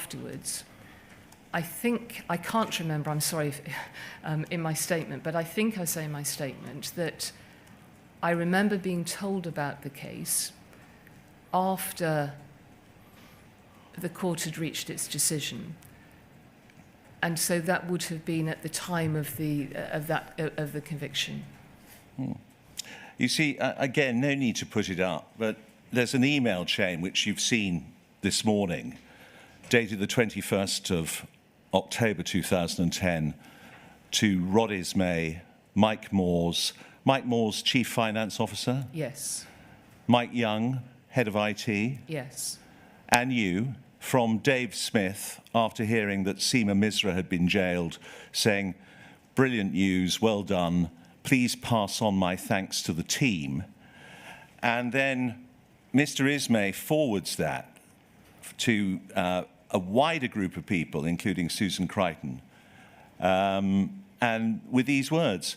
afterwards, I can't remember, I'm sorry if, in my statement, but I think I say in my statement that I remember being told about the case after the court had reached its decision. And so that would have been at the time of the conviction. You see, again, no need to put it up, but there's an email chain which you've seen this morning, dated the 21st of October 2010, to Rod Ismay, Mike Moores, Chief Finance Officer? Yes. Mike Young, Head of IT? Yes. And you, from Dave Smith, after hearing that Seema Misra had been jailed, saying, "Brilliant news, well done, please pass on my thanks to the team." And then Mr. Ismay forwards that to a wider group of people, including Susan Crichton, and with these words: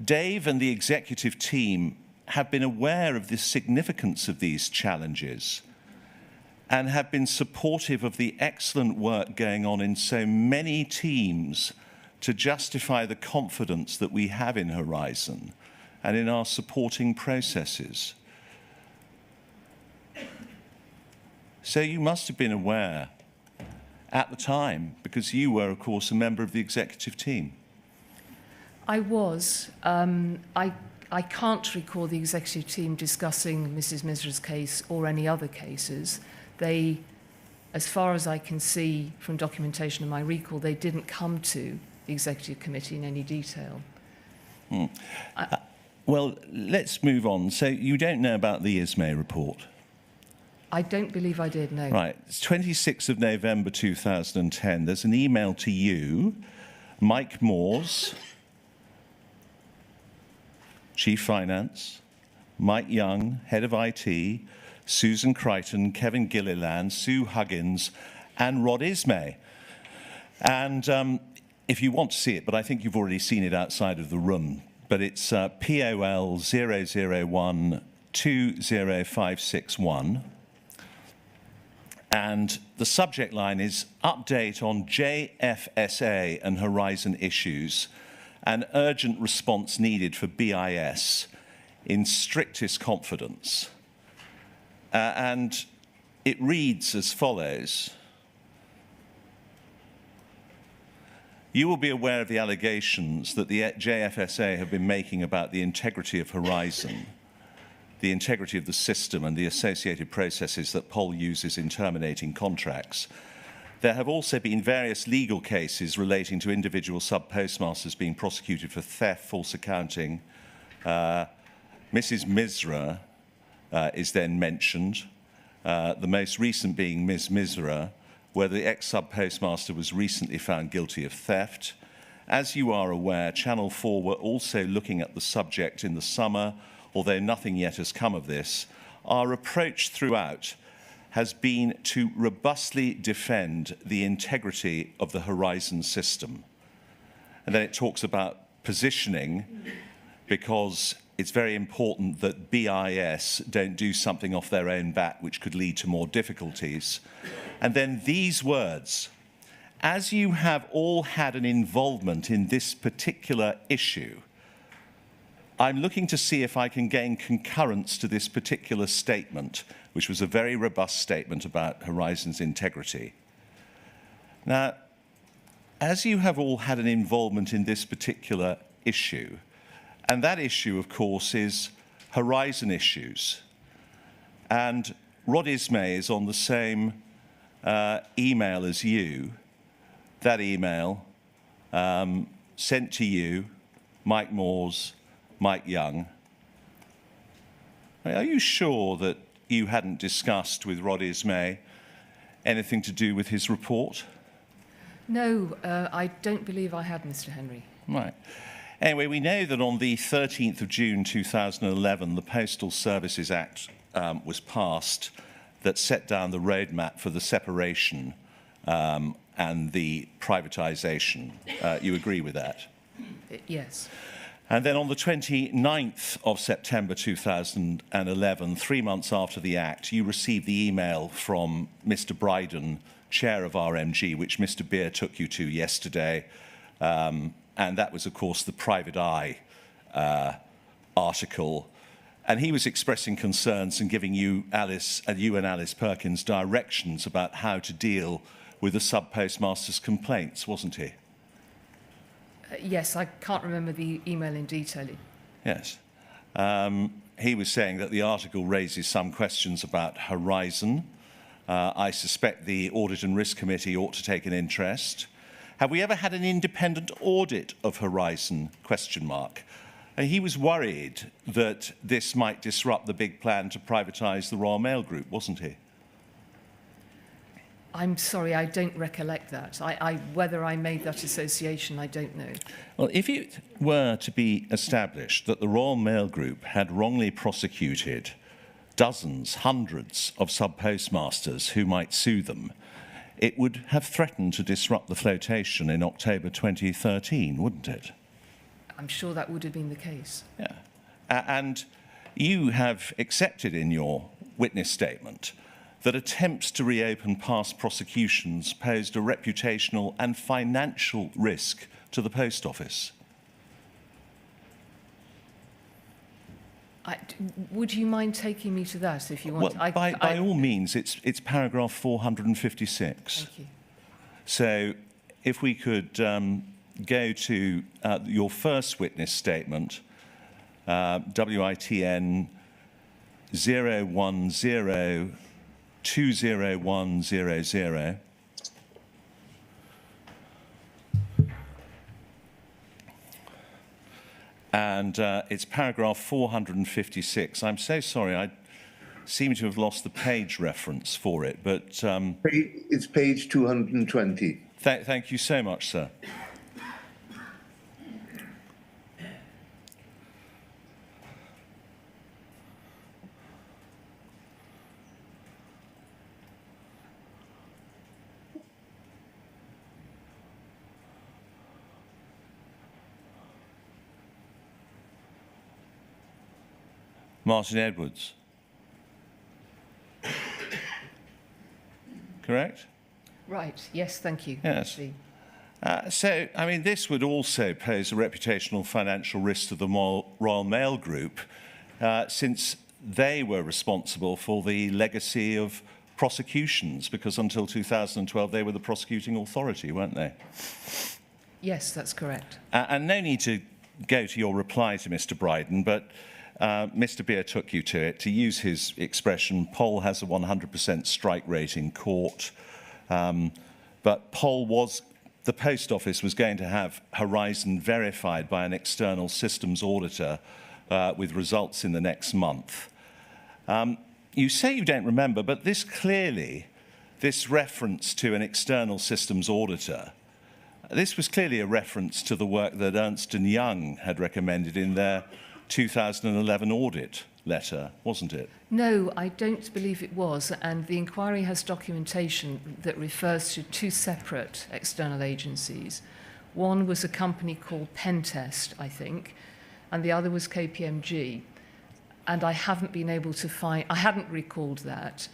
"Dave and the executive team have been aware of the significance of these challenges and have been supportive of the excellent work going on in so many teams to justify the confidence that we have in Horizon and in our supporting processes." So you must have been aware at the time, because you were, of course, a member of the executive team. I was. I can't recall the executive team discussing Mrs. Misra's case or any other cases. They, as far as I can see from documentation in my recall, they didn't come to the executive committee in any detail. Well, let's move on. So you don't know about the Ismay report? I don't believe I did, no. Right. It's 26th of November 2010. There's an email to you, Mike Moores, Chief Finance, Mike Young, Head of IT, Susan Crichton, Kevin Gilliland, Sue Huggins, and Rod Ismay. And if you want to see it, but I think you've already seen it outside of the room, but it's POL 001 20561. And the subject line is "Update on JFSA and Horizon Issues, an urgent response needed for BIS in strictest confidence." And it reads as follows: "You will be aware of the allegations that the JFSA have been making about the integrity of Horizon, the integrity of the system and the associated processes that POL uses in terminating contracts. There have also been various legal cases relating to individual sub-postmasters being prosecuted for theft, false accounting. Mrs. Misra is then mentioned, the most recent being Ms. Misra, where the ex-sub-postmaster was recently found guilty of theft. As you are aware, Channel 4 were also looking at the subject in the summer, although nothing yet has come of this. Our approach throughout has been to robustly defend the integrity of the Horizon system." And then it talks about positioning, because it's very important that BIS don't do something off their own bat which could lead to more difficulties. And then these words: "As you have all had an involvement in this particular issue, I'm looking to see if I can gain concurrence to this particular statement," which was a very robust statement about Horizon's integrity. Now, as you have all had an involvement in this particular issue, and that issue, of course, is Horizon issues, and Rod Ismay is on the same email as you, that email sent to you, Mike Moores, Mike Young. Are you sure that you hadn't discussed with Rod Ismay anything to do with his report? No, I don't believe I had, Mr. Henry. Right. Anyway, we know that on the 13th of June 2011, the Postal Services Act was passed that set down the roadmap for the separation and the privatisation. You agree with that? Yes. And then on the 29th of September 2011, 3 months after the act, you received the email from Mr. Bryden, chair of RMG, which Mr. Beer took you to yesterday. And that was, of course, the Private Eye article. And he was expressing concerns and giving you and Alice Perkins directions about how to deal with the sub-postmaster's complaints, wasn't he? Yes, I can't remember the email in detail. Yes. He was saying that the article raises some questions about Horizon. I suspect the Audit and Risk Committee ought to take an interest. Have we ever had an independent audit of Horizon? And he was worried that this might disrupt the big plan to privatise the Royal Mail Group, wasn't he? I'm sorry, I don't recollect that. Whether I made that association, I don't know. Well, if it were to be established that the Royal Mail Group had wrongly prosecuted dozens, hundreds of sub-postmasters who might sue them, it would have threatened to disrupt the flotation in October 2013, wouldn't it? I'm sure that would have been the case. Yeah. And you have accepted in your witness statement that attempts to reopen past prosecutions posed a reputational and financial risk to the Post Office. Would you mind taking me to that if you want? Well, by all means, it's paragraph 456. Thank you. So if we could go to your first witness statement, WITN 010-20100. And it's paragraph 456. I'm so sorry, I seem to have lost the page reference for it, but... It's page 220. Thank you so much, sir. Martin Edwards. Correct? Right, yes, thank you. Yes. So, I mean, this would also pose a reputational financial risk to the Royal Mail Group, since they were responsible for the legacy of prosecutions, because until 2012 they were the prosecuting authority, weren't they? Yes, that's correct. And no need to go to your reply to Mr. Bryden, but Mr. Beer took you to it. To use his expression, Poll has a 100% strike rate in court. But the Post Office was going to have Horizon verified by an external systems auditor with results in the next month. You say you don't remember, but this reference to an external systems auditor, this was clearly a reference to the work that Ernst & Young had recommended in their 2011 audit letter, wasn't it? No, I don't believe it was, and the inquiry has documentation that refers to two separate external agencies. One was a company called Pentest, I think, and the other was KPMG. And I haven't been able to find, I hadn't recalled that.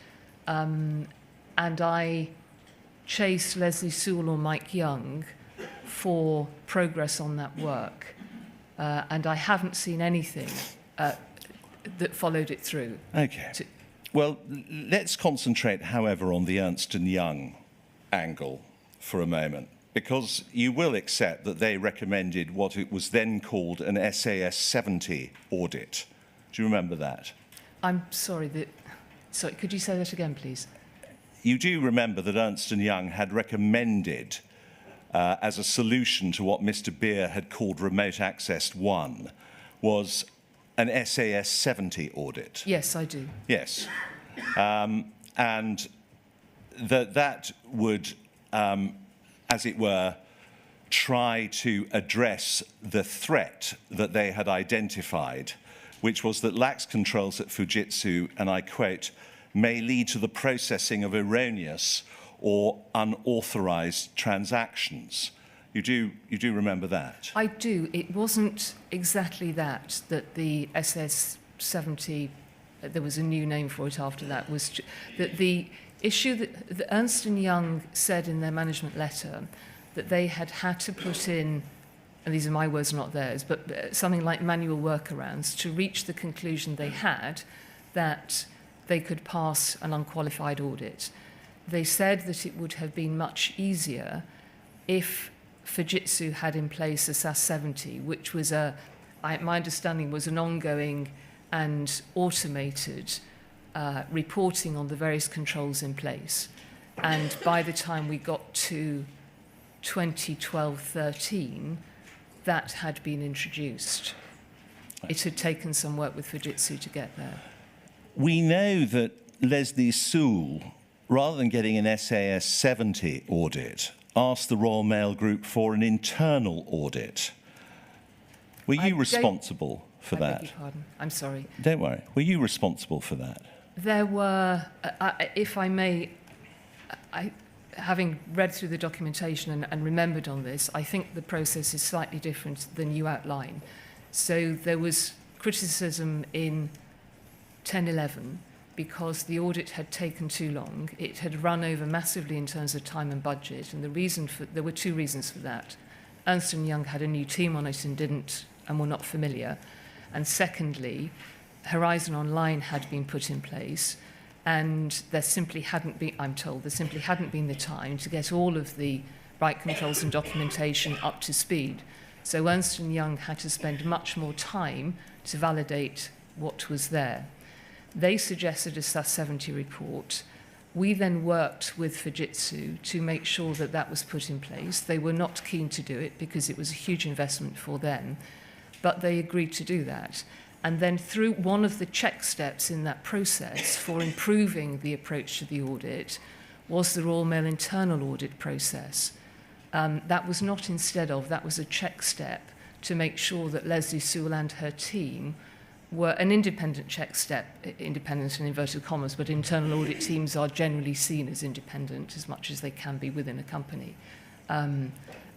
And I chased Leslie Sewell or Mike Young for progress on that work. And I haven't seen anything that followed it through. Okay. Well, let's concentrate, however, on the Ernst & Young angle for a moment, because you will accept that they recommended what it was then called an SAS 70 audit. Do you remember that? I'm sorry, sorry, could you say that again, please? You do remember that Ernst & Young had recommended as a solution to what Mr. Beer had called Remote Access 1 was an SAS 70 audit. Yes, I do. Yes. And that would, as it were, try to address the threat that they had identified, which was that lax controls at Fujitsu, and I quote, may lead to the processing of erroneous or unauthorized transactions. You do remember that? I do. It wasn't exactly that the SS 70, there was a new name for it after that, was that the issue that Ernst & Young said in their management letter that they had to put in, and these are my words, not theirs, but something like manual workarounds to reach the conclusion they had that they could pass an unqualified audit. They said that it would have been much easier if Fujitsu had in place a SAS 70, which was my understanding was an ongoing and automated reporting on the various controls in place. And by the time we got to 2012-13, that had been introduced. It had taken some work with Fujitsu to get there. We know that Leslie Sewell, rather than getting an SAS 70 audit, asked the Royal Mail Group for an internal audit. Were you responsible for that? I beg your pardon. I'm sorry. Don't worry. Were you responsible for that? There were, if I may, having read through the documentation and remembered on this, I think the process is slightly different than you outline. So there was criticism in 10-11 because the audit had taken too long. It had run over massively in terms of time and budget, and there were two reasons for that. Ernst & Young had a new team on it and were not familiar. And secondly, Horizon Online had been put in place, and there simply hadn't been, I'm told, there simply hadn't been the time to get all of the right controls and documentation up to speed. So Ernst & Young had to spend much more time to validate what was there. They suggested a SAS 70 report. We then worked with Fujitsu to make sure that that was put in place. They were not keen to do it because it was a huge investment for them, but they agreed to do that. And then through one of the check steps in that process for improving the approach to the audit was the Royal Mail internal audit process. That was not instead of, that was a check step to make sure that Leslie Sewell and her team were an independent check step, independent in inverted commas, but internal audit teams are generally seen as independent as much as they can be within a company. And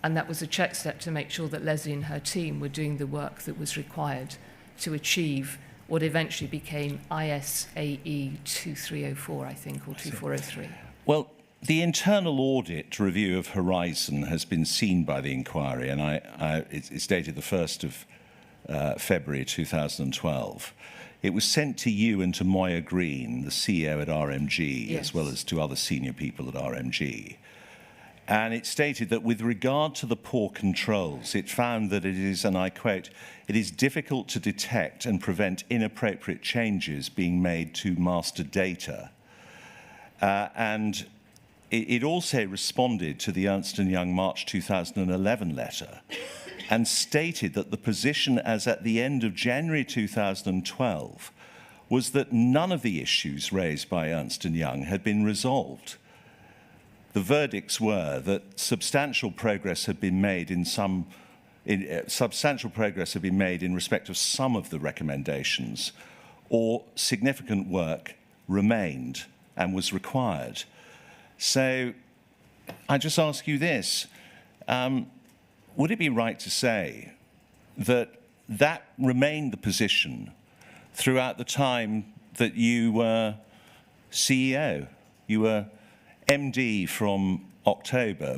that was a check step to make sure that Leslie and her team were doing the work that was required to achieve what eventually became ISAE 2304, I think, or 2403. Well, the internal audit review of Horizon has been seen by the inquiry, and it's dated the 1st of February 2012. It was sent to you and to Moya Green, the CEO at RMG, yes, as well as to other senior people at RMG. And it stated that with regard to the poor controls, it found that it is, and I quote, "it is difficult to detect and prevent inappropriate changes being made to master data." And it also responded to the Ernst & Young March 2011 letter and stated that the position as at the end of January 2012 was that none of the issues raised by Ernst & Young had been resolved. The verdicts were that substantial progress had been made in respect of some of the recommendations, or significant work remained and was required. So I just ask you this, would it be right to say that that remained the position throughout the time that you were CEO? You were MD from October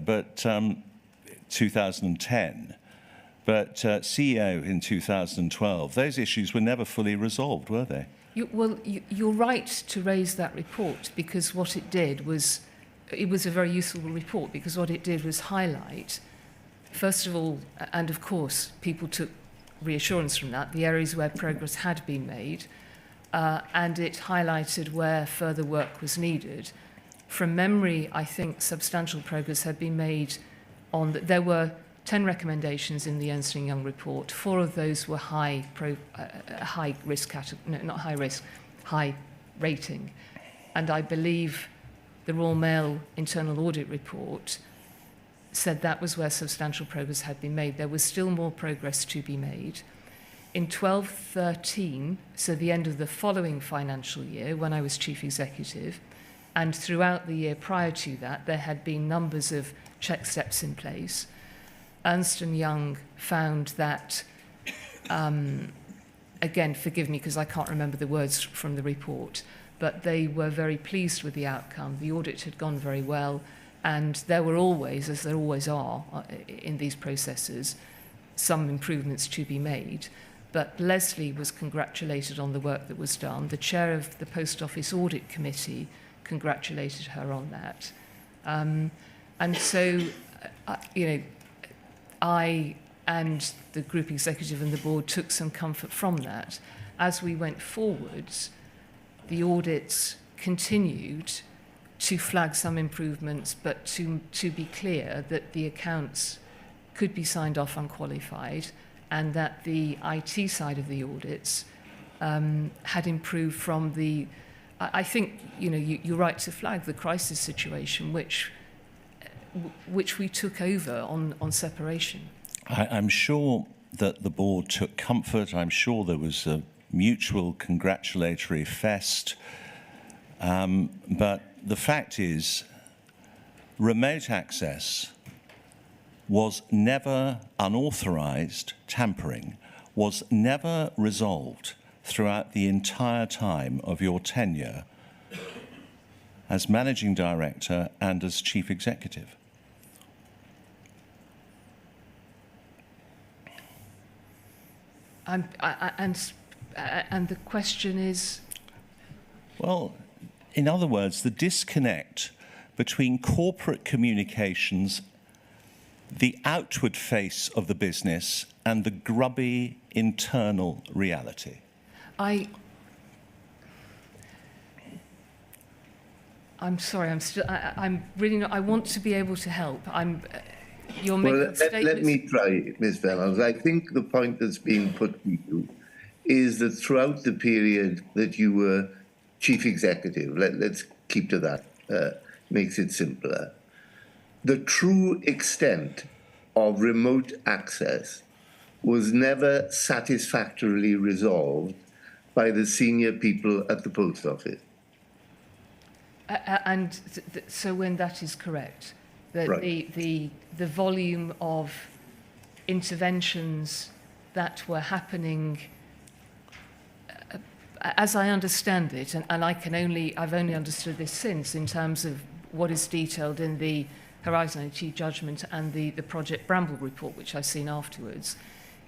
2010, but CEO in 2012. Those issues were never fully resolved, were they? You're right to raise that report, because what it did was, it was a very useful report, because what it did was highlight, first of all, and of course people took reassurance from that, the areas where progress had been made, and it highlighted where further work was needed. From memory, I think substantial progress had been made on there were 10 recommendations in the Ernst & Young report. 4 of those were high risk category, no, not high risk, high rating. And I believe the Royal Mail internal audit report said that was where substantial progress had been made. There was still more progress to be made. In 12-13, so the end of the following financial year, when I was chief executive, and throughout the year prior to that, there had been numbers of check steps in place. Ernst & Young found that, again, forgive me because I can't remember the words from the report, but they were very pleased with the outcome. The audit had gone very well, and there were always, as there always are in these processes, some improvements to be made. But Leslie was congratulated on the work that was done. The chair of the Post Office Audit Committee congratulated her on that. And so, you know, I and the group executive and the board took some comfort from that. As we went forwards, the audits continued to flag some improvements, but to be clear that the accounts could be signed off unqualified, and that the IT side of the audits had improved from the, I think, you know, you're right to flag the crisis situation, which we took over on separation. I'm sure that the board took comfort. I'm sure there was a mutual congratulatory fest. But the fact is, remote access was never unauthorized tampering, was never resolved throughout the entire time of your tenure as managing director and as chief executive. And the question is? Well, in other words, the disconnect between corporate communications, the outward face of the business, and the grubby internal reality. I'm sorry. I'm really not. I want to be able to help. You're making statements. Let me try, Ms. Reynolds. I think the point that's being put to you is that throughout the period that you were chief executive, let's keep to that, makes it simpler. The true extent of remote access was never satisfactorily resolved by the senior people at the post office. So when that is correct, that Right. the volume of interventions that were happening, as I understand it, and I've only understood this since in terms of what is detailed in the Horizon IT judgment and the Project Bramble report, which I've seen afterwards,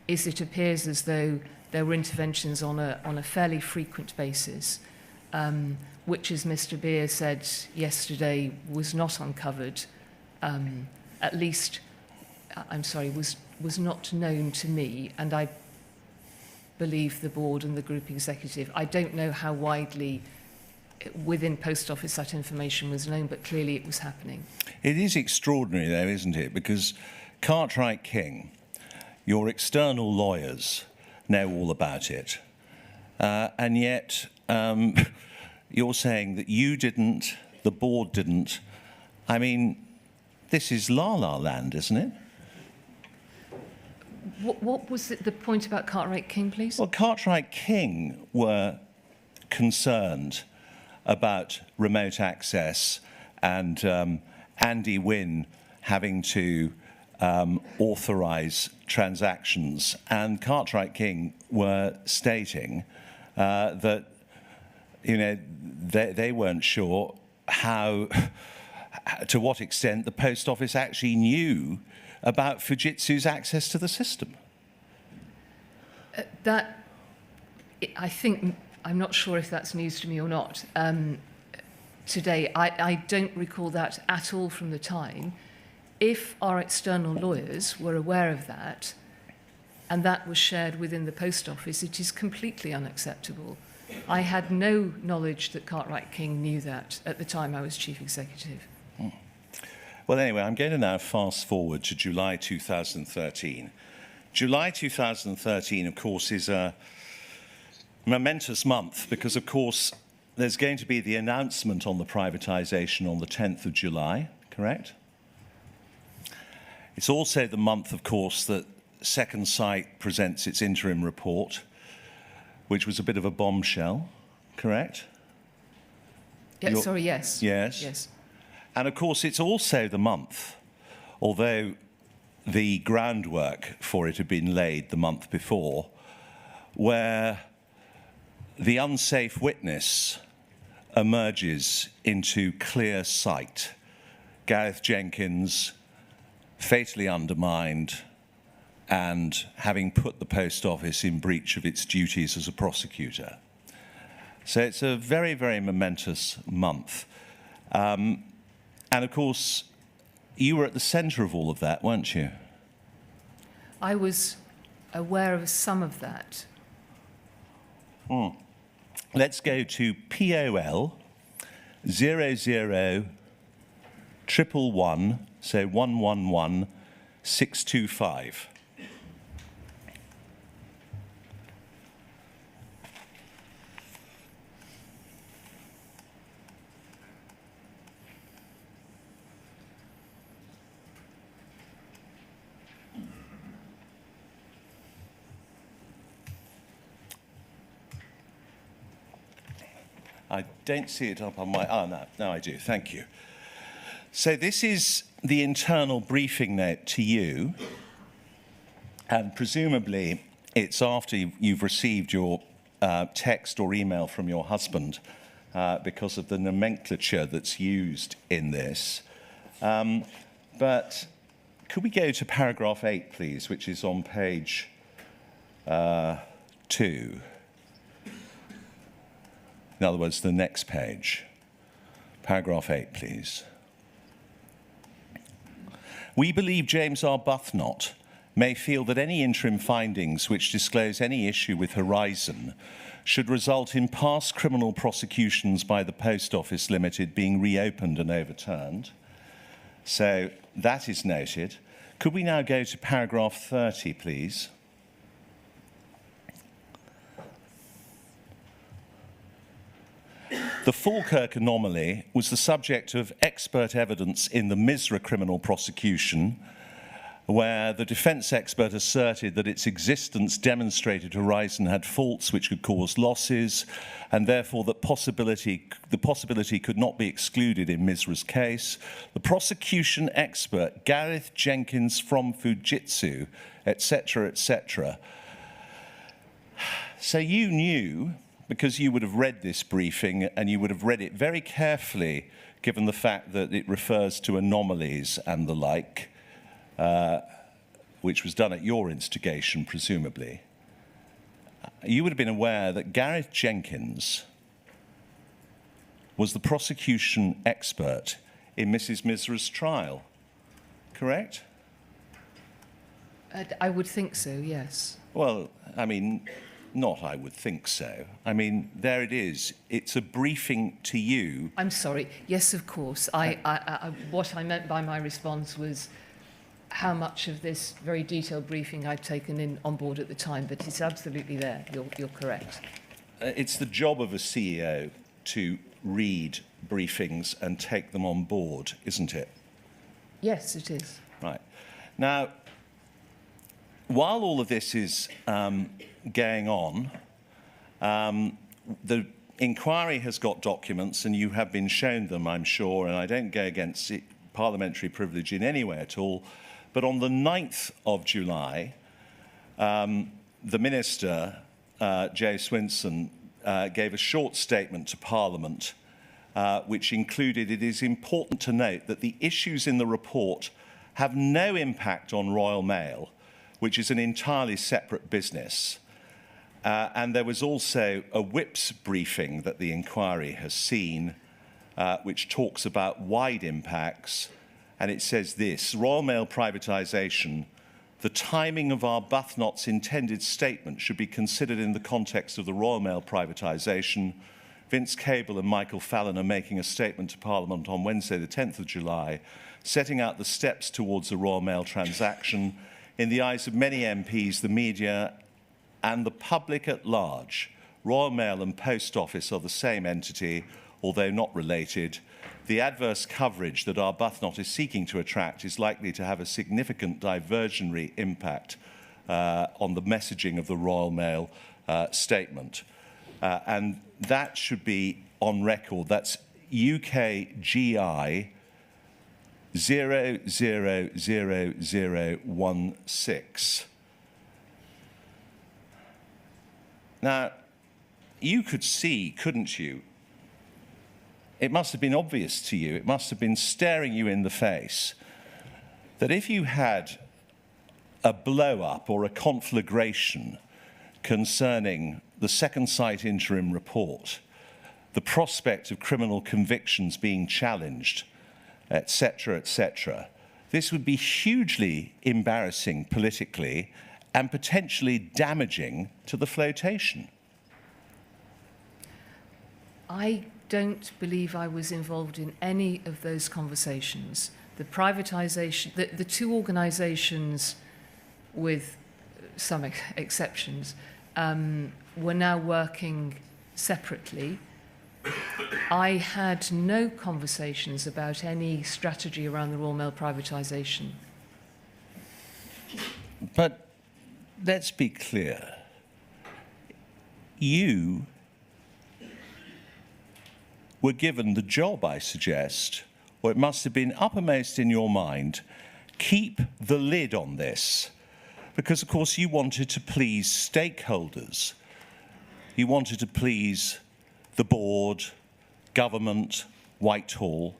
is it appears as though there were interventions on a fairly frequent basis, which, as Mr. Beer said yesterday, was not uncovered, at least, I'm sorry, was not known to me, and I believe the board and the group executive. I don't know how widely within Post Office that information was known, but clearly it was happening. It is extraordinary, though, isn't it? Because Cartwright King, your external lawyers know all about it, and yet you're saying that you didn't, the board didn't. I mean, this is la-la land, isn't it? What was the point about Cartwright King, please? Well, Cartwright King were concerned about remote access and Andy Wynne having to authorise transactions, and Cartwright King were stating that, you know, they weren't sure how, to what extent the Post Office actually knew about Fujitsu's access to the system. I think, I'm not sure if that's news to me or not. Today, I don't recall that at all from the time. If our external lawyers were aware of that, and that was shared within the Post Office, it is completely unacceptable. I had no knowledge that Cartwright King knew that at the time I was chief executive. Well, anyway, I'm going to now fast forward to July 2013. July 2013, of course, is a momentous month because, of course, there's going to be the announcement on the privatisation on the 10th of July, correct? It's also the month, of course, that Second Sight presents its interim report, which was a bit of a bombshell, correct? Yeah, sorry, yes. Yes. Yes. And of course, it's also the month, although the groundwork for it had been laid the month before, where the unsafe witness emerges into clear sight. Gareth Jenkins, fatally undermined and having put the Post Office in breach of its duties as a prosecutor. So it's a very, very momentous month. And of course, you were at the centre of all of that, weren't you? I was aware of some of that. Let's go to POL 00111, so 111625. I don't see it up on my... no, I do. Thank you. So this is the internal briefing note to you, and presumably it's after you've received your text or email from your husband because of the nomenclature that's used in this. But could we go to paragraph 8, please, which is on page 2? In other words, the next page. Paragraph 8, please. We believe James Arbuthnot may feel that any interim findings which disclose any issue with Horizon should result in past criminal prosecutions by the Post Office Limited being reopened and overturned. So that is noted. Could we now go to paragraph 30, please? The Falkirk anomaly was the subject of expert evidence in the Misra criminal prosecution, where the defence expert asserted that its existence demonstrated Horizon had faults which could cause losses, and therefore that the possibility could not be excluded in Misra's case. The prosecution expert, Gareth Jenkins from Fujitsu, etc., etc. So you knew, because you would have read this briefing and you would have read it very carefully, given the fact that it refers to anomalies and the like, which was done at your instigation, presumably. You would have been aware that Gareth Jenkins was the prosecution expert in Mrs. Misra's trial, correct? I would think so, yes. Well, I mean, not I would think so. I mean, there it is. It's a briefing to you. I'm sorry. Yes, of course. What I meant by my response was how much of this very detailed briefing I'd taken on board at the time, but it's absolutely there. You're correct. It's the job of a CEO to read briefings and take them on board, isn't it? Yes, it is. Right. Now, while all of this is going on, the inquiry has got documents, and you have been shown them, I'm sure, and I don't go against parliamentary privilege in any way at all. But on the 9th of July, the Minister, Jo Swinson, gave a short statement to Parliament, which included, it is important to note that the issues in the report have no impact on Royal Mail, which is an entirely separate business. And there was also a whips briefing that the inquiry has seen, which talks about wide impacts. And it says this: Royal Mail privatisation, the timing of Arbuthnot's intended statement should be considered in the context of the Royal Mail privatisation. Vince Cable and Michael Fallon are making a statement to Parliament on Wednesday, the 10th of July, setting out the steps towards the Royal Mail transaction. In the eyes of many MPs, the media and the public at large, Royal Mail and Post Office are the same entity, although not related. The adverse coverage that Arbuthnot is seeking to attract is likely to have a significant diversionary impact on the messaging of the Royal Mail statement. And that should be on record. That's UKGI 000016. Now, you could see, couldn't you? It must have been obvious to you, it must have been staring you in the face, that if you had a blow-up or a conflagration concerning the Second Sight interim report, the prospect of criminal convictions being challenged, etc., this would be hugely embarrassing politically and potentially damaging to the flotation. I don't believe I was involved in any of those conversations. The privatisation, the two organisations, with some exceptions, were now working separately. I had no conversations about any strategy around the Royal Mail privatisation. But let's be clear. You were given the job, I suggest, or it must have been uppermost in your mind, keep the lid on this. Because, of course, you wanted to please stakeholders. You wanted to please the board, government, Whitehall.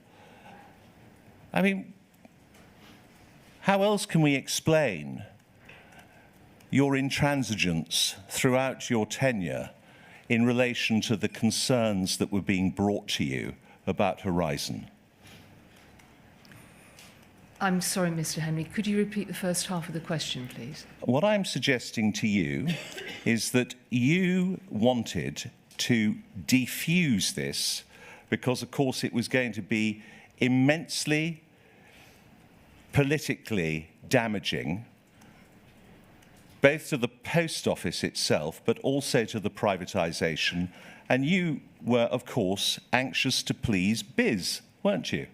I mean, how else can we explain your intransigence throughout your tenure in relation to the concerns that were being brought to you about Horizon? I'm sorry, Mr. Henry, could you repeat the first half of the question, please? What I'm suggesting to you is that you wanted to defuse this because, of course, it was going to be immensely politically damaging, both to the post office itself, but also to the privatisation. And you were, of course, anxious to please Biz, weren't you?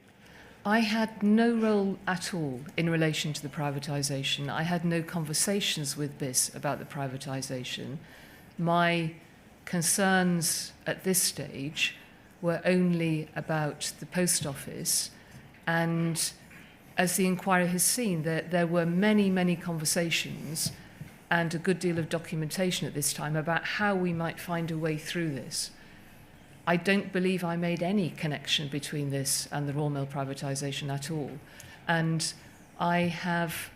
I had no role at all in relation to the privatisation. I had no conversations with BIS about the privatisation. My concerns at this stage were only about the post office, and as the inquiry has seen, there were many, many conversations and a good deal of documentation at this time about how we might find a way through this. I don't believe I made any connection between this and the Royal Mail privatisation at all. And I have,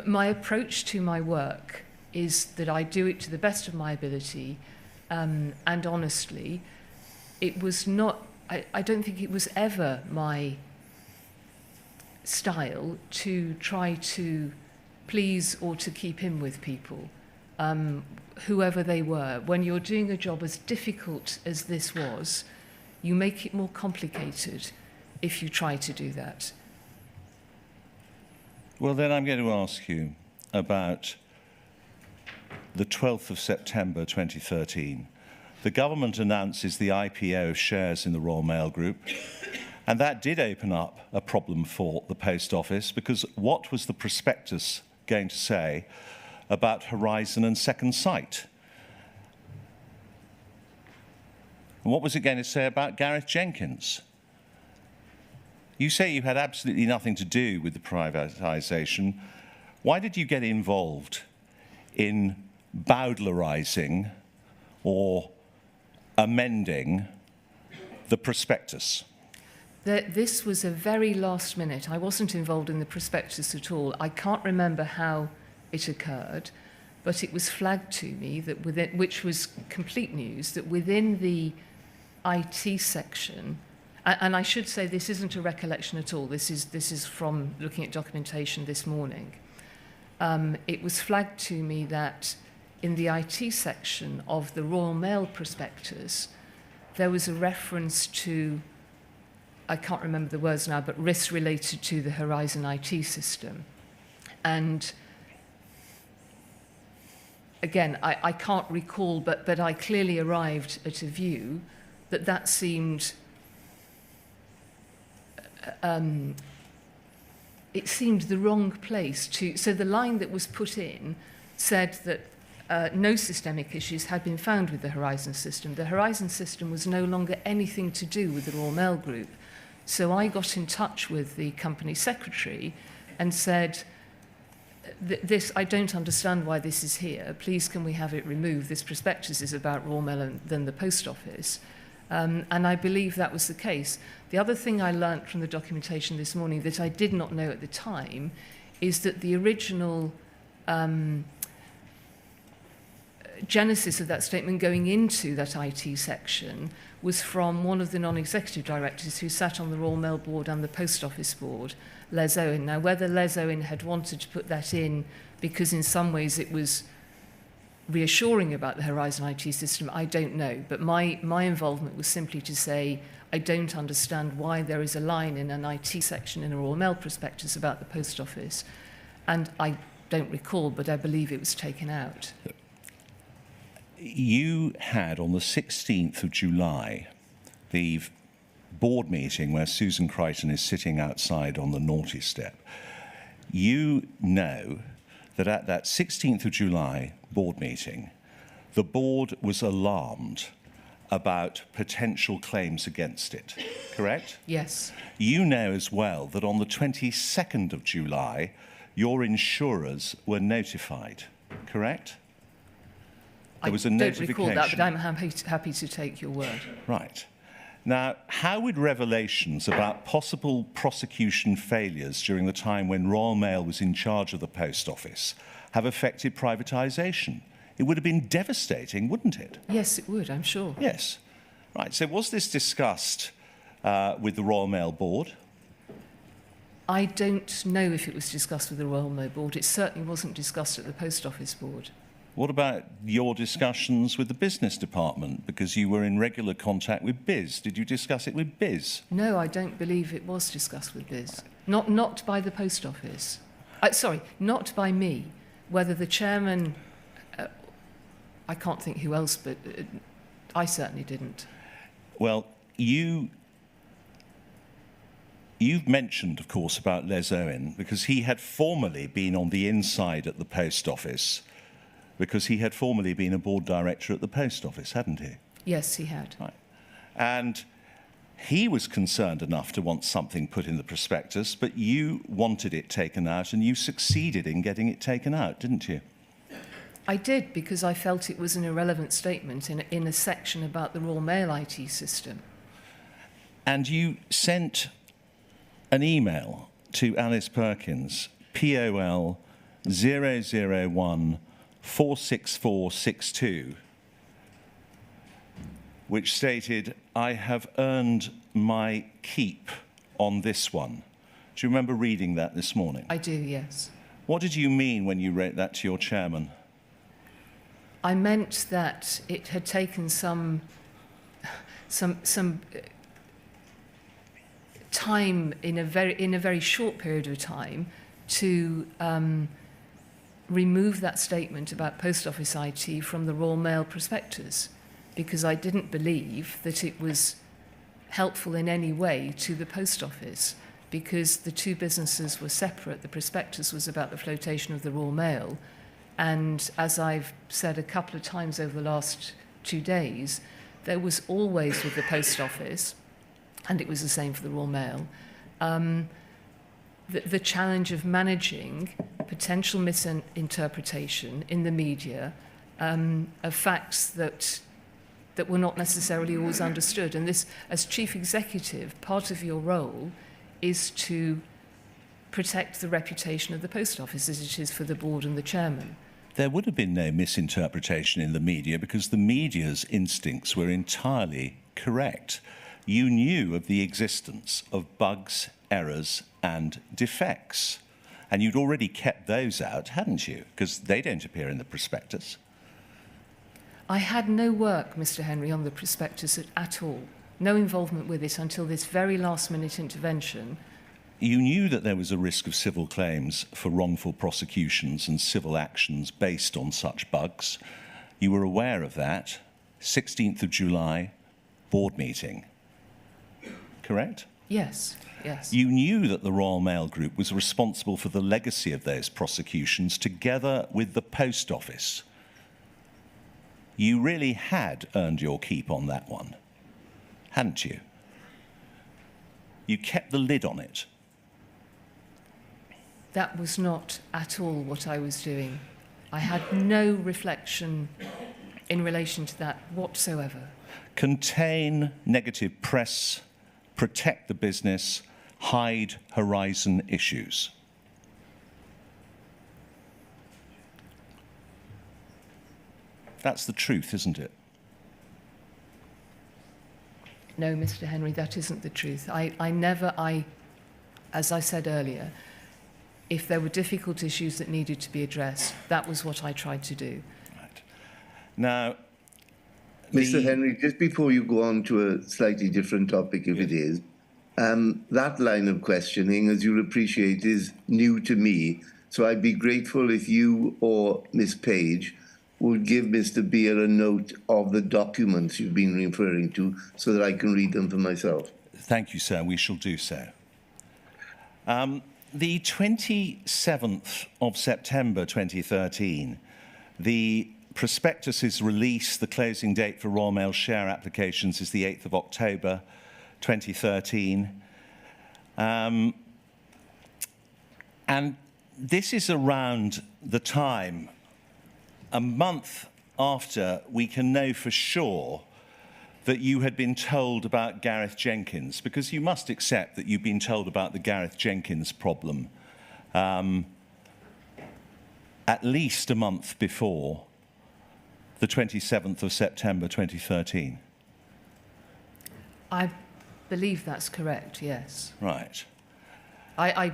my approach to my work is that I do it to the best of my ability and honestly. It was not, I don't think it was ever my style to try to please or to keep in with people. Whoever they were. When you're doing a job as difficult as this was, you make it more complicated if you try to do that. Well, then I'm going to ask you about the 12th of September 2013. The government announces the IPO of shares in the Royal Mail Group, and that did open up a problem for the Post Office, because what was the prospectus going to say about Horizon and Second Sight? And what was it going to say about Gareth Jenkins? You say you had absolutely nothing to do with the privatisation. Why did you get involved in bowdlerising or amending the prospectus? This was a very last minute. I wasn't involved in the prospectus at all. I can't remember how it occurred, but it was flagged to me that within, which was complete news, that within the IT section, and I should say this isn't a recollection at all, this is from looking at documentation this morning. It was flagged to me that in the IT section of the Royal Mail prospectus, there was a reference to, I can't remember the words now, but risks related to the Horizon IT system. And again, I can't recall, but I clearly arrived at a view that that seemed, it seemed the wrong place to, so the line that was put in said that no systemic issues had been found with the Horizon system. The Horizon system was no longer anything to do with the Royal Mail Group. So I got in touch with the company secretary and said, this, I don't understand why this is here. Please, can we have it removed? This prospectus is about Royal Mail and then the Post Office. And I believe that was the case. The other thing I learnt from the documentation this morning that I did not know at the time is that the original genesis of that statement going into that IT section was from one of the non-executive directors who sat on the Royal Mail board and the Post Office board, Les Owen. Now, whether Les Owen had wanted to put that in because in some ways it was reassuring about the Horizon IT system, I don't know. But my involvement was simply to say, I don't understand why there is a line in an IT section in a Royal Mail prospectus about the Post Office. And I don't recall, but I believe it was taken out. You had on the 16th of July the board meeting where Susan Crichton is sitting outside on the naughty step. You know that at that 16th of July board meeting, the board was alarmed about potential claims against it, correct? Yes. You know as well that on the 22nd of July, your insurers were notified, correct? There was a notification. I don't recall that, but I'm happy to take your word. Right. Now, how would revelations about possible prosecution failures during the time when Royal Mail was in charge of the Post Office have affected privatisation? It would have been devastating, wouldn't it? Yes, it would, I'm sure. Yes. Right. So was this discussed with the Royal Mail board? I don't know if it was discussed with the Royal Mail board. It certainly wasn't discussed at the Post Office board. What about your discussions with the business department? Because you were in regular contact with Biz. Did you discuss it with Biz? No, I don't believe it was discussed with Biz. Not by the Post Office. Sorry, not by me. Whether the chairman, I can't think who else, but I certainly didn't. Well, you've mentioned, of course, about Les Owen, because he had formerly been on the inside at the Post Office, because he had formerly been a board director at the Post Office, hadn't he? Yes, he had. Right. And he was concerned enough to want something put in the prospectus, but you wanted it taken out, and you succeeded in getting it taken out, didn't you? I did, because I felt it was an irrelevant statement in a section about the Royal Mail IT system. And you sent an email to Alice Perkins, POL 001 46462, which stated, I have earned my keep on this one. Do you remember reading that this morning? I do, yes. What did you mean when you wrote that to your chairman? I meant that it had taken some time in a very short period of time to remove that statement about Post Office IT from the Royal Mail prospectus, because I didn't believe that it was helpful in any way to the Post Office, because the two businesses were separate. The prospectus was about the flotation of the Royal Mail, and as I've said a couple of times over the last 2 days, there was always with the Post Office, and it was the same for the Royal Mail, the challenge of managing potential misinterpretation in the media of facts that were not necessarily always understood. And this, as chief executive, part of your role is to protect the reputation of the Post Office as it is for the board and the chairman. There would have been no misinterpretation in the media because the media's instincts were entirely correct. You knew of the existence of bugs, errors, and defects. And you'd already kept those out, hadn't you? Because they don't appear in the prospectus. I had no work, Mr. Henry, on the prospectus at all. No involvement with it until this very last-minute intervention. You knew that there was a risk of civil claims for wrongful prosecutions and civil actions based on such bugs. You were aware of that. 16th of July, board meeting. Correct? Yes, yes. You knew that the Royal Mail Group was responsible for the legacy of those prosecutions together with the Post Office. You really had earned your keep on that one, hadn't you? You kept the lid on it. That was not at all what I was doing. I had no reflection in relation to that whatsoever. Contain negative press, protect the business, hide Horizon issues. That's the truth, isn't it? No, Mr. Henry, that isn't the truth. As I said earlier, if there were difficult issues that needed to be addressed, that was what I tried to do. Right. Now, Mr. Henry, just before you go on to a slightly different topic, if it is, that line of questioning, as you'll appreciate, is new to me. So I'd be grateful if you or Miss Page would give Mr. Beer a note of the documents you've been referring to so that I can read them for myself. thank you, sir. We shall do so. The 27th of September 2013, the prospectus is released. The closing date for Royal Mail share applications is the 8th of October 2013. And this is around the time, a month after we can know for sure that you had been told about Gareth Jenkins, because you must accept that you've been told about the Gareth Jenkins problem at least a month before the 27th of September 2013. I believe that's correct, yes. Right. I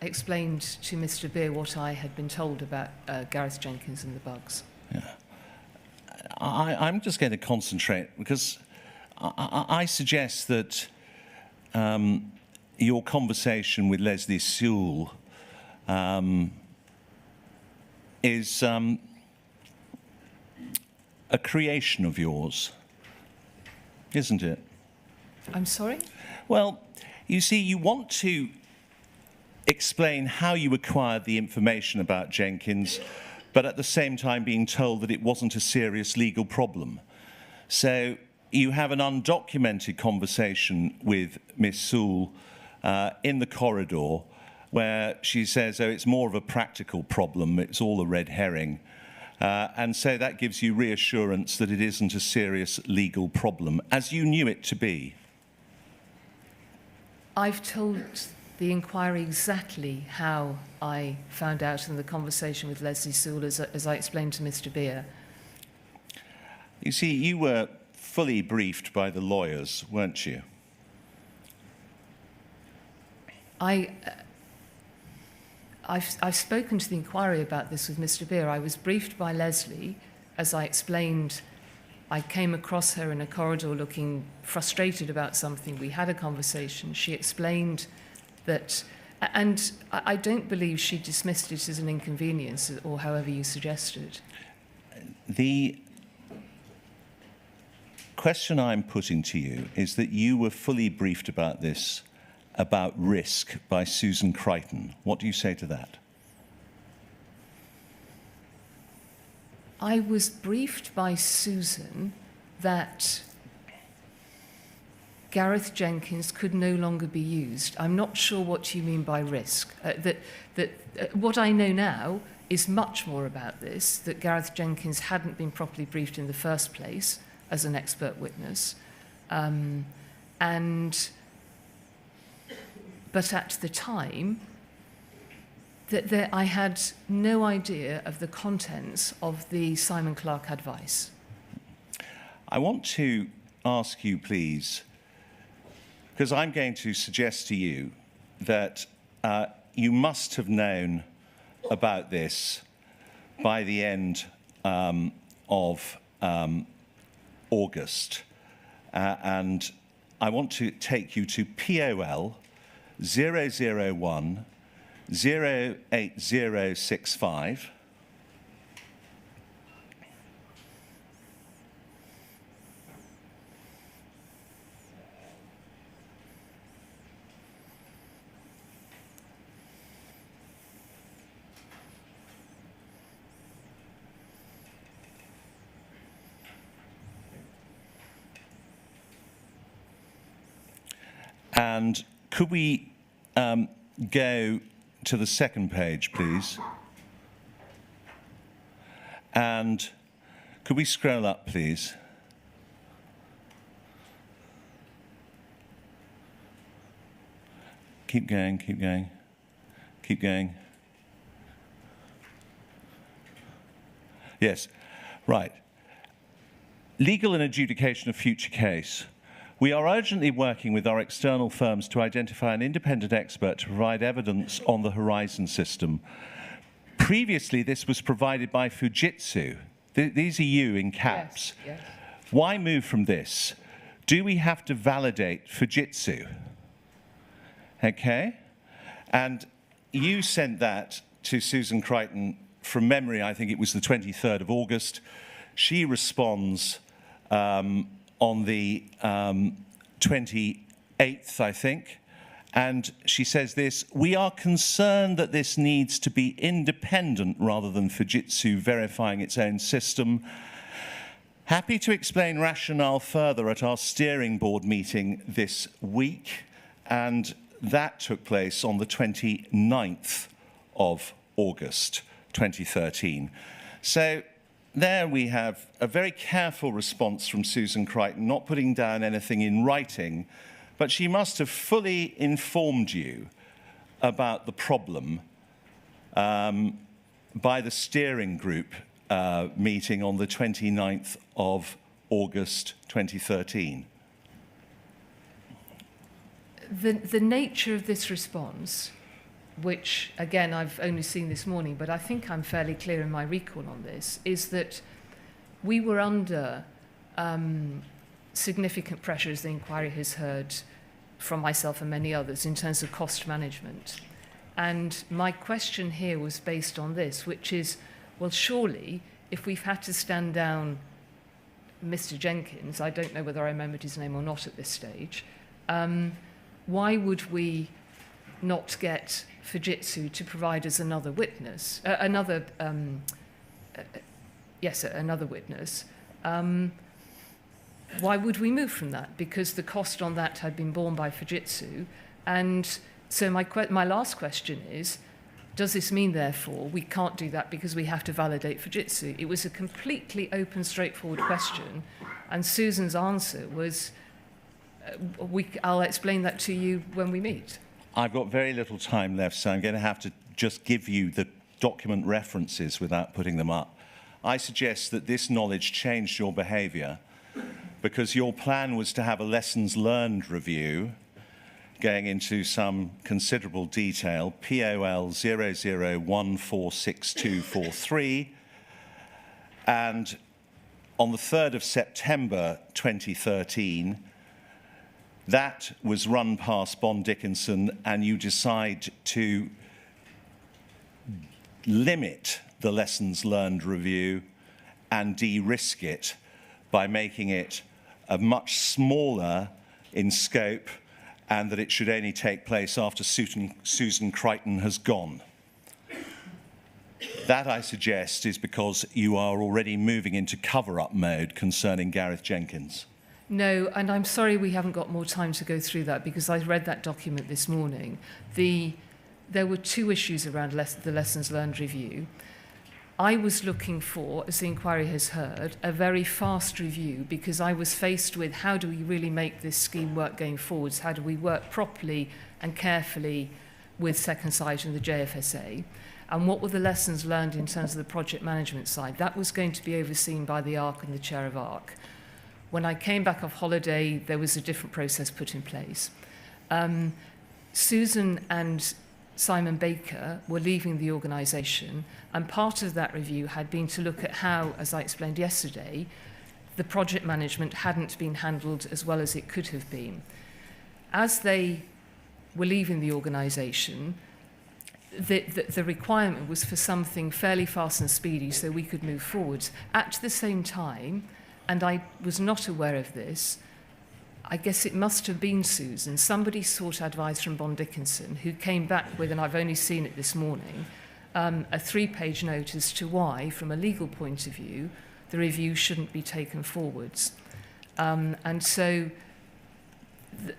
explained to Mr. Beer what I had been told about Gareth Jenkins and the bugs. I'm just going to concentrate because I suggest that your conversation with Leslie Sewell is a creation of yours, isn't it? I'm sorry? Well, you see, you want to explain how you acquired the information about Jenkins, but at the same time being told that it wasn't a serious legal problem. So you have an undocumented conversation with Miss Sewell in the corridor where she says, oh, it's more of a practical problem, it's all a red herring. And so that gives you reassurance that it isn't a serious legal problem, as you knew it to be. I've told the inquiry exactly how I found out in the conversation with Leslie Sewell, as I explained to Mr. Beer. You see, you were fully briefed by the lawyers, weren't you? I've spoken to the inquiry about this with Mr. Beer. I was briefed by Leslie. As I explained, I came across her in a corridor looking frustrated about something. We had a conversation. She explained that, and I don't believe she dismissed it as an inconvenience, or however you suggested. The question I'm putting to you is that you were fully briefed about this, about risk, by Susan Crichton. What do you say to that? I was briefed by Susan that Gareth Jenkins could no longer be used. I'm not sure what you mean by risk. What I know now is much more about this, that Gareth Jenkins hadn't been properly briefed in the first place as an expert witness. But at the time, that I had no idea of the contents of the Simon Clarke advice. I want to ask you, please, because I'm going to suggest to you that you must have known about this by the end of August. And I want to take you to POL 001 08065. And could we go to the second page, please? And could we scroll up, please? Keep going, keep going, keep going. Yes, right. Legal and adjudication of future case. We are urgently working with our external firms to identify an independent expert to provide evidence on the Horizon system. Previously, this was provided by Fujitsu. These are you in caps. Yes, yes. Why move from this? Do we have to validate Fujitsu? Okay. And you sent that to Susan Crichton from memory. I think it was the 23rd of August. She responds on the 28th, I think. And she says this: we are concerned that this needs to be independent rather than Fujitsu verifying its own system. Happy to explain rationale further at our steering board meeting this week. And that took place on the 29th of August 2013. So there we have a very careful response from Susan Crichton, not putting down anything in writing, but she must have fully informed you about the problem by the steering group meeting on the 29th of August 2013. The nature of this response, which, again, I've only seen this morning, but I think I'm fairly clear in my recall on this, is that we were under significant pressure, as the inquiry has heard from myself and many others, in terms of cost management. And my question here was based on this, which is, well, surely, if we've had to stand down Mr. Jenkins, I don't know whether I remembered his name or not at this stage, why would we not get Fujitsu to provide us another witness, another witness? Why would we move from that? Because the cost on that had been borne by Fujitsu. And so my last question is, does this mean, therefore, we can't do that because we have to validate Fujitsu? It was a completely open, straightforward question. And Susan's answer was, I'll explain that to you when we meet. I've got very little time left, so I'm going to have to just give you the document references without putting them up. I suggest that this knowledge changed your behaviour because your plan was to have a lessons learned review going into some considerable detail, POL 00146243, and on the 3rd of September 2013, that was run past Bond Dickinson, and you decide to limit the lessons learned review and de-risk it by making it a much smaller in scope, and that it should only take place after Susan Crichton has gone. That, I suggest, is because you are already moving into cover-up mode concerning Gareth Jenkins. No, and I'm sorry we haven't got more time to go through that because I read that document this morning. There were two issues around the lessons learned review. I was looking for, as the inquiry has heard, a very fast review because I was faced with how do we really make this scheme work going forwards? How do we work properly and carefully with Second Sight and the JFSA? And what were the lessons learned in terms of the project management side? That was going to be overseen by the ARC and the chair of ARC. When I came back off holiday, there was a different process put in place. Susan and Simon Baker were leaving the organisation, and part of that review had been to look at how, as I explained yesterday, the project management hadn't been handled as well as it could have been. As they were leaving the organisation, the requirement was for something fairly fast and speedy so we could move forwards. At the same time, and I was not aware of this, I guess it must have been Susan, somebody sought advice from Bond Dickinson, who came back with, and I've only seen it this morning, a 3-page note as to why, from a legal point of view, the review shouldn't be taken forwards. And so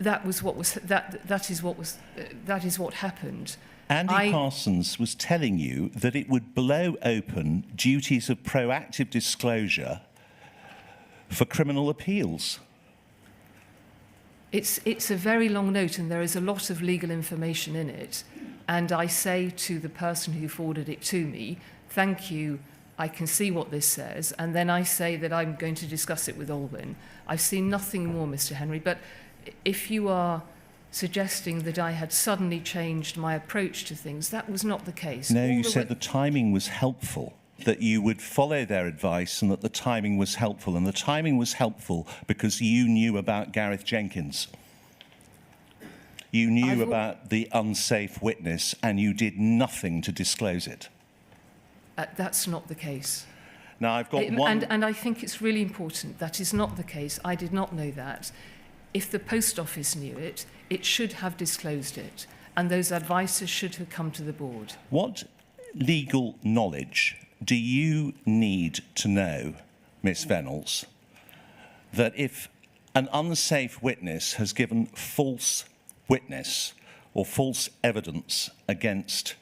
that was what was that is what happened. Andy Parsons was telling you that it would blow open duties of proactive disclosure for criminal appeals. It's a very long note, and there is a lot of legal information in it. And I say to the person who forwarded it to me, thank you, I can see what this says. And then I say that I'm going to discuss it with Olwyn. I've seen nothing more, Mr. Henry. But if you are suggesting that I had suddenly changed my approach to things, that was not the case. No, you said the timing was helpful, that you would follow their advice and that the timing was helpful. And the timing was helpful because you knew about Gareth Jenkins. You knew about the unsafe witness and you did nothing to disclose it. That's not the case. Now, I've got one... And I think it's really important. That is not the case. I did not know that. If the Post Office knew it, it should have disclosed it. And those advices should have come to the board. What legal knowledge do you need to know, Miss Venables, that if an unsafe witness has given false witness or false evidence against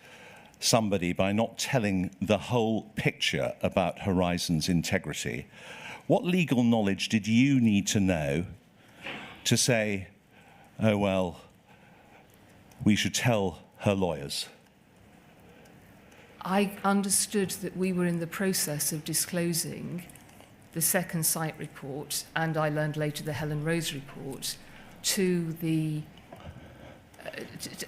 somebody by not telling the whole picture about Horizon's integrity, what legal knowledge did you need to know to say, oh, well, we should tell her lawyers? I understood that we were in the process of disclosing the second site report, and I learned later the Helen Rose report, to the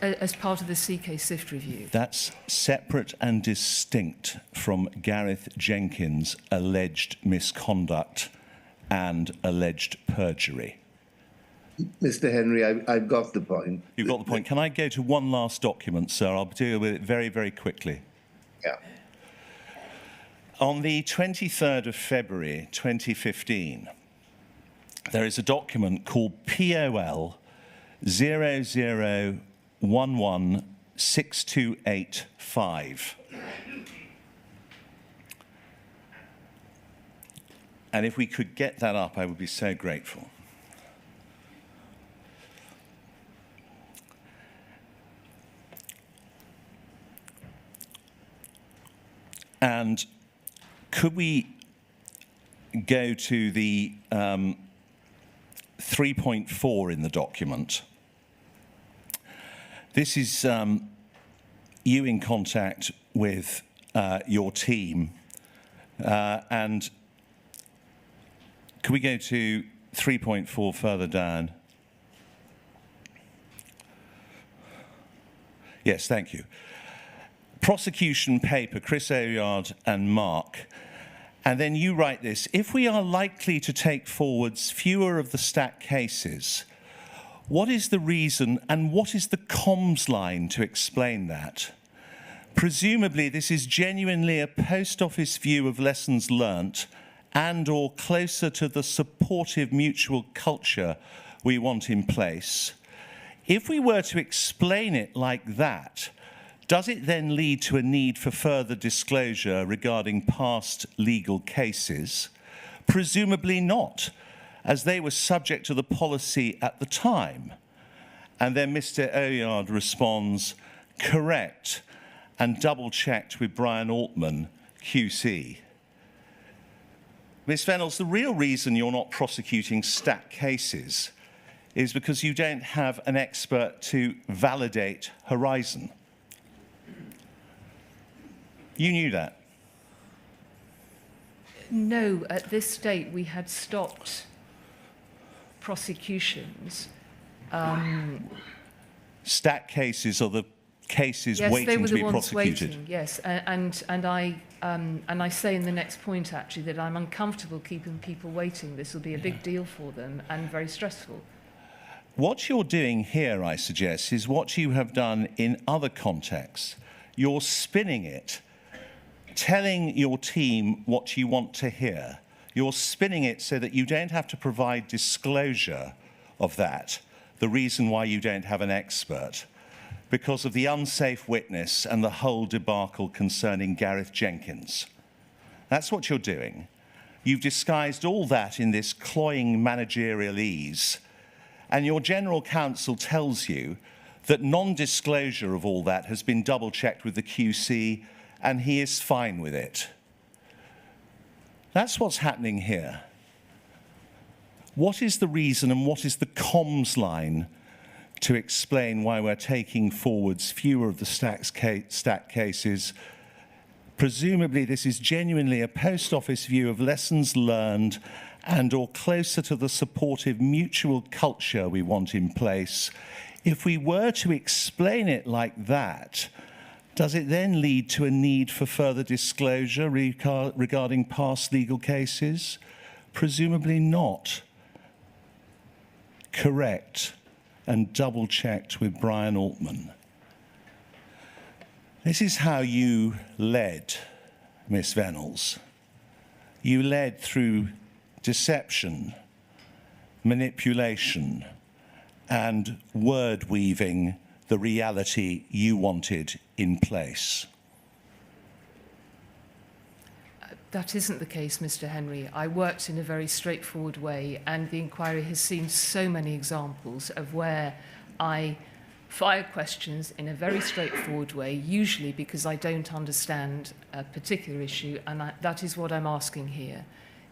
as part of the CK SIFT review. That's separate and distinct from Gareth Jenkins' alleged misconduct and alleged perjury. Mr. Henry, I've got the point. You've got the point. Can I go to one last document, sir? I'll deal with it very, very quickly. Yeah. On the 23rd of February 2015, there is a document called POL 00116285. And if we could get that up, I would be so grateful. And could we go to the 3.4 in the document? This is you in contact with your team. And could we go to 3.4 further down? Yes, thank you. Prosecution paper, Chris Oyard and Mark. And then you write this: if we are likely to take forwards fewer of the stack cases, what is the reason and what is the comms line to explain that? Presumably this is genuinely a Post Office view of lessons learnt and or closer to the supportive mutual culture we want in place. If we were to explain it like that, does it then lead to a need for further disclosure regarding past legal cases? Presumably not, as they were subject to the policy at the time. And then Mr. Oyard responds, correct, and double-checked with Brian Altman, QC. Ms. Venables, the real reason you're not prosecuting stack cases is because you don't have an expert to validate Horizon. You knew that. No, at this date we had stopped prosecutions. Stack cases are the cases Yes, waiting they were to the be ones prosecuted. waiting, yes, and I say in the next point actually that I'm uncomfortable keeping people waiting. This will be a big deal for them and very stressful. What you're doing here, I suggest, is what you have done in other contexts. You're spinning it, telling your team what you want to hear. You're spinning it so that you don't have to provide disclosure of that, the reason why you don't have an expert, because of the unsafe witness and the whole debacle concerning Gareth Jenkins. That's what you're doing. You've disguised all that in this cloying managerial ease, and your general counsel tells you that non-disclosure of all that has been double-checked with the QC and he is fine with it. That's what's happening here. What is the reason and what is the comms line to explain why we're taking forwards fewer of the stack cases? Presumably this is genuinely a post office view of lessons learned and or closer to the supportive mutual culture we want in place. If we were to explain it like that, does it then lead to a need for further disclosure regarding past legal cases? Presumably not. Correct and double-checked with Brian Altman. This is how you led, Miss Venables. You led through deception, manipulation, and word-weaving the reality you wanted in place. That isn't the case, Mr. Henry. I worked in a very straightforward way, and the inquiry has seen so many examples of where I fired questions in a very straightforward way, usually because I don't understand a particular issue, and that is what I'm asking here.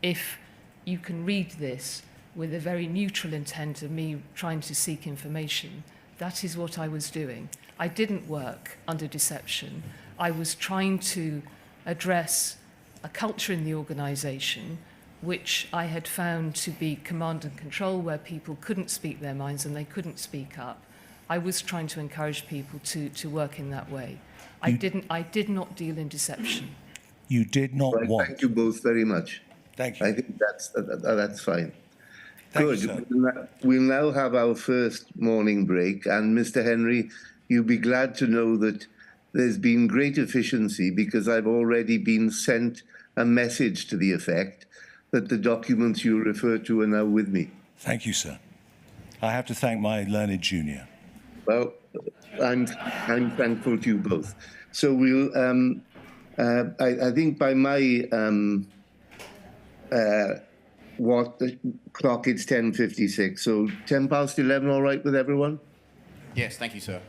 If you can read this with a very neutral intent of me trying to seek information, that is what I was doing. I didn't work under deception. I was trying to address a culture in the organisation which I had found to be command and control, where people couldn't speak their minds and they couldn't speak up. I was trying to encourage people to work in that way. I did not deal in deception. You did not Right, want. thank you both very much. Thank you. I think that's fine. Thank you, Good. sir. We'll now have our first morning break, and Mr. Henry, you'll be glad to know that there's been great efficiency because I've already been sent a message to the effect that the documents you refer to are now with me. Thank you, sir. I have to thank my learned junior. Well, I'm thankful to you both. So we'll, I think by my the clock, it's 10:56. So 11:10, all right with everyone? Yes, thank you, sir.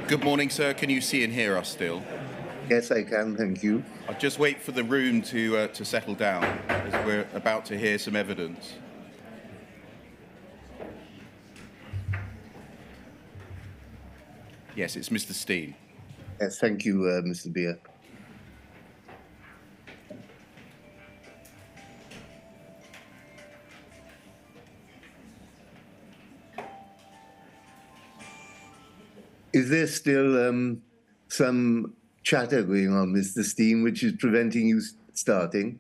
Good morning, sir. Can you see and hear us still? Yes, I can, thank you. I'll just wait for the room to settle down, as we're about to hear some evidence. Yes, it's Mr. Steen. Yes, thank you, Mr. Beer. Is there still some chatter going on, Mr. Steen, which is preventing you starting?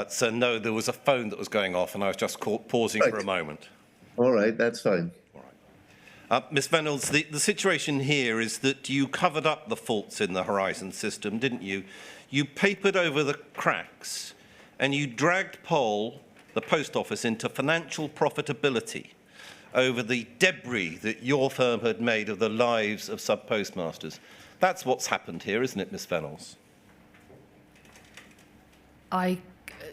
So no, there was a phone that was going off, and I was just pausing for a moment. All right, that's fine. Ms Reynolds, the situation here is that you covered up the faults in the Horizon system, didn't you? You papered over the cracks, and you dragged Pol, the post office, into financial profitability over the debris that your firm had made of the lives of sub-postmasters. That's what's happened here, isn't it, Ms Reynolds? I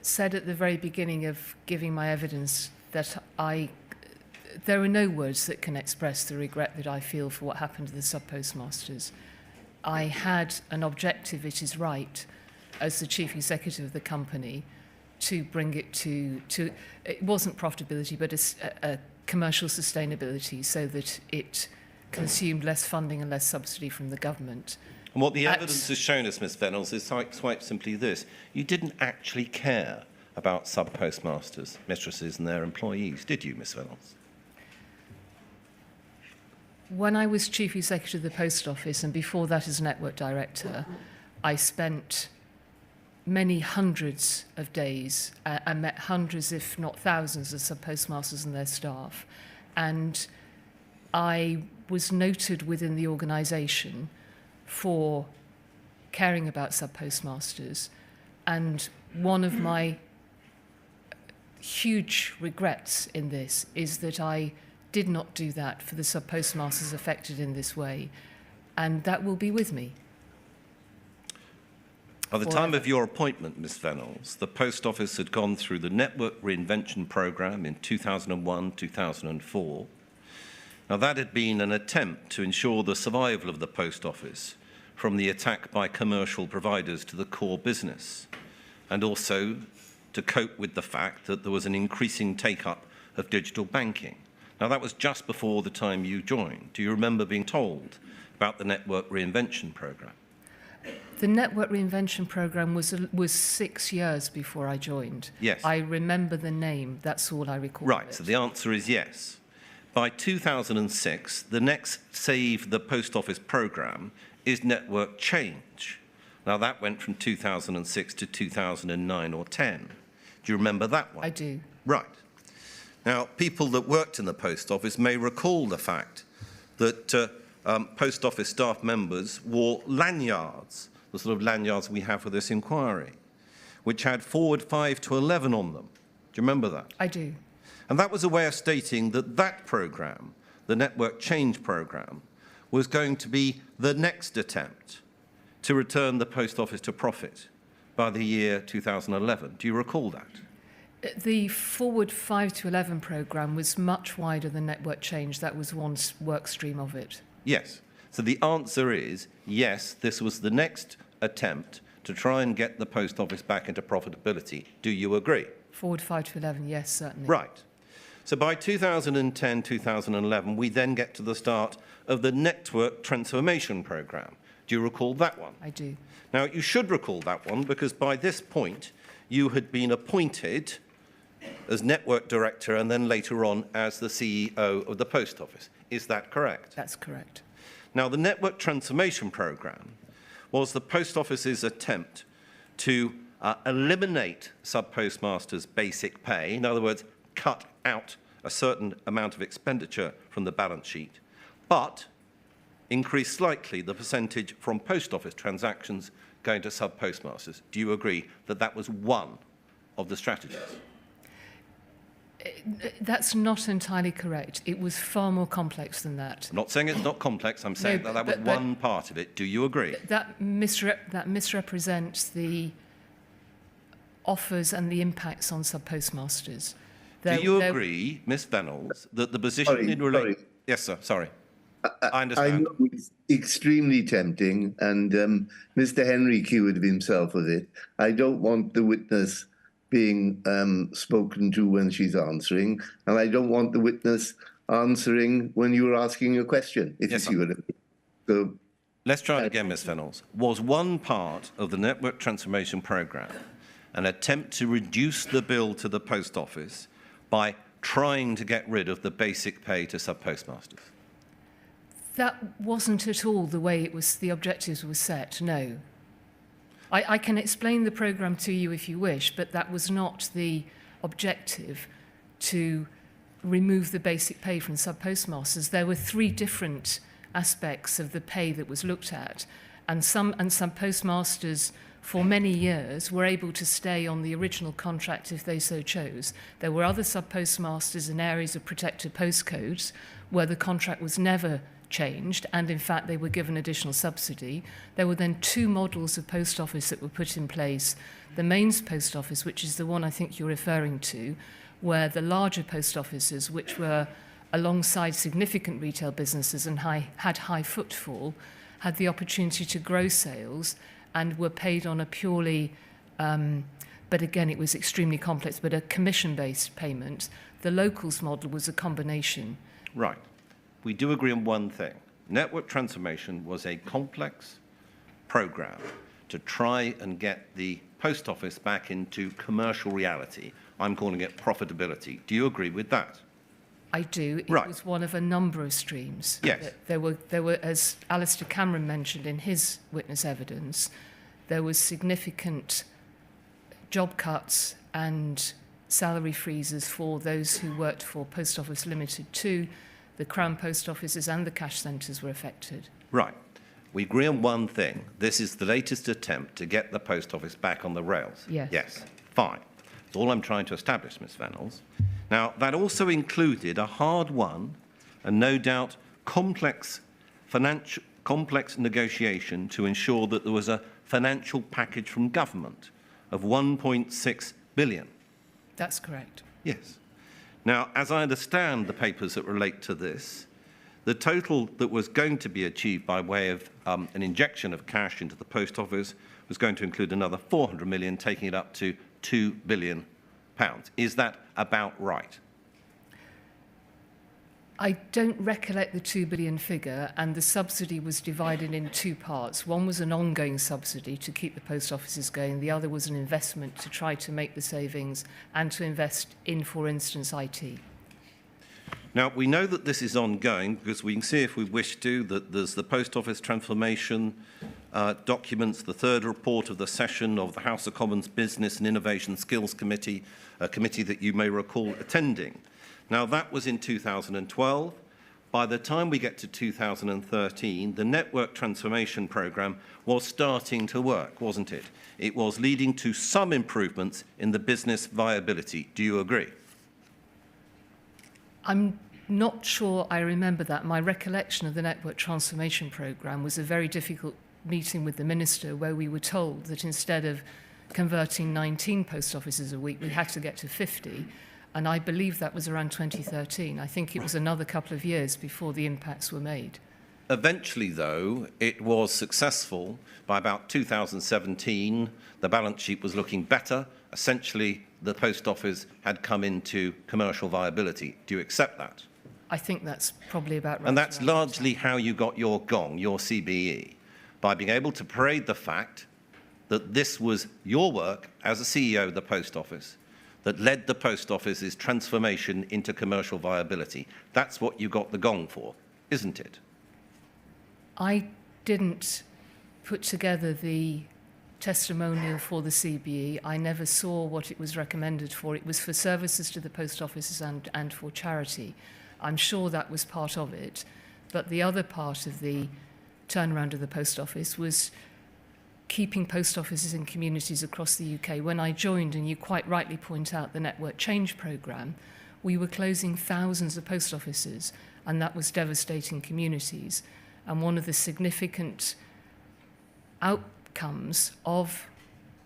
said at the very beginning of giving my evidence that there are no words that can express the regret that I feel for what happened to the sub-postmasters. I had an objective, it is right, as the chief executive of the company, to bring it to it wasn't profitability, but a commercial sustainability, so that it consumed less funding and less subsidy from the government. And what the evidence has shown us, Ms Reynolds, is quite simply this. You didn't actually care about sub-postmasters, mistresses and their employees, did you, Ms Reynolds? When I was chief executive of the post office, and before that as network director, I spent many hundreds of days and met hundreds, if not thousands, of sub-postmasters and their staff. And I was noted within the organisation for caring about sub-postmasters. And one of my huge regrets in this is that I did not do that for the sub-postmasters affected in this way. And that will be with me. By the time of your appointment, Ms Reynolds, the Post Office had gone through the Network Reinvention Programme in 2001, 2004. Now, that had been an attempt to ensure the survival of the Post Office from the attack by commercial providers to the core business, and also to cope with the fact that there was an increasing take-up of digital banking. Now, that was just before the time you joined. Do you remember being told about the Network Reinvention Programme? The Network Reinvention Programme was 6 years before I joined. Yes. I remember the name, that's all I recall. Right, so the answer is yes. By 2006, the next Save the Post Office programme is Network Change. Now, that went from 2006 to 2009 or 10. Do you remember that one? I do. Right. Now, people that worked in the Post Office may recall the fact that Post Office staff members wore lanyards, the sort of lanyards we have for this inquiry, which had forward 5 to 11 on them. Do you remember that? I do. And that was a way of stating that that programme, the Network Change programme, was going to be the next attempt to return the Post Office to profit by the year 2011. Do you recall that? The Forward 5 to 11 programme was much wider than Network Change. That was one work stream of it. Yes. So the answer is yes, this was the next attempt to try and get the Post Office back into profitability. Do you agree? Forward 5 to 11, yes, certainly. Right. So by 2010, 2011, we then get to the start of the Network Transformation Programme. Do you recall that one? I do. Now, you should recall that one because by this point, you had been appointed as Network Director and then later on as the CEO of the Post Office. Is that correct? That's correct. Now, the Network Transformation Programme was the Post Office's attempt to eliminate sub-postmasters' basic pay, in other words, cut out a certain amount of expenditure from the balance sheet, but increase slightly the percentage from Post Office transactions going to sub-postmasters. Do you agree that that was one of the strategies? That's not entirely correct. It was far more complex than that. I'm not saying it's not complex. I'm saying that was one part of it. Do you agree? That misrepresents the offers and the impacts on sub-postmasters. Do you agree, Ms Reynolds, that the position in relation... Yes, sir, sorry. I understand. know it's extremely tempting, and Mr. Henry cured himself of it. I don't want the witness being spoken to when she's answering, and I don't want the witness answering when you're asking a question, if Yes, you see what I mean. So, Let's try it again, Ms. Fennells. Was one part of the network transformation programme an attempt to reduce the bill to the post office by trying to get rid of the basic pay to sub-postmasters? That wasn't at all the way it was, the objectives were set, no. I can explain the programme to you if you wish, but that was not the objective, to remove the basic pay from sub-postmasters. There were 3 different aspects of the pay that was looked at, and some postmasters for many years were able to stay on the original contract if they so chose. There were other sub-postmasters in areas of protected postcodes where the contract was never changed, and in fact they were given additional subsidy. There were then 2 models of post office that were put in place. The mains post office, which is the one I think you're referring to, where the larger post offices, which were alongside significant retail businesses and had high footfall, had the opportunity to grow sales and were paid on a purely, but again, it was extremely complex, but a commission-based payment. The locals model was a combination. Right. We do agree on one thing. Network transformation was a complex programme to try and get the post office back into commercial reality. I'm calling it profitability. Do you agree with that? I do. It Right. was one of a number of streams. Yes. There were, as Alistair Cameron mentioned in his witness evidence, there was significant job cuts and salary freezes for those who worked for Post Office Limited too. The Crown Post Offices and the cash centres were affected. Right. We agree on one thing. This is the latest attempt to get the post office back on the rails. Yes. Yes. Fine. That's all I'm trying to establish, Ms. Fennells. Now, that also included a hard-won and no doubt complex negotiation to ensure that there was a financial package from government of 1.6 billion. That's correct. Yes. Now, as I understand the papers that relate to this, the total that was going to be achieved by way of an injection of cash into the post office was going to include another 400 million, taking it up to £2 billion. Is that about right? I don't recollect the 2 billion figure, and the subsidy was divided in 2 parts. One was an ongoing subsidy to keep the post offices going. The other was an investment to try to make the savings and to invest in, for instance, IT. Now, we know that this is ongoing because we can see, if we wish to, that there's the post office transformation documents, the 3rd report of the session of the House of Commons Business and Innovation Skills Committee, a committee that you may recall attending. Now, that was in 2012. By the time we get to 2013, the network transformation programme was starting to work, wasn't it? It was leading to some improvements in the business viability. Do you agree? I'm not sure I remember that. My recollection of the network transformation programme was a very difficult meeting with the minister where we were told that instead of converting 19 post offices a week, we had to get to 50. And I believe that was around 2013. I think it was another couple of years before the impacts were made. Eventually, though, it was successful. By about 2017, the balance sheet was looking better. Essentially, the post office had come into commercial viability. Do you accept that? I think that's probably about right. And that's around largely how you got your gong, your CBE, by being able to parade the fact that this was your work as a CEO of the post office that led the post office's transformation into commercial viability. That's what you got the gong for, isn't it? I didn't put together the testimonial for the CBE. I never saw what it was recommended for. It was for services to the post offices and for charity. I'm sure that was part of it. But the other part of the turnaround of the post office was keeping post offices in communities across the UK. When I joined, and you quite rightly point out the Network Change programme, we were closing thousands of post offices, and that was devastating communities. And one of the significant outcomes of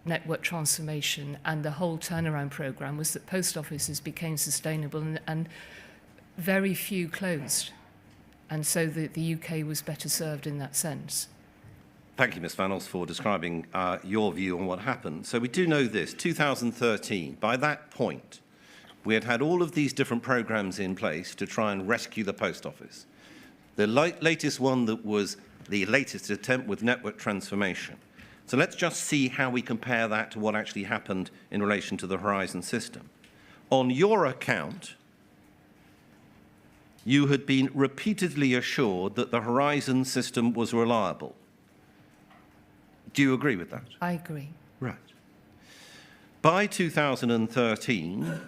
network transformation and the whole turnaround programme was that post offices became sustainable and very few closed. and so the UK was better served in that sense. Thank you, Ms Vanels, for describing your view on what happened. So we do know this, 2013, by that point, we had all of these different programmes in place to try and rescue the post office. The latest one that was the latest attempt with network transformation. So let's just see how we compare that to what actually happened in relation to the Horizon system. On your account, you had been repeatedly assured that the Horizon system was reliable. Do you agree with that? I agree. Right. By 2013,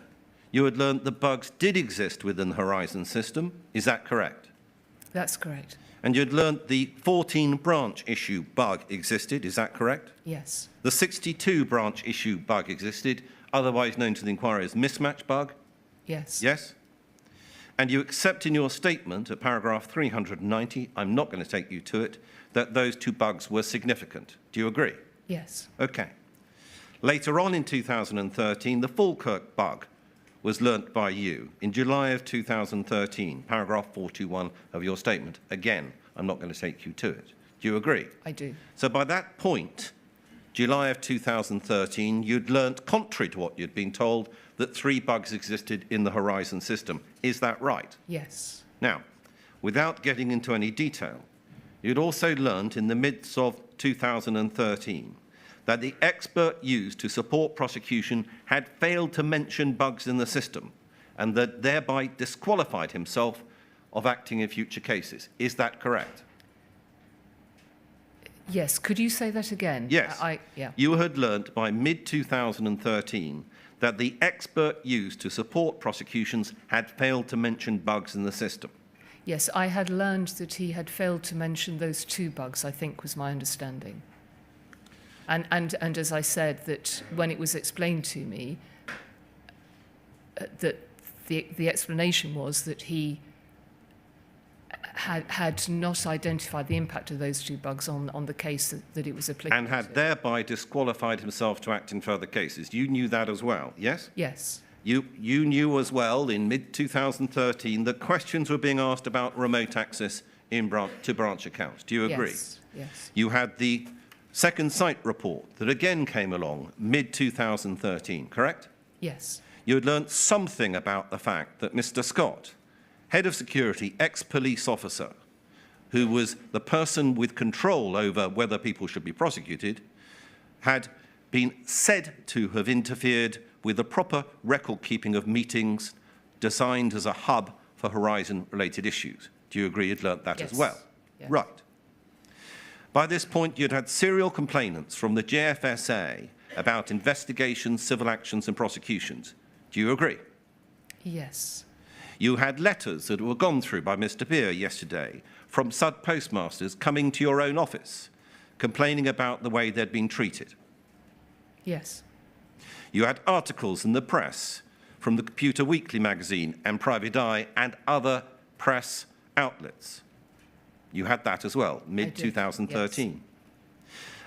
you had learnt that bugs did exist within the Horizon system. Is that correct? That's correct. And you'd learnt the 14 branch issue bug existed. Is that correct? Yes. The 62 branch issue bug existed, otherwise known to the inquiry as mismatch bug. Yes. Yes? And you accept in your statement at paragraph 390, I'm not going to take you to it, that those two bugs were significant. Do you agree? Yes. Okay. Later on in 2013, the Falkirk bug was learnt by you in July of 2013, paragraph 421 of your statement. Again, I'm not going to take you to it. Do you agree? I do. So by that point, July of 2013, you'd learnt, contrary to what you'd been told, that 3 bugs existed in the Horizon system. Is that right? Yes. Now, without getting into any detail, you'd also learnt in the midst of 2013 that the expert used to support prosecution had failed to mention bugs in the system and that thereby disqualified himself of acting in future cases. Is that correct? Yes. Could you say that again? Yes. Yeah. You had learnt by mid-2013 that the expert used to support prosecutions had failed to mention bugs in the system. Yes, I had learned that he had failed to mention those 2 bugs, I think was my understanding. And as I said, that when it was explained to me, that the explanation was that he had not identified the impact of those 2 bugs on the case that it was applicable And had to. thereby disqualified himself to act in further cases. You knew that as well, yes? Yes. You knew as well in mid-2013 that questions were being asked about remote access to branch accounts. Do you agree? Yes. Yes. You had the Second Sight report that again came along mid-2013, correct? Yes. You had learnt something about the fact that Mr. Scott, head of security, ex-police officer, who was the person with control over whether people should be prosecuted, had been said to have interfered with the proper record keeping of meetings designed as a hub for Horizon-related issues. Do you agree you'd learnt that Yes. as well? Yes. Right. By this point, you'd had serial complainants from the JFSA about investigations, civil actions and prosecutions. Do you agree? Yes. You had letters that were gone through by Mr. Beer yesterday from sub postmasters coming to your own office, complaining about the way they'd been treated. Yes. You had articles in the press from the Computer Weekly magazine and Private Eye and other press outlets. You had that as well, mid-2013.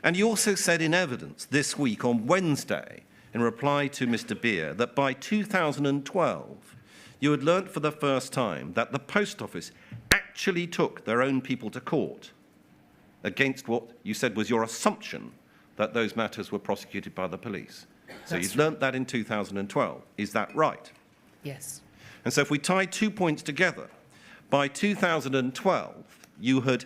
And you also said in evidence this week on Wednesday, in reply to Mr. Beer, that by 2012, you had learnt for the first time that the Post Office actually took their own people to court against what you said was your assumption that those matters were prosecuted by the police. So That's you'd learnt that in 2012. Is that right? Yes. And so if we tie 2 points together, by 2012, you had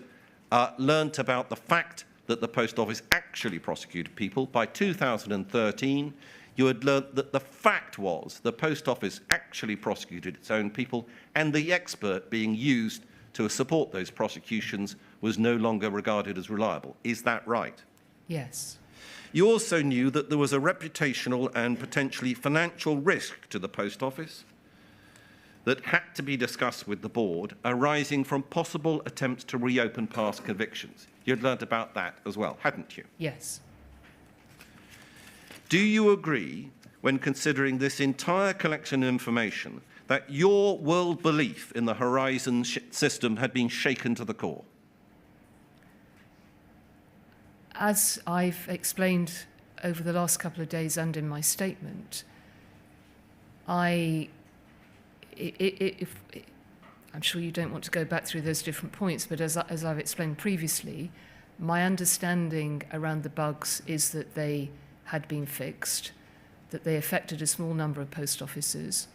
learnt about the fact that the Post Office actually prosecuted people. By 2013, you had learnt that the fact was the Post Office actually prosecuted its own people, and the expert being used to support those prosecutions was no longer regarded as reliable. Is that right? Yes. You also knew that there was a reputational and potentially financial risk to the Post Office that had to be discussed with the board, arising from possible attempts to reopen past convictions. You'd learnt about that as well, hadn't you? Yes. Do you agree, when considering this entire collection of information, that your world belief in the Horizon system had been shaken to the core? As I've explained over the last couple of days and in my I'm sure you don't want to go back through those different points, but as I've explained previously, my understanding around the bugs is that they had been fixed, that they affected a small number of post offices,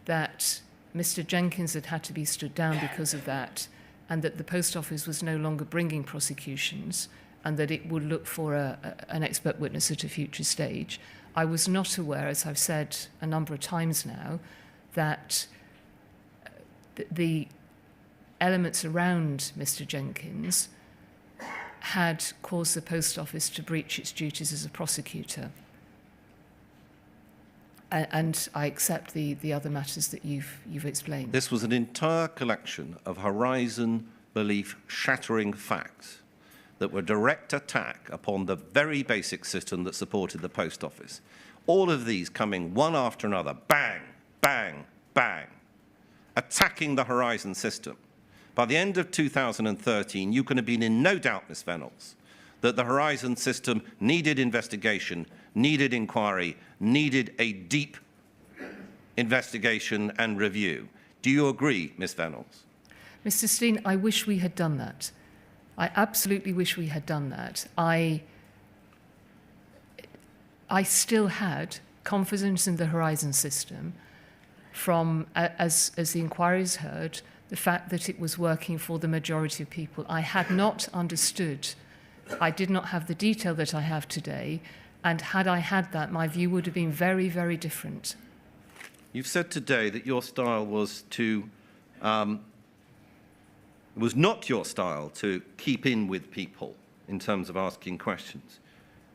that Mr. Jenkins had to be stood down because of that, and that the post office was no longer bringing prosecutions, and that it would look for an expert witness at a future stage. I was not aware, as I've said a number of times now, that the elements around Mr. Jenkins had caused the post office to breach its duties as a prosecutor. And I accept the other matters that you've explained. This was an entire collection of Horizon belief shattering facts that were direct attack upon the very basic system that supported the post office. All of these coming one after another, bang, bang, bang, attacking the Horizon system. By the end of 2013, you can have been in no doubt, Ms. Reynolds, that the Horizon system needed investigation, needed inquiry, needed a deep investigation and review. Do you agree, Ms. Reynolds? Mr. Steen, I wish we had done that. I absolutely wish we had done that. I still had confidence in the Horizon system from, as the inquiries heard, the fact that it was working for the majority of people. I had not understood, I did not have the detail that I have today, and had I had that, my view would have been very, very different. You've said today that your style was not your style to keep in with people in terms of asking questions.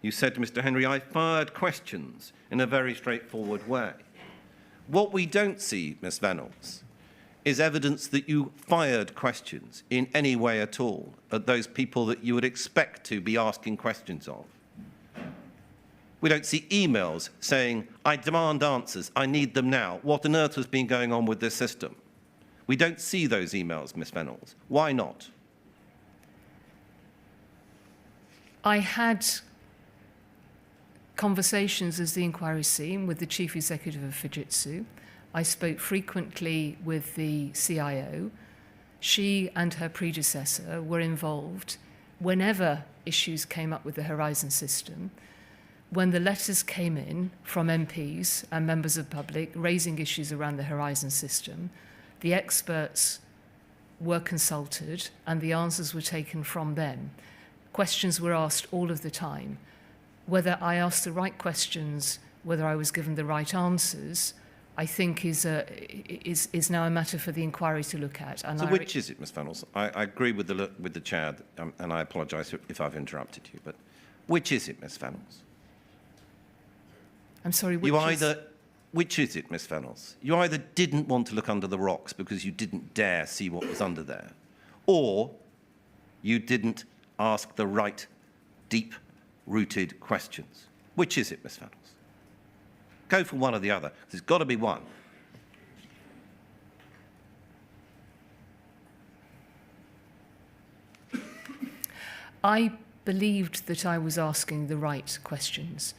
You said to Mr. Henry, I fired questions in a very straightforward way. What we don't see, Ms. Reynolds, is evidence that you fired questions in any way at all at those people that you would expect to be asking questions of. We don't see emails saying, I demand answers, I need them now. What on earth has been going on with this system? We don't see those emails, Ms. Reynolds. Why not? I had conversations, as the inquiry seen, with the Chief Executive of Fujitsu. I spoke frequently with the CIO. She and her predecessor were involved whenever issues came up with the Horizon system. When the letters came in from MPs and members of the public raising issues around the Horizon system, the experts were consulted and the answers were taken from them. Questions were asked all of the time. Whether I asked the right questions, whether I was given the right answers, I think is now a matter for the inquiry to look at. And so which is it, Ms. Reynolds? I agree with the chair, and I apologise if I've interrupted you, but which is it, Ms. Reynolds? I'm sorry, which is it, Ms. Reynolds? You either didn't want to look under the rocks because you didn't dare see what was under there, or you didn't ask the right, deep-rooted questions. Which is it, Ms. Reynolds? Go for one or the other. There's got to be one. I believed that I was asking the right questions.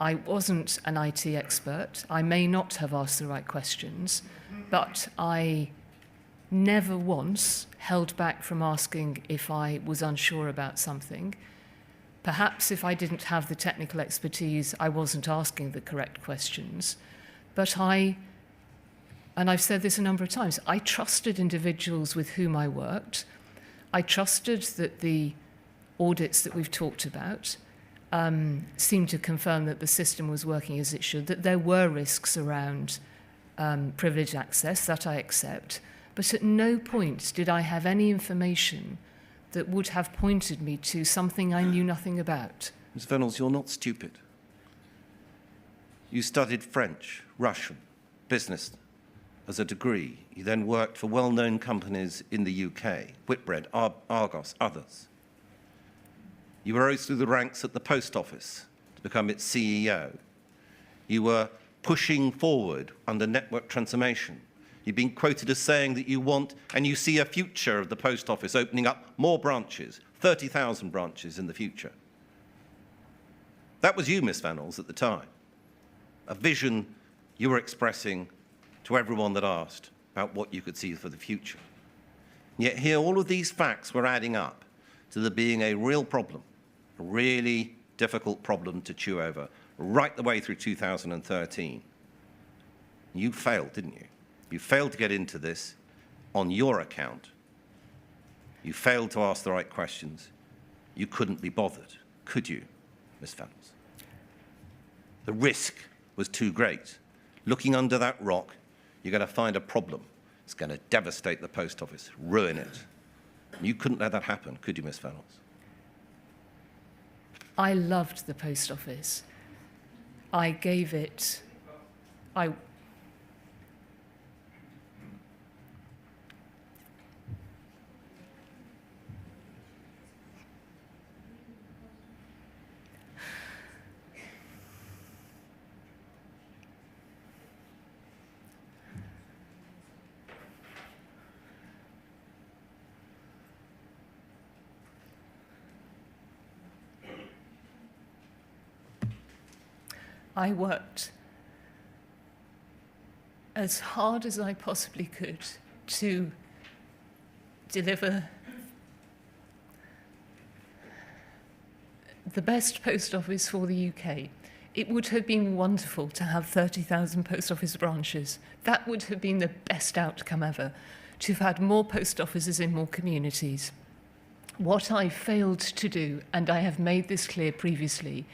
I wasn't an IT expert. I may not have asked the right questions, but I never once held back from asking if I was unsure about something. Perhaps if I didn't have the technical expertise, I wasn't asking the correct questions. But and I've said this a number of times, I trusted individuals with whom I worked. I trusted that the audits that we've talked about seemed to confirm that the system was working as it should, that there were risks around privileged access, that I accept. But at no point did I have any information that would have pointed me to something I knew nothing about. Ms. Reynolds, you're not stupid. You studied French, Russian, business as a degree. You then worked for well-known companies in the UK, Whitbread, Argos, others. You rose through the ranks at the Post Office to become its CEO. You were pushing forward under network transformation. You've been quoted as saying that you want and you see a future of the Post Office opening up more branches, 30,000 branches in the future. That was you, Ms. Reynolds, at the time. A vision you were expressing to everyone that asked about what you could see for the future. Yet here, all of these facts were adding up to there being a real problem, a really difficult problem to chew over, right the way through 2013. You failed, didn't you? You failed to get into this on your account. You failed to ask the right questions. You couldn't be bothered, could you, Ms. Fennells? The risk was too great. Looking under that rock, you're going to find a problem. It's going to devastate the post office, ruin it. You couldn't let that happen, could you, Ms. Fennells? I loved the post office. I gave it... I worked as hard as I possibly could to deliver the best post office for the UK. It would have been wonderful to have 30,000 post office branches. That would have been the best outcome ever, to have had more post offices in more communities. What I failed to do, and I have made this clear previously,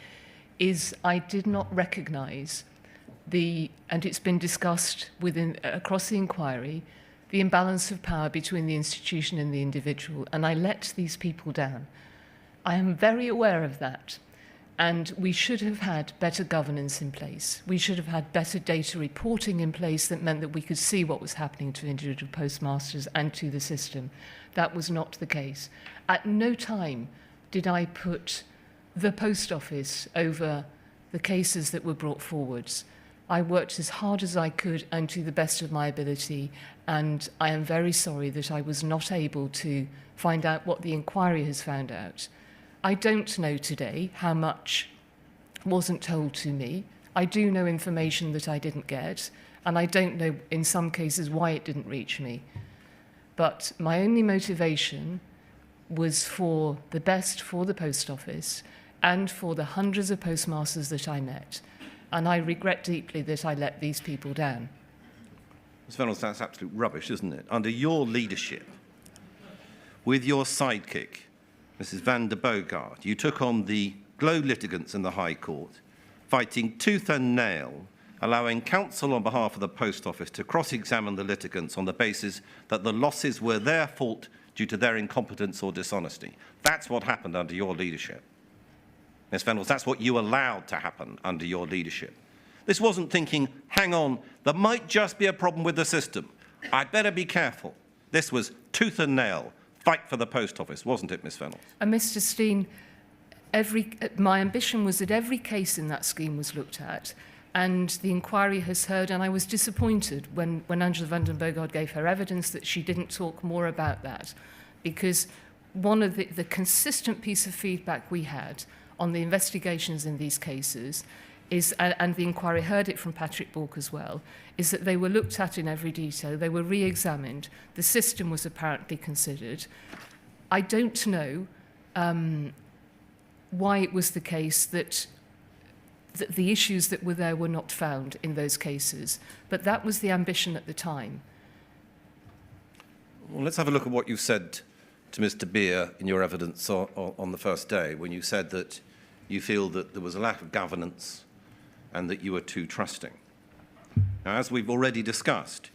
is I did not recognise and it's been discussed across the inquiry, the imbalance of power between the institution and the individual, and I let these people down. I am very aware of that, and we should have had better governance in place. We should have had better data reporting in place that meant that we could see what was happening to individual postmasters and to the system. That was not the case. At no time did I put the post office over the cases that were brought forwards. I worked as hard as I could and to the best of my ability, and I am very sorry that I was not able to find out what the inquiry has found out. I don't know today how much wasn't told to me. I do know information that I didn't get, and I don't know in some cases why it didn't reach me. But my only motivation was for the best for the post office and for the hundreds of postmasters that I met. And I regret deeply that I let these people down. Ms. Reynolds, that's absolute rubbish, isn't it? Under your leadership, with your sidekick, Mrs. van der Boogaard, you took on the Glow litigants in the High Court, fighting tooth and nail, allowing counsel on behalf of the Post Office to cross-examine the litigants on the basis that the losses were their fault due to their incompetence or dishonesty. That's what happened under your leadership. Ms. Reynolds, that's what you allowed to happen under your leadership. This wasn't thinking, hang on, there might just be a problem with the system. I'd better be careful. This was tooth and nail, fight for the Post Office, wasn't it, Ms. Reynolds? And Mr. Steen, my ambition was that every case in that scheme was looked at, and the inquiry has heard, and I was disappointed when Angela van der Boogaard gave her evidence that she didn't talk more about that, because one of the consistent piece of feedback we had on the investigations in these cases is, and the inquiry heard it from Patrick Bork as well, is that they were looked at in every detail, they were re-examined, the system was apparently considered. I don't know why it was the case that the issues that were there were not found in those cases, but that was the ambition at the time. Well, let's have a look at what you said to Mr. Beer in your evidence on the first day, when you said that you feel that there was a lack of governance and that you were too trusting. Now, as we've already discussed,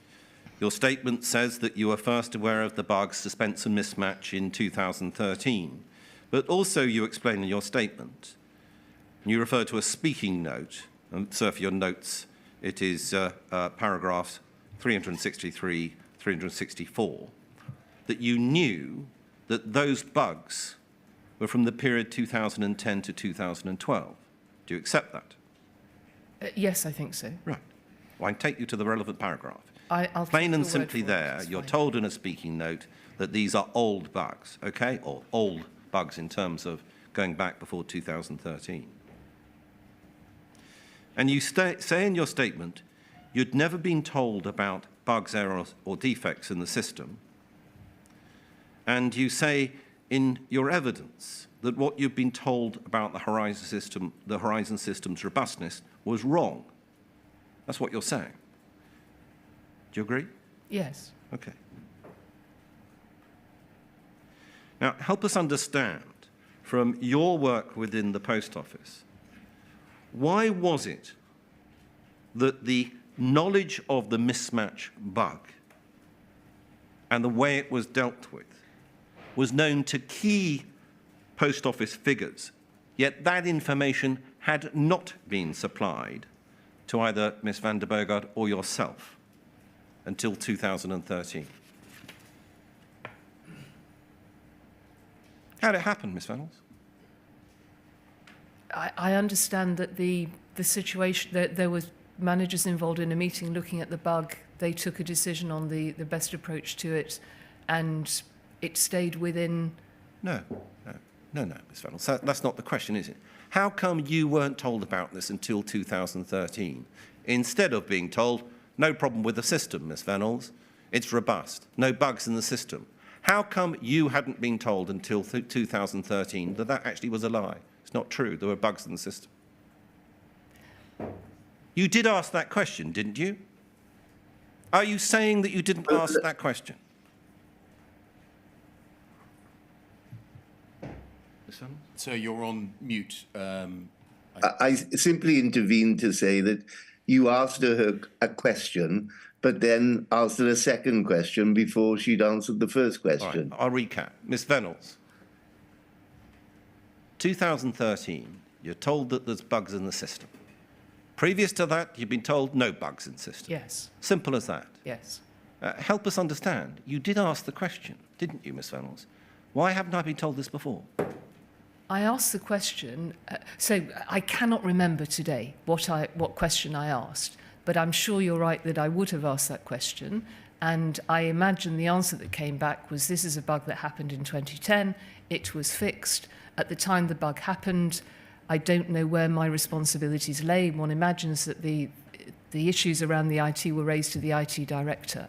your statement says that you were first aware of the bug, suspense and mismatch in 2013, but also you explain in your statement, and you refer to a speaking note, and so for your notes, it is paragraphs 363, 364, that you knew that those bugs were from the period 2010 to 2012. Do you accept that? Yes, I think so. Right. Well, I can take you to the relevant paragraph. I'll Plain take and your simply word for it, there, it's you're fine. told in a speaking note that these are old bugs, okay? Or old bugs in terms of going back before 2013. And you say in your statement, you'd never been told about bugs, errors, or defects in the system. And you say in your evidence that what you've been told about the Horizon system's robustness was wrong. That's what you're saying. Do you agree? Yes. Okay. Now, help us understand, from your work within the Post Office, why was it that the knowledge of the mismatch bug and the way it was dealt with was known to key Post Office figures, yet that information had not been supplied to either Ms. van der Bogart or yourself until 2013? How did it happen, Ms. Reynolds? I understand that the situation, that there was managers involved in a meeting looking at the bug. They took a decision on the best approach to it, and it stayed within... No, Ms. Reynolds. That's not the question, is it? How come you weren't told about this until 2013, instead of being told, no problem with the system, Ms. Reynolds, it's robust, no bugs in the system? How come you hadn't been told until 2013 that that actually was a lie? It's not true, there were bugs in the system. You did ask that question, didn't you? Are you saying that you didn't ask that question? Ms. Reynolds? So you're on mute. I simply intervened to say that you asked her a question, but then asked her a second question before she'd answered the first question. All right, I'll recap. Ms. Reynolds, 2013, you're told that there's bugs in the system. Previous to that, you've been told no bugs in the system. Yes, Simple as that. yes. Help us understand. You did ask the question, didn't you, Ms. Reynolds? Why haven't I been told this before? I asked the question, so I cannot remember today what question I asked, but I'm sure you're right that I would have asked that question, and I imagine the answer that came back was this is a bug that happened in 2010, it was fixed. At the time the bug happened, I don't know where my responsibilities lay. One imagines that the issues around the IT were raised to the IT director.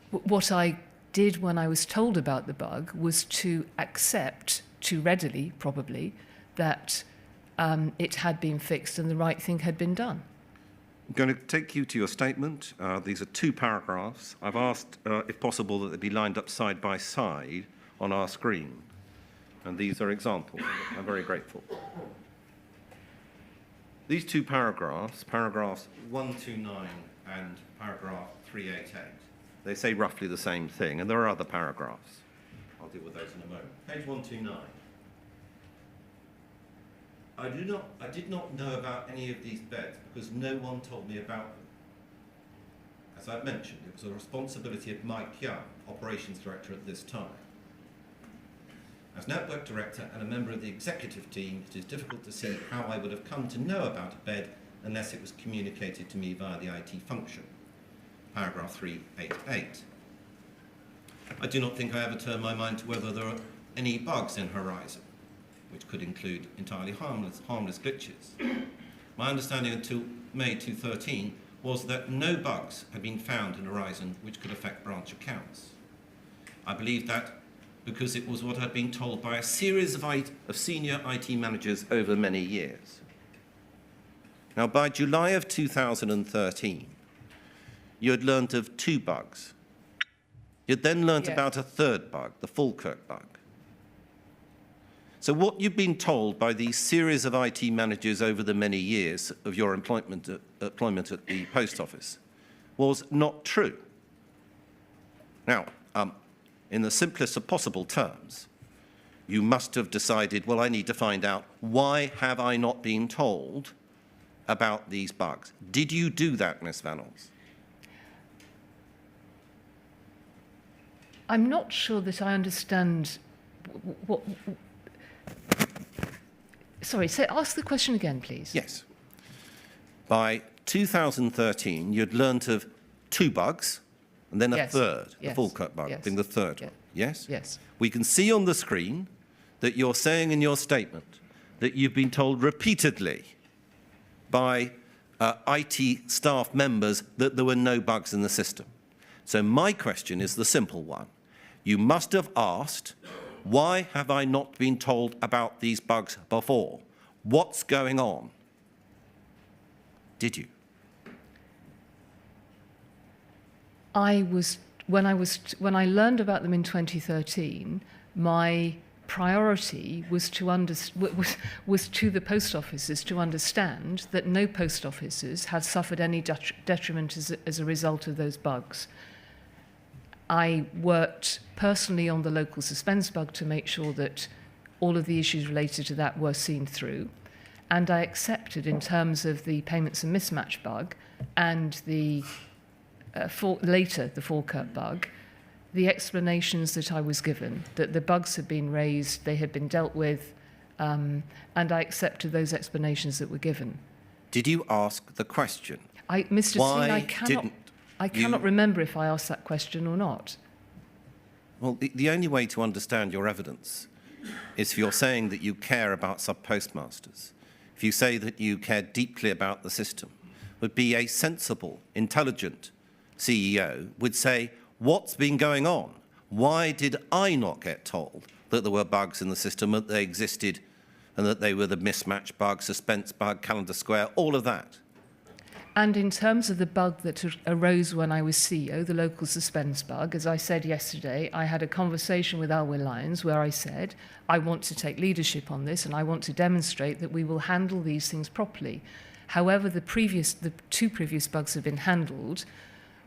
What I did when I was told about the bug was to accept, too readily probably, that it had been fixed and the right thing had been done. I'm going to take you to your statement. These are 2 paragraphs. I've asked, if possible, that they be lined up side by side on our screen. And these are examples. I'm very grateful. These 2 paragraphs, paragraphs 129 and paragraph 388, they say roughly the same thing, and there are other paragraphs. I'll deal with those in a moment. Page 129. I did not know about any of these beds because no one told me about them. As I've mentioned, it was a responsibility of Mike Young, Operations Director at this time. As Network Director and a member of the executive team, it is difficult to see how I would have come to know about a bed unless it was communicated to me via the IT function. Paragraph 388. I do not think I ever turned my mind to whether there are any bugs in Horizon, which could include entirely harmless glitches. My understanding until May 2013 was that no bugs had been found in Horizon which could affect branch accounts. I believe that because it was what I'd been told by a series of senior IT managers over many years. Now, by July of 2013, you had learnt of 2 bugs. You'd then learnt about a 3rd bug, the Falkirk bug. So what you've been told by these series of IT managers over the many years of your employment at the Post Office was not true. Now, in the simplest of possible terms, you must have decided, well, I need to find out why have I not been told about these bugs. Did you do that, Ms. Reynolds? I'm not sure that I understand what... Sorry, ask the question again, please. Yes. By 2013, you'd learnt of 2 bugs, and then a 3rd, the Falkirk bug, being the 3rd one. Yes? Yes. We can see on the screen that you're saying in your statement that you've been told repeatedly by IT staff members that there were no bugs in the system. So my question is the simple one. You must have asked, why have I not been told about these bugs before? What's going on? Did you? When I learned about them in 2013, my priority was to the post offices to understand that no post offices had suffered any detriment as a result of those bugs. I worked personally on the local suspense bug to make sure that all of the issues related to that were seen through. And I accepted, in terms of the payments and mismatch bug and the later the Falkirk bug, the explanations that I was given, that the bugs had been raised, they had been dealt with, and I accepted those explanations that were given. Did you ask the question? Mr. Steen, I cannot remember if I asked that question or not. Well, the only way to understand your evidence is if you're saying that you care about sub-postmasters, if you say that you care deeply about the system, would be a sensible, intelligent CEO would say, what's been going on? Why did I not get told that there were bugs in the system, that they existed, and that they were the mismatch bug, suspense bug, calendar square, all of that? And in terms of the bug that arose when I was CEO, the local suspense bug, as I said yesterday, I had a conversation with Alwyn Lyons where I said, I want to take leadership on this and I want to demonstrate that we will handle these things properly. However, the two previous bugs have been handled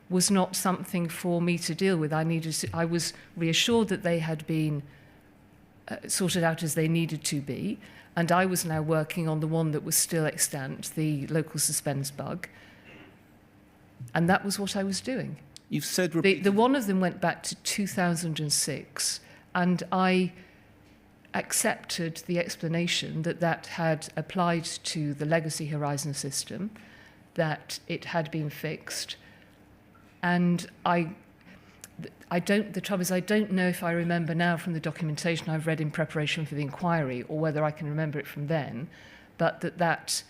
was not something for me to deal with. I was reassured that they had been sorted out as they needed to be, and I was now working on the one that was still extant, the local suspense bug, and that was what I was doing. You've said the one of them went back to 2006, and I accepted the explanation that that had applied to the legacy Horizon system, that it had been fixed, and the trouble is I don't know if I remember now from the documentation I've read in preparation for the inquiry or whether I can remember it from then, but that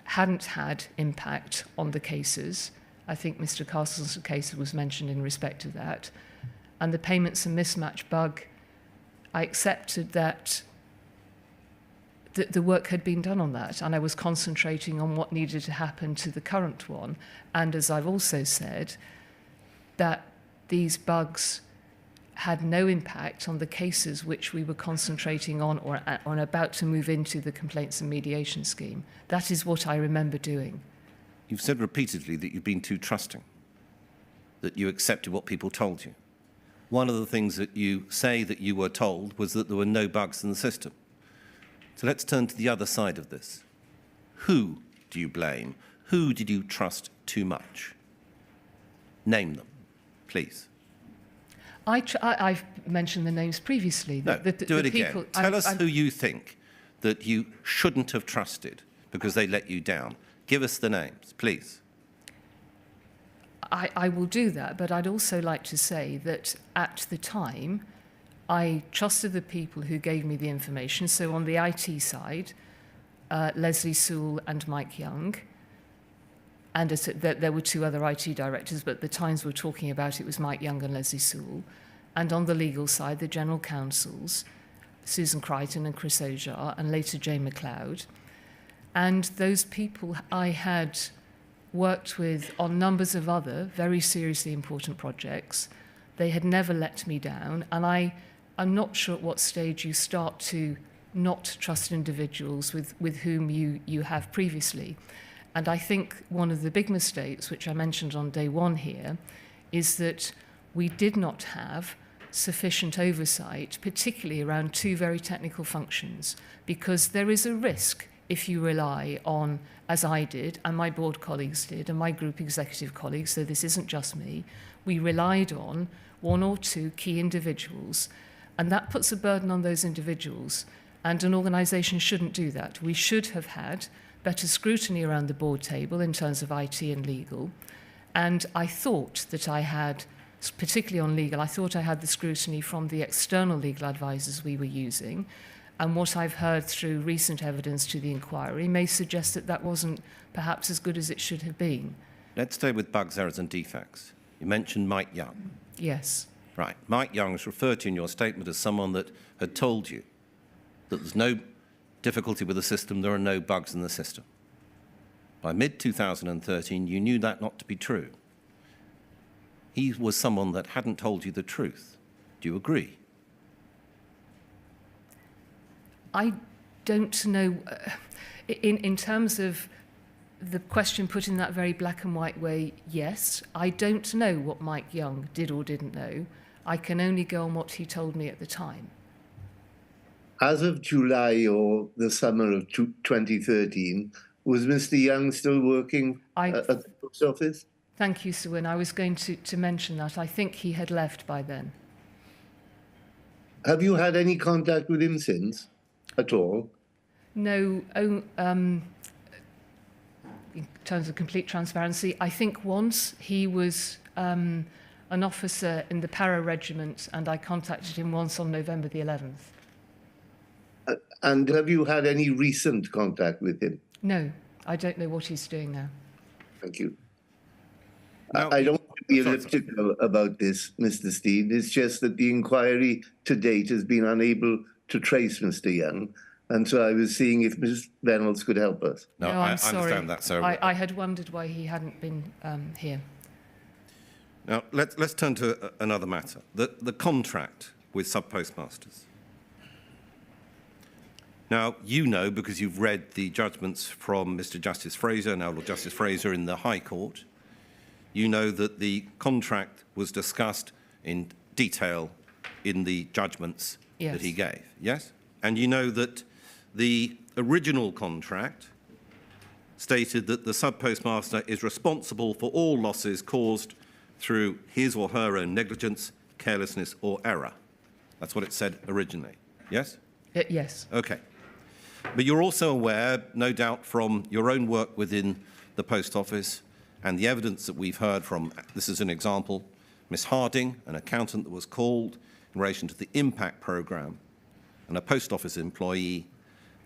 hadn't had impact on the cases. I think Mr. Castle's case was mentioned in respect of that. And the payments and mismatch bug, I accepted that the work had been done on that, and I was concentrating on what needed to happen to the current one. And as I've also said, that these bugs had no impact on the cases which we were concentrating on or about to move into the complaints and mediation scheme. That is what I remember doing. You've said repeatedly that you've been too trusting, that you accepted what people told you. One of the things that you say that you were told was that there were no bugs in the system. So let's turn to the other side of this. Who do you blame? Who did you trust too much? Name them, please. I've mentioned the names previously. No, do it again. Tell us who you think that you shouldn't have trusted because they let you down. Give us the names, please. I will do that, but I'd also like to say that at the time, I trusted the people who gave me the information. So on the IT side, Leslie Sewell and Mike Young, and there were two other IT directors, but the times we're talking about, it was Mike Young and Leslie Sewell. And on the legal side, the general counsels, Susan Crichton and Chris Ojar, and later Jane McLeod. And those people I had worked with on numbers of other very seriously important projects. They had never let me down, and I'm not sure at what stage you start to not trust individuals with whom you have previously. And I think one of the big mistakes, which I mentioned on day one here, is that we did not have sufficient oversight, particularly around two very technical functions, because there is a risk if you rely on, as I did, and my board colleagues did, and my group executive colleagues, so this isn't just me, we relied on one or two key individuals, and that puts a burden on those individuals, and an organisation shouldn't do that. We should have had better scrutiny around the board table in terms of IT and legal, and I thought that I had, particularly on legal, I thought I had the scrutiny from the external legal advisors we were using, And what I've heard through recent evidence to the inquiry may suggest that that wasn't perhaps as good as it should have been. Let's stay with bugs, errors and defects. You mentioned Mike Young. Yes. Right. Mike Young was referred to in your statement as someone that had told you that there's no difficulty with the system, there are no bugs in the system. By mid-2013, you knew that not to be true. He was someone that hadn't told you the truth. Do you agree? I don't know, in terms of the question put in that very black and white way, yes. I don't know what Mike Young did or didn't know. I can only go on what he told me at the time. As of July or the summer of 2013, was Mr. Young still working at the post office? Thank you, Sir Wynne. I was going to mention that. I think he had left by then. Have you had any contact with him since at all? No, in terms of complete transparency, I think once he was an officer in the Para Regiment, and I contacted him once on November the 11th. And have you had any recent contact with him? No, I don't know what he's doing now. Thank you. Now, I don't want to be sorry. elliptical about this, Mr. Steed. It's just that the inquiry to date has been unable to trace Mr. Young. And so I was seeing if Ms. Reynolds could help us. No, I'm I sorry. understand that, sir. I had wondered why he hadn't been here. Now, let's turn to another matter. The contract with sub-postmasters. Now, you know, because you've read the judgments from Mr. Justice Fraser, now Lord Justice Fraser in the High Court, you know that the contract was discussed in detail in the judgments that he gave, yes? And you know that the original contract stated that the sub-postmaster is responsible for all losses caused through his or her own negligence, carelessness or error. That's what it said originally, yes? Yes. Okay. But you're also aware, no doubt, from your own work within the Post Office and the evidence that we've heard from, this is an example, Miss Harding, an accountant that was called in relation to the impact programme, and a Post Office employee,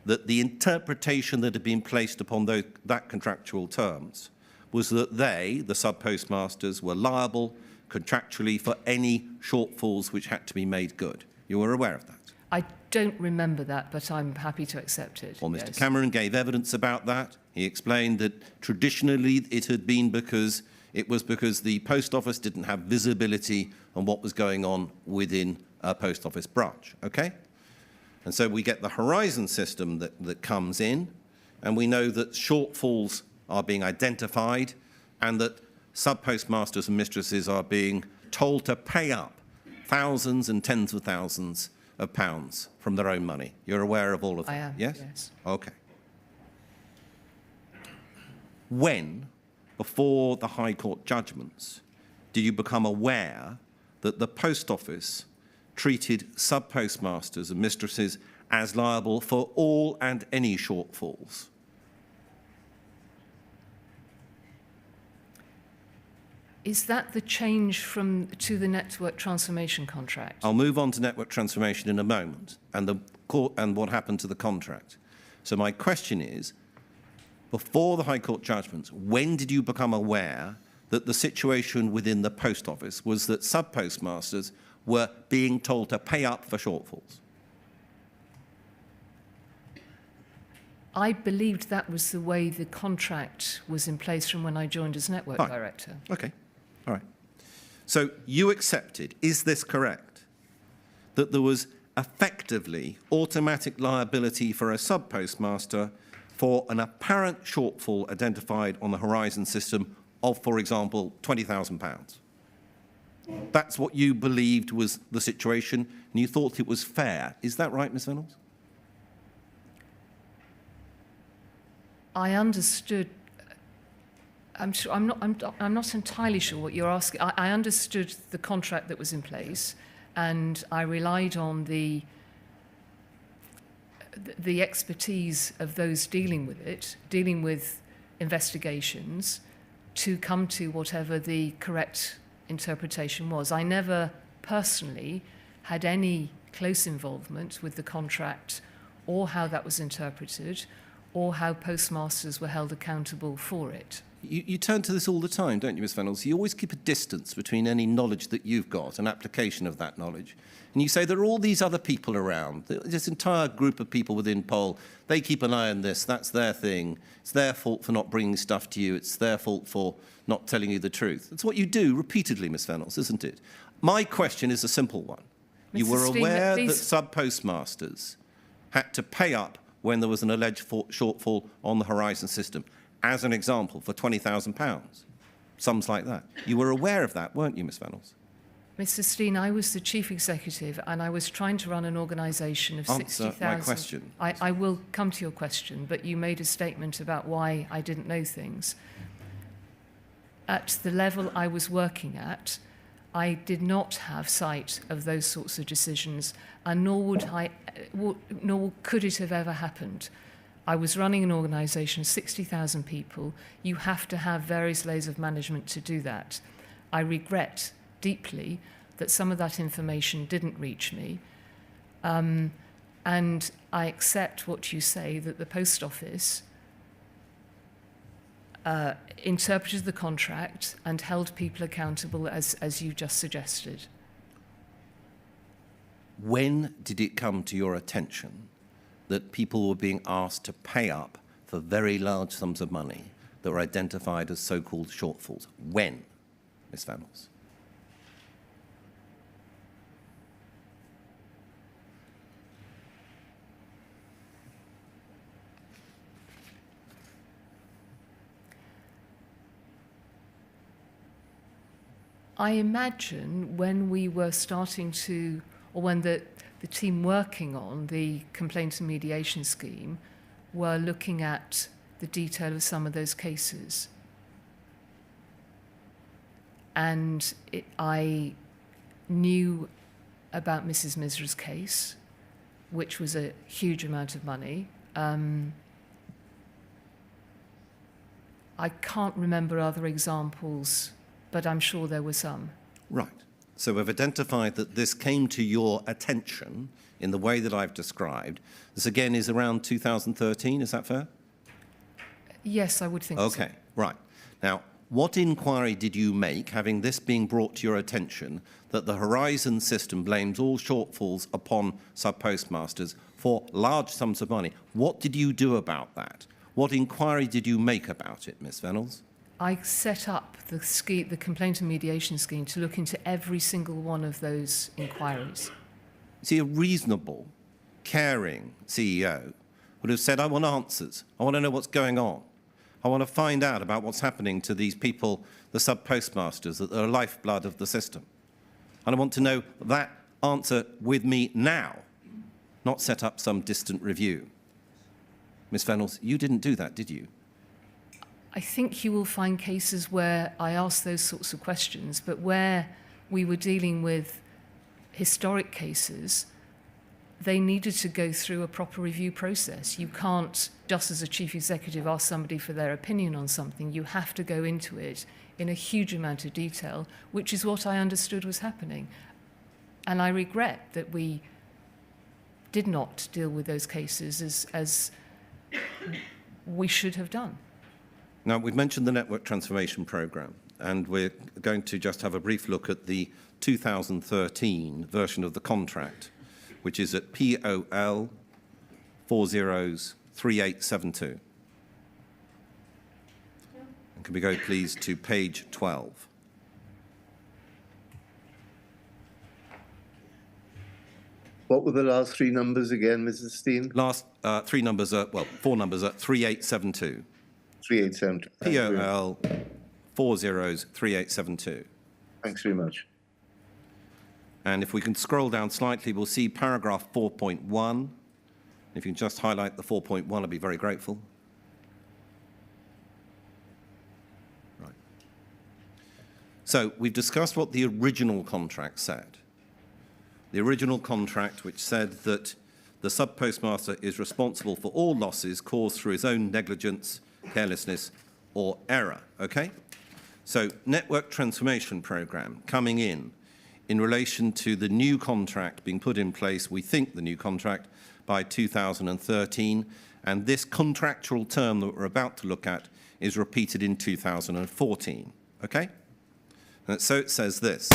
that the interpretation that had been placed upon that contractual terms was that they, the sub-postmasters, were liable contractually for any shortfalls which had to be made good. You were aware of that? I don't remember that, but I'm happy to accept it. Well, Mr. Yes. Cameron gave evidence about that. He explained that traditionally it had been because the Post Office didn't have visibility on what was going on within a Post Office branch, okay? And so we get the Horizon system that comes in, and we know that shortfalls are being identified and that sub-postmasters and mistresses are being told to pay up thousands and tens of thousands of pounds from their own money. You're aware of all of that? I am, yes? yes. Okay. When, before the High Court judgments, did you become aware that the Post Office treated sub-postmasters and mistresses as liable for all and any shortfalls? Is that the change to the network transformation contract? I'll move on to network transformation in a moment and the court and what happened to the contract. So my question is, before the High Court judgments, when did you become aware that the situation within the Post Office was that sub-postmasters were being told to pay up for shortfalls? I believed that was the way the contract was in place from when I joined as network Fine. director. Okay, all right. So you accepted, is this correct, that there was effectively automatic liability for a sub-postmaster for an apparent shortfall identified on the Horizon system of, for example, £20,000? That's what you believed was the situation, and you thought it was fair. Is that right, Ms. Reynolds? I understood. I'm not entirely sure what you're asking. I understood the contract that was in place, and I relied on the expertise of those dealing with it, dealing with investigations, to come to whatever the correct interpretation was. I never personally had any close involvement with the contract or how that was interpreted, or how postmasters were held accountable for it. You turn to this all the time, don't you, Ms Reynolds? You always keep a distance between any knowledge that you've got and application of that knowledge. And you say there are all these other people around, this entire group of people within Pol, they keep an eye on this, that's their thing. It's their fault for not bringing stuff to you. It's their fault for not telling you the truth. That's what you do repeatedly, Ms Reynolds, isn't it? My question is a simple one. You Mr. were Steen, aware please. that sub-postmasters had to pay up when there was an alleged shortfall on the Horizon system, as an example, for £20,000, sums like that. You were aware of that, weren't you, Ms Reynolds? Mr. Steen, I was the chief executive and I was trying to run an organisation of Answer 60,000. my question. I will come to your question, but you made a statement about why I didn't know things. At the level I was working at, I did not have sight of those sorts of decisions, and nor could it have ever happened. I was running an organisation of 60,000 people. You have to have various layers of management to do that. I regret deeply that some of that information didn't reach me. And I accept what you say, that the Post Office interpreted the contract and held people accountable as you just suggested. When did it come to your attention that people were being asked to pay up for very large sums of money that were identified as so-called shortfalls? When, Ms Reynolds? I imagine when we were starting to, or when the team working on the complaints and mediation scheme were looking at the detail of some of those cases. And I knew about Mrs. Misra's case, which was a huge amount of money. I can't remember other examples, but I'm sure there were some. Right. So we've identified that this came to your attention in the way that I've described. This, again, is around 2013. Is that fair? Yes, I would think so. Okay, right. Now, what inquiry did you make, having this being brought to your attention, that the Horizon system blames all shortfalls upon sub-postmasters for large sums of money? What did you do about that? What inquiry did you make about it, Ms Reynolds? I set up the complaint and mediation scheme to look into every single one of those inquiries. See, a reasonable, caring CEO would have said, I want answers. I want to know what's going on. I want to find out about what's happening to these people, the sub-postmasters, that are lifeblood of the system. And I want to know that answer with me now, not set up some distant review. Ms Reynolds, you didn't do that, did you? I think you will find cases where I asked those sorts of questions, but where we were dealing with historic cases, they needed to go through a proper review process. You can't, just as a chief executive, ask somebody for their opinion on something. You have to go into it in a huge amount of detail, which is what I understood was happening. And I regret that we did not deal with those cases as we should have done. Now, we've mentioned the Network Transformation Programme, and we're going to just have a brief look at the 2013 version of the contract, which is at POL 403872. And can we go, please, to page 12? What were the last three numbers again, Mrs. Steen? Last three numbers are, well, four numbers are 3872. 3872. POL 403872. Thanks very much. And if we can scroll down slightly, we'll see paragraph 4.1. If you can just highlight the 4.1, I'd be very grateful. Right. So we've discussed what the original contract said. The original contract, which said that the sub-postmaster is responsible for all losses caused through his own negligence, carelessness, or error, okay? So, Network Transformation Programme coming in relation to the new contract being put in place, we think the new contract, by 2013, and this contractual term that we're about to look at is repeated in 2014. Okay? And so it says this.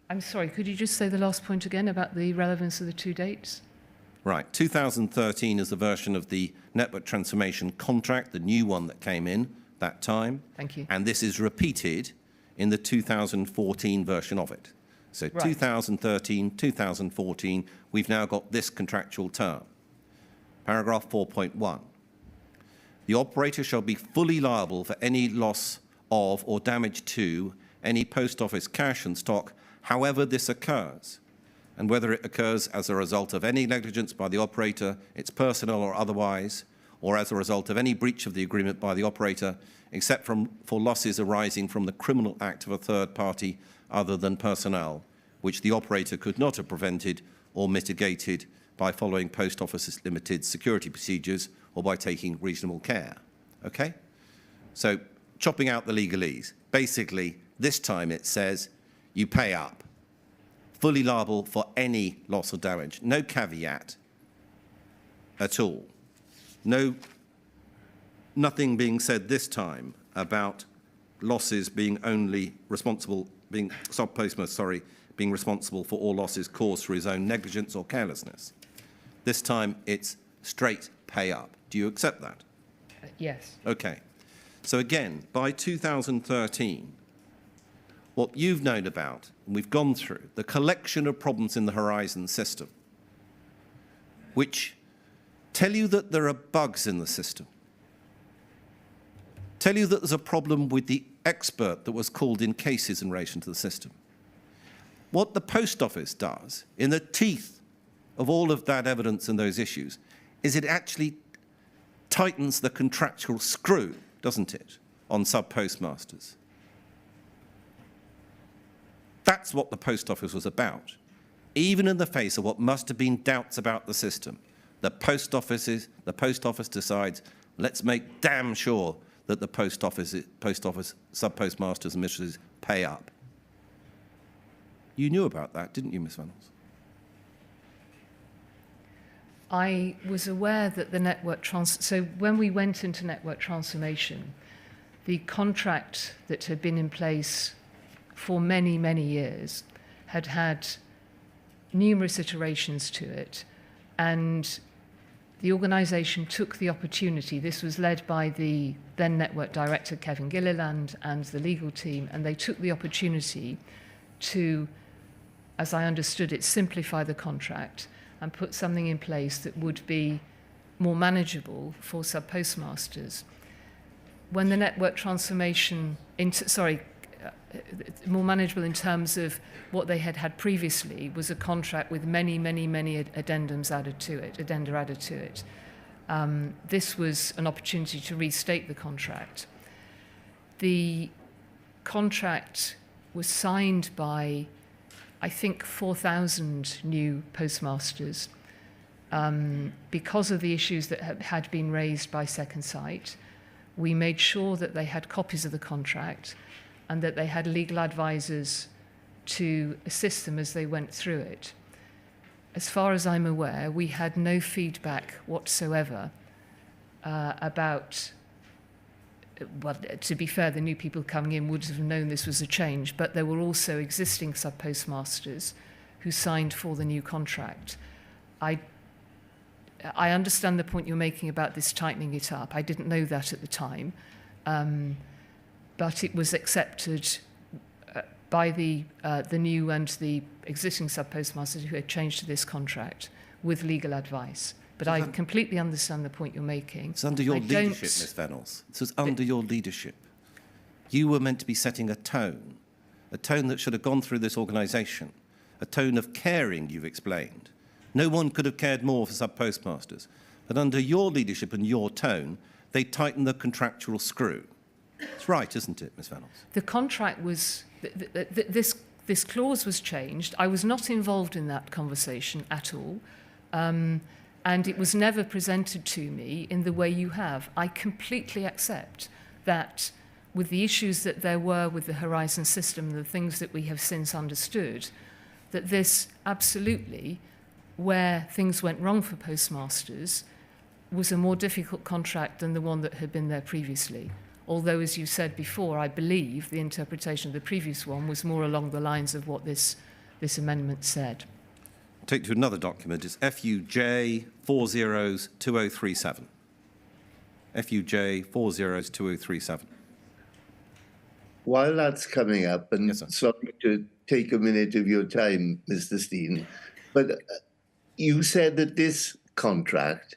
I'm sorry, could you just say the last point again about the relevance of the two dates? Right, 2013 is the version of the network transformation contract, the new one that came in that time. Thank you. And this is repeated in the 2014 version of it. So Right. 2013, 2014, we've now got this contractual term. Paragraph 4.1. The operator shall be fully liable for any loss of or damage to any post office cash and stock, however this occurs, and whether it occurs as a result of any negligence by the operator, its personnel or otherwise, or as a result of any breach of the agreement by the operator, except for losses arising from the criminal act of a third party other than personnel, which the operator could not have prevented or mitigated by following Post Office Limited security procedures or by taking reasonable care. Okay? So, chopping out the legalese. Basically, this time it says you pay up. Fully liable for any loss or damage. No caveat at all. Nothing being said this time about losses being only responsible, being being responsible for all losses caused through his own negligence or carelessness. This time it's straight pay up. Do you accept that? Yes. Okay. So again, by 2013, what you've known about, and we've gone through, the collection of problems in the Horizon system, which tell you that there are bugs in the system, tell you that there's a problem with the expert that was called in cases in relation to the system. What the Post Office does, in the teeth of all of that evidence and those issues, is it actually tightens the contractual screw, doesn't it, on sub-postmasters. That's what the Post Office was about. Even in the face of what must have been doubts about the system, the Post Office decides, let's make damn sure that the Post Office sub-postmasters and mistresses pay up. You knew about that, didn't you, Ms. Reynolds? I was aware that the so when we went into network transformation, the contract that had been in place for many, many years had had numerous iterations to it, and the organisation took the opportunity. This was led by the then network director, Kevin Gilliland, and the legal team, and they took the opportunity to, as I understood it, simplify the contract and put something in place that would be more manageable for sub-postmasters. When the network transformation, more manageable in terms of what they had had previously, was a contract with many, many, many addenda added to it. This was an opportunity to restate the contract. The contract was signed by, I think, 4,000 new postmasters because of the issues that had been raised by Second Sight. We made sure that they had copies of the contract and that they had legal advisors to assist them as they went through it. As far as I'm aware, we had no feedback whatsoever about, well, to be fair, the new people coming in would have known this was a change, but there were also existing sub-postmasters who signed for the new contract. I understand the point you're making about this tightening it up. I didn't know that at the time. But it was accepted by the new and the existing sub-postmasters who had changed to this contract with legal advice. But I completely understand the point you're making. It's under your leadership, Ms. Reynolds. This was under your leadership. You were meant to be setting a tone that should have gone through this organisation, a tone of caring, you've explained. No one could have cared more for sub-postmasters. But under your leadership and your tone, they tightened the contractual screw. It's right, isn't it, Ms. Reynolds? The contract was, this clause was changed. I was not involved in that conversation at all. And it was never presented to me in the way you have. I completely accept that with the issues that there were with the Horizon system, the things that we have since understood, that this absolutely where things went wrong for postmasters was a more difficult contract than the one that had been there previously. Although, as you said before, I believe the interpretation of the previous one was more along the lines of what this amendment said. Take to another document. It's FUJ 402037. FUJ 402037. While that's coming up, and Yes, sir. sorry to take a minute of your time, Mr. Steen, but you said that this contract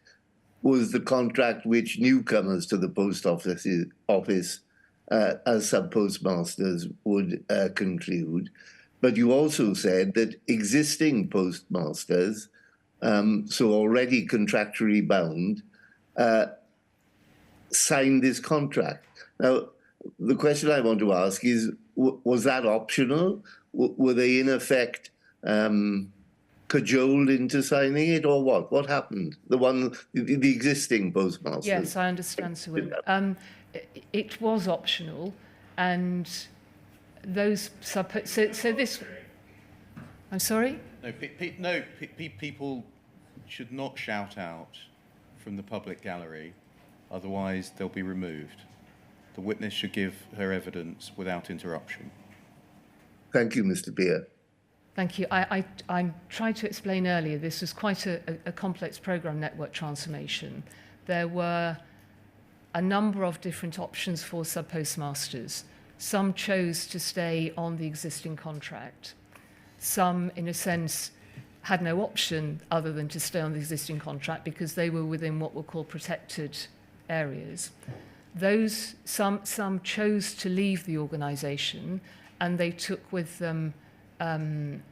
was the contract which newcomers to the post office as sub-postmasters would conclude. But you also said that existing postmasters, so already contractually bound, signed this contract. Now, the question I want to ask is, was that optional? Were they in effect cajoled into signing it, or what? What happened? The existing postmasters? Yes, I understand, Sir William. It was optional, and those so this. I'm sorry? No, people should not shout out from the public gallery, otherwise they'll be removed. The witness should give her evidence without interruption. Thank you, Mr. Beer. Thank you. I tried to explain earlier, this was quite a complex program network transformation. There were a number of different options for sub-postmasters. Some chose to stay on the existing contract. Some, in a sense, had no option other than to stay on the existing contract because they were within what were called protected areas. Some chose to leave the organisation, and they took with them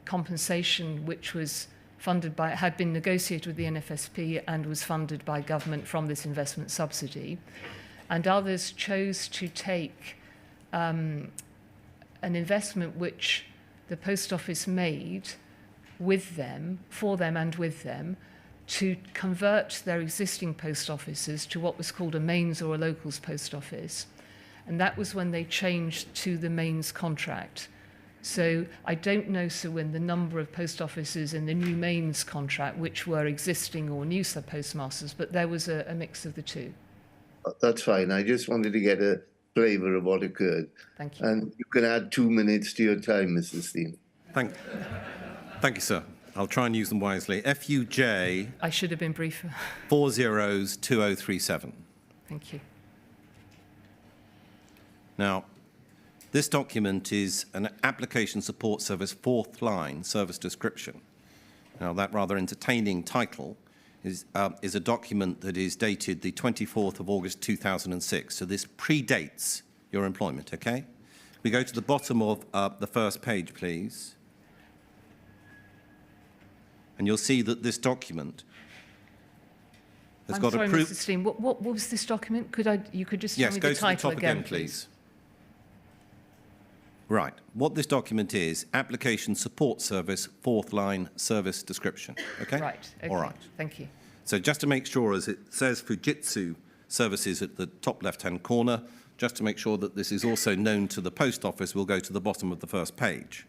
compensation which was had been negotiated with the NFSP and was funded by government from this investment subsidy. And others chose to take an investment which the Post Office made with them, for them and with them, to convert their existing post offices to what was called a mains or a locals post office. And that was when they changed to the mains contract. So I don't know, Sir Win, the number of post offices in the new mains contract which were existing or new sub-postmasters, but there was a mix of the two. That's fine. I just wanted to get a flavour of what occurred. Thank you. And you can add 2 minutes to your time, Mr. Steen. Thank you, sir. I'll try and use them wisely. FUJ I should have been briefer. 402037. Thank you. Now, this document is an application support service fourth line service description. Now, that rather entertaining title is a document that is dated the 24th of August 2006. So this predates your employment, okay? We go to the bottom of the first page, please. And you'll see that this document has got sorry, a Mr. Steen, what was this document? You could just tell me go the to title the top again, please. Right. What this document is, application support service, fourth line service description. Okay? Right. Okay. All right. Thank you. So just to make sure, as it says Fujitsu services at the top left-hand corner, just to make sure that this is also known to the Post Office, we'll go to the bottom of the first page.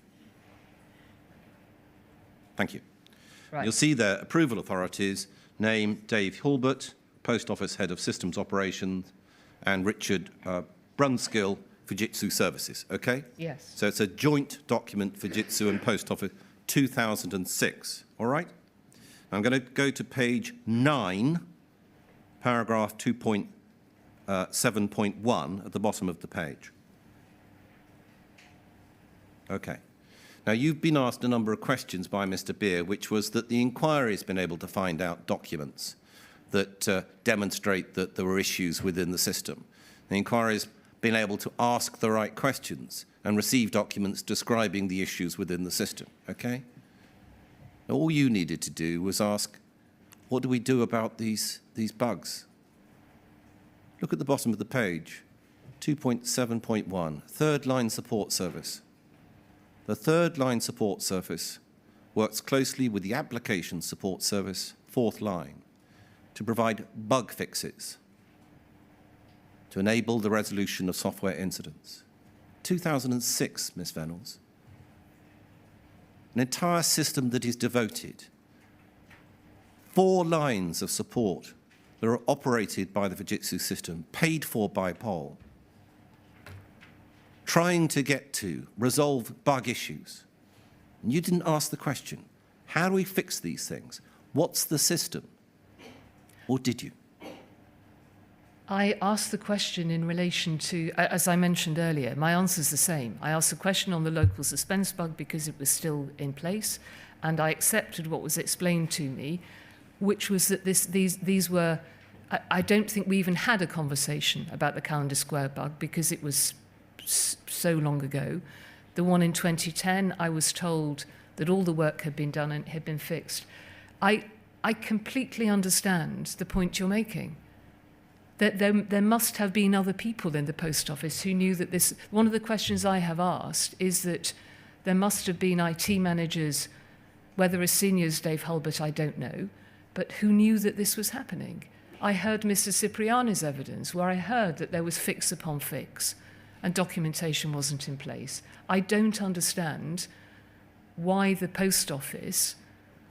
Thank you. Right. You'll see there approval authorities, name Dave Hulbert, Post Office Head of Systems Operations, and Richard Brunskill, Fujitsu Services, okay? Yes. So it's a joint document, Fujitsu and Post Office, 2006, all right? I'm going to go to page 9, paragraph 2.7.1 at the bottom of the page. Okay. Now, you've been asked a number of questions by Mr. Beer, which was that the inquiry has been able to find out documents that demonstrate that there were issues within the system. The inquiry has been able to ask the right questions and receive documents describing the issues within the system, okay? Now, all you needed to do was ask, what do we do about these bugs? Look at the bottom of the page, 2.7.1, third line support service. The third line support service works closely with the application support service, fourth line, to provide bug fixes, to enable the resolution of software incidents. 2006, Ms. Venables. An entire system that is devoted 4 lines of support that are operated by the Fujitsu system, paid for by Pol, trying to get to resolve bug issues. And you didn't ask the question, how do we fix these things? What's the system? Or did you? I asked the question in relation to, as I mentioned earlier, my answer's the same. I asked the question on the local suspense bug because it was still in place, and I accepted what was explained to me, which was that these were, I don't think we even had a conversation about the Calendar Square bug because it was so long ago. The one in 2010, I was told that all the work had been done and had been fixed. I completely understand the point you're making. That there must have been other people in the post office who knew that this... One of the questions I have asked is that there must have been IT managers, whether as senior as Dave Hulbert, I don't know, but who knew that this was happening. I heard Mr. Cipriani's evidence, where I heard that there was fix upon fix and documentation wasn't in place. I don't understand why the post office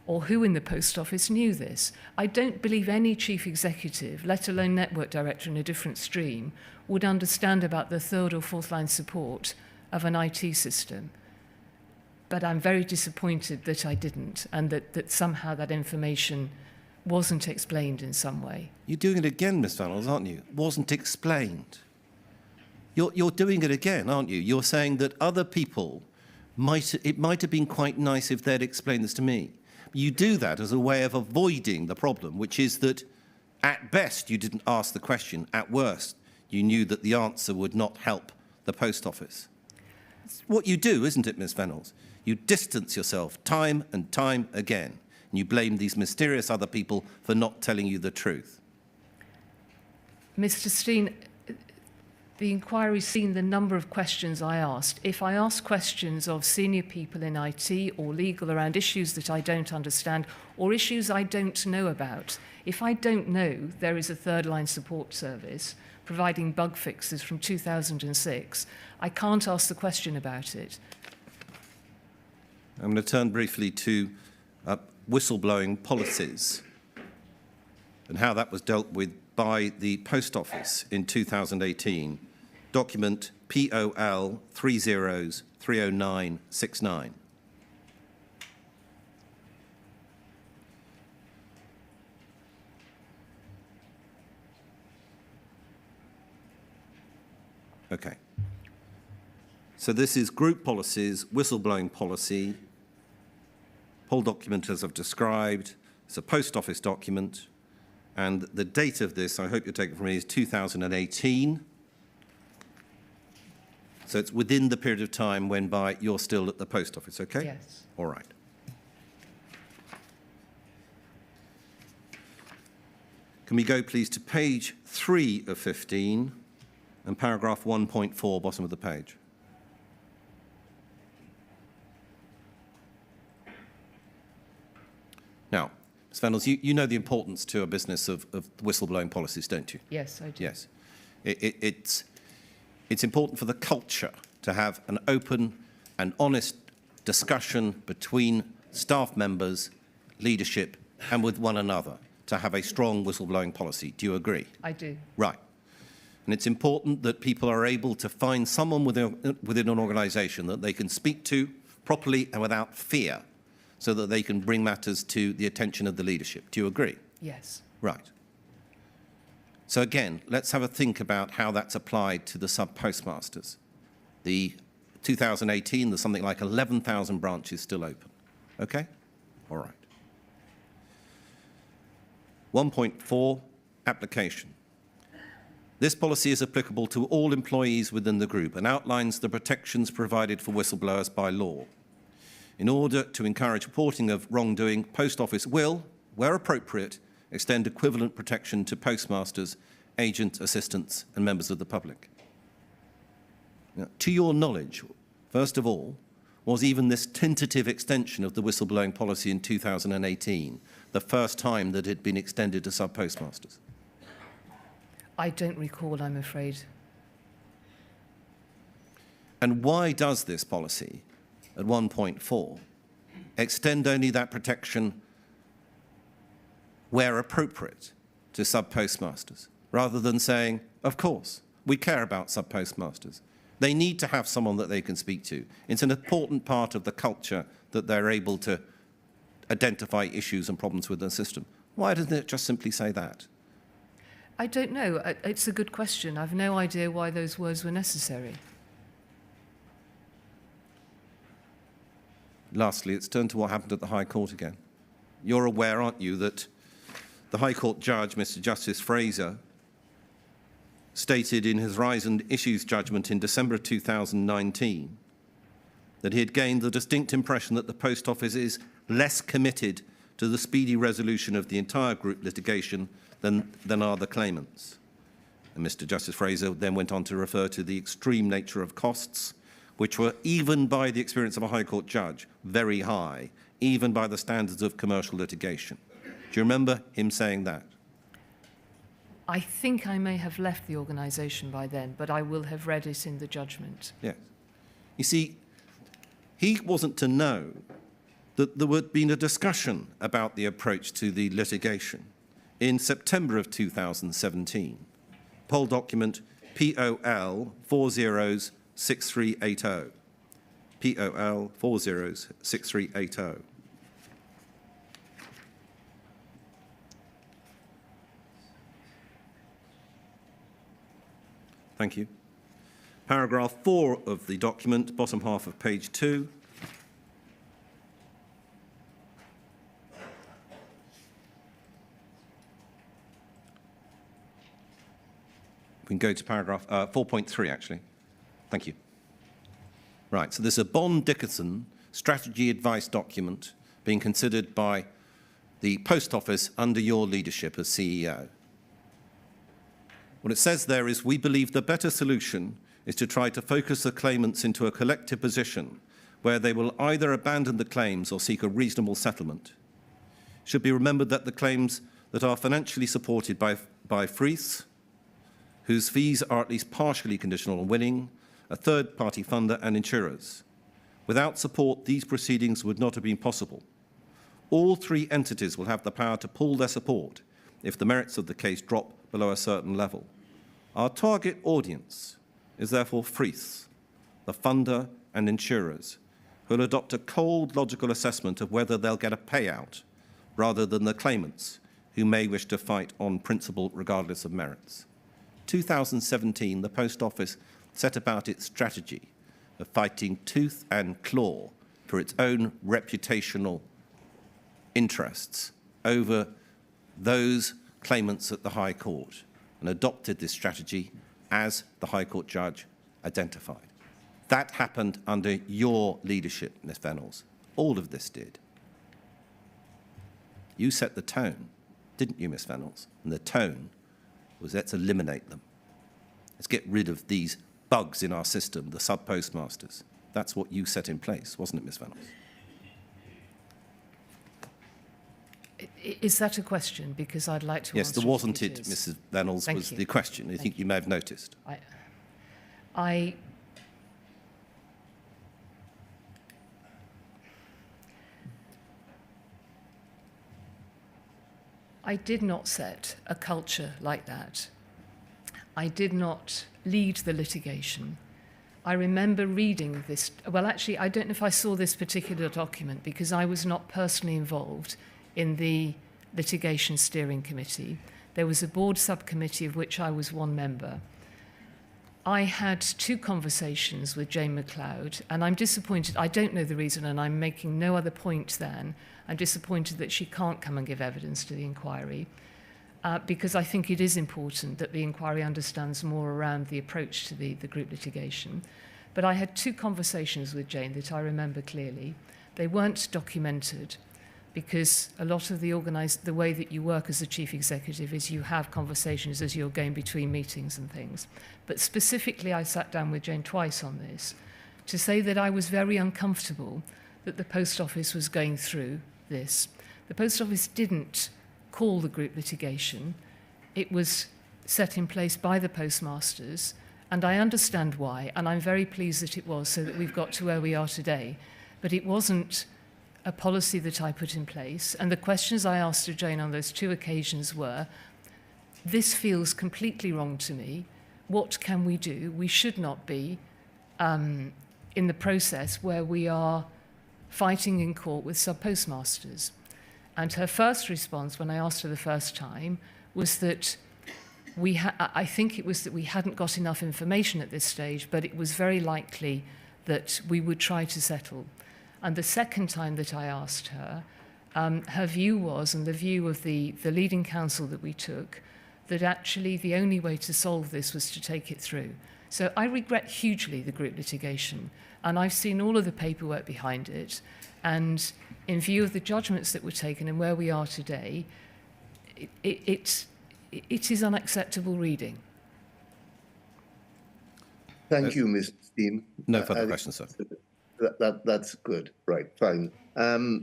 or who in the post office knew this. I don't believe any chief executive, let alone network director in a different stream, would understand about the 3rd or 4th line support of an IT system. But I'm very disappointed that I didn't, and that somehow that information wasn't explained in some way. You're doing it again, Ms. Vannells, aren't you? Wasn't explained. You're doing it again, aren't you? You're saying that other people it might have been quite nice if they'd explained this to me. You do that as a way of avoiding the problem, which is that at best you didn't ask the question, at worst you knew that the answer would not help the post office. It's what you do, isn't it, Ms. Vannells? You distance yourself time and time again, and you blame these mysterious other people for not telling you the truth. Mr. Steen, the inquiry's seen the number of questions I asked. If I ask questions of senior people in IT or legal around issues that I don't understand or issues I don't know about, if I don't know there is a 3rd line support service providing bug fixes from 2006, I can't ask the question about it. I'm going to turn briefly to whistleblowing policies and how that was dealt with by the Post Office in 2018, document POL 30/30969. Okay. So this is group policies, whistleblowing policy, whole document as I've described. It's a Post Office document. And the date of this, I hope you're taking from me, is 2018. So it's within the period of time whereby you're still at the Post Office, okay? Yes. All right. Can we go, please, to page 3 of 15 and paragraph 1.4, bottom of the page? Now, Ms. Vannells, you know the importance to a business of whistleblowing policies, don't you? Yes, I do. Yes. It's important for the culture to have an open and honest discussion between staff members, leadership, and with one another to have a strong whistleblowing policy. Do you agree? I do. Right. And it's important that people are able to find someone within an organisation that they can speak to properly and without fear, so that they can bring matters to the attention of the leadership. Do you agree? Yes. Right. So again, let's have a think about how that's applied to the sub-postmasters. The 2018, there's something like 11,000 branches still open. Okay? All right. 1.4, application. This policy is applicable to all employees within the group and outlines the protections provided for whistleblowers by law. In order to encourage reporting of wrongdoing, Post Office will, where appropriate, extend equivalent protection to postmasters, agents, assistants, and members of the public. Now, to your knowledge, first of all, was even this tentative extension of the whistleblowing policy in 2018 the first time that it had been extended to sub-postmasters? I don't recall, I'm afraid. And why does this policy, at 1.4, extend only that protection where appropriate, to sub-postmasters, rather than saying, of course, we care about sub-postmasters. They need to have someone that they can speak to. It's an important part of the culture that they're able to identify issues and problems with the system. Why doesn't it just simply say that? I don't know. It's a good question. I've no idea why those words were necessary. Lastly, it's turned to what happened at the High Court again. You're aware, aren't you, that the High Court judge, Mr. Justice Fraser, stated in his Horizon Issues judgment in December of 2019 that he had gained the distinct impression that the Post Office is less committed to the speedy resolution of the entire group litigation than are the claimants. And Mr. Justice Fraser then went on to refer to the extreme nature of costs, which were, even by the experience of a High Court judge, very high, even by the standards of commercial litigation. Do you remember him saying that? I think I may have left the organisation by then, but I will have read it in the judgment. Yes. You see, he wasn't to know that there had been a discussion about the approach to the litigation in September of 2017, poll document POL 406380. POL 406380. Thank you. Paragraph 4 of the document, bottom half of page 2. We can go to paragraph 4.3, actually. Thank you. Right, so there's a Bond-Dickinson strategy advice document being considered by the Post Office under your leadership as CEO. What it says there is, we believe the better solution is to try to focus the claimants into a collective position where they will either abandon the claims or seek a reasonable settlement. It should be remembered that the claims that are financially supported by Freeth, whose fees are at least partially conditional on winning, a third-party funder and insurers. Without support, these proceedings would not have been possible. All three entities will have the power to pull their support if the merits of the case drop below a certain level. Our target audience is therefore Freeth, the funder and insurers, who will adopt a cold, logical assessment of whether they'll get a payout, rather than the claimants, who may wish to fight on principle regardless of merits. 2017, the Post Office set about its strategy of fighting tooth and claw for its own reputational interests over those claimants at the High Court, and adopted this strategy as the High Court judge identified. That happened under your leadership, Ms. Venables. All of this did. You set the tone, didn't you, Ms. Venables? And the tone was, let's eliminate them. Let's get rid of these bugs in our system, the sub-postmasters. That's what you set in place, wasn't it, Ms. Venables? Is that a question? Because I'd like to yes, answer there wasn't it, it, Mrs. Venables, was the question. I think you may have noticed. I did not set a culture like that. I did not lead the litigation. I remember reading this. Well, actually, I don't know if I saw this particular document because I was not personally involved in the litigation steering committee. There was a board subcommittee of which I was one member. I had two conversations with Jane McLeod, and I'm disappointed. I don't know the reason, and I'm making no other point than I'm disappointed that she can't come and give evidence to the inquiry, because I think it is important that the inquiry understands more around the approach to the group litigation. But I had two conversations with Jane that I remember clearly. They weren't documented, because a lot of the way that you work as a chief executive is you have conversations as you're going between meetings and things. But specifically, I sat down with Jane twice on this to say that I was very uncomfortable that the Post Office was going through this. The Post Office didn't call the group litigation. It was set in place by the postmasters, and I understand why, and I'm very pleased that it was, so that we've got to where we are today. But it wasn't a policy that I put in place. And the questions I asked of Jane on those 2 occasions were, this feels completely wrong to me. What can we do? We should not be in the process where we are fighting in court with sub-postmasters. And her first response, when I asked her the first time, was that I think it was that we hadn't got enough information at this stage, but it was very likely that we would try to settle. And the second time that I asked her, her view was, and the view of the leading counsel that we took, that actually the only way to solve this was to take it through. So I regret hugely the group litigation, and I've seen all of the paperwork behind it, and in view of the judgments that were taken and where we are today, it is unacceptable reading. Thank you, Mr. Steen. No further questions, sir. That's good. Right, fine.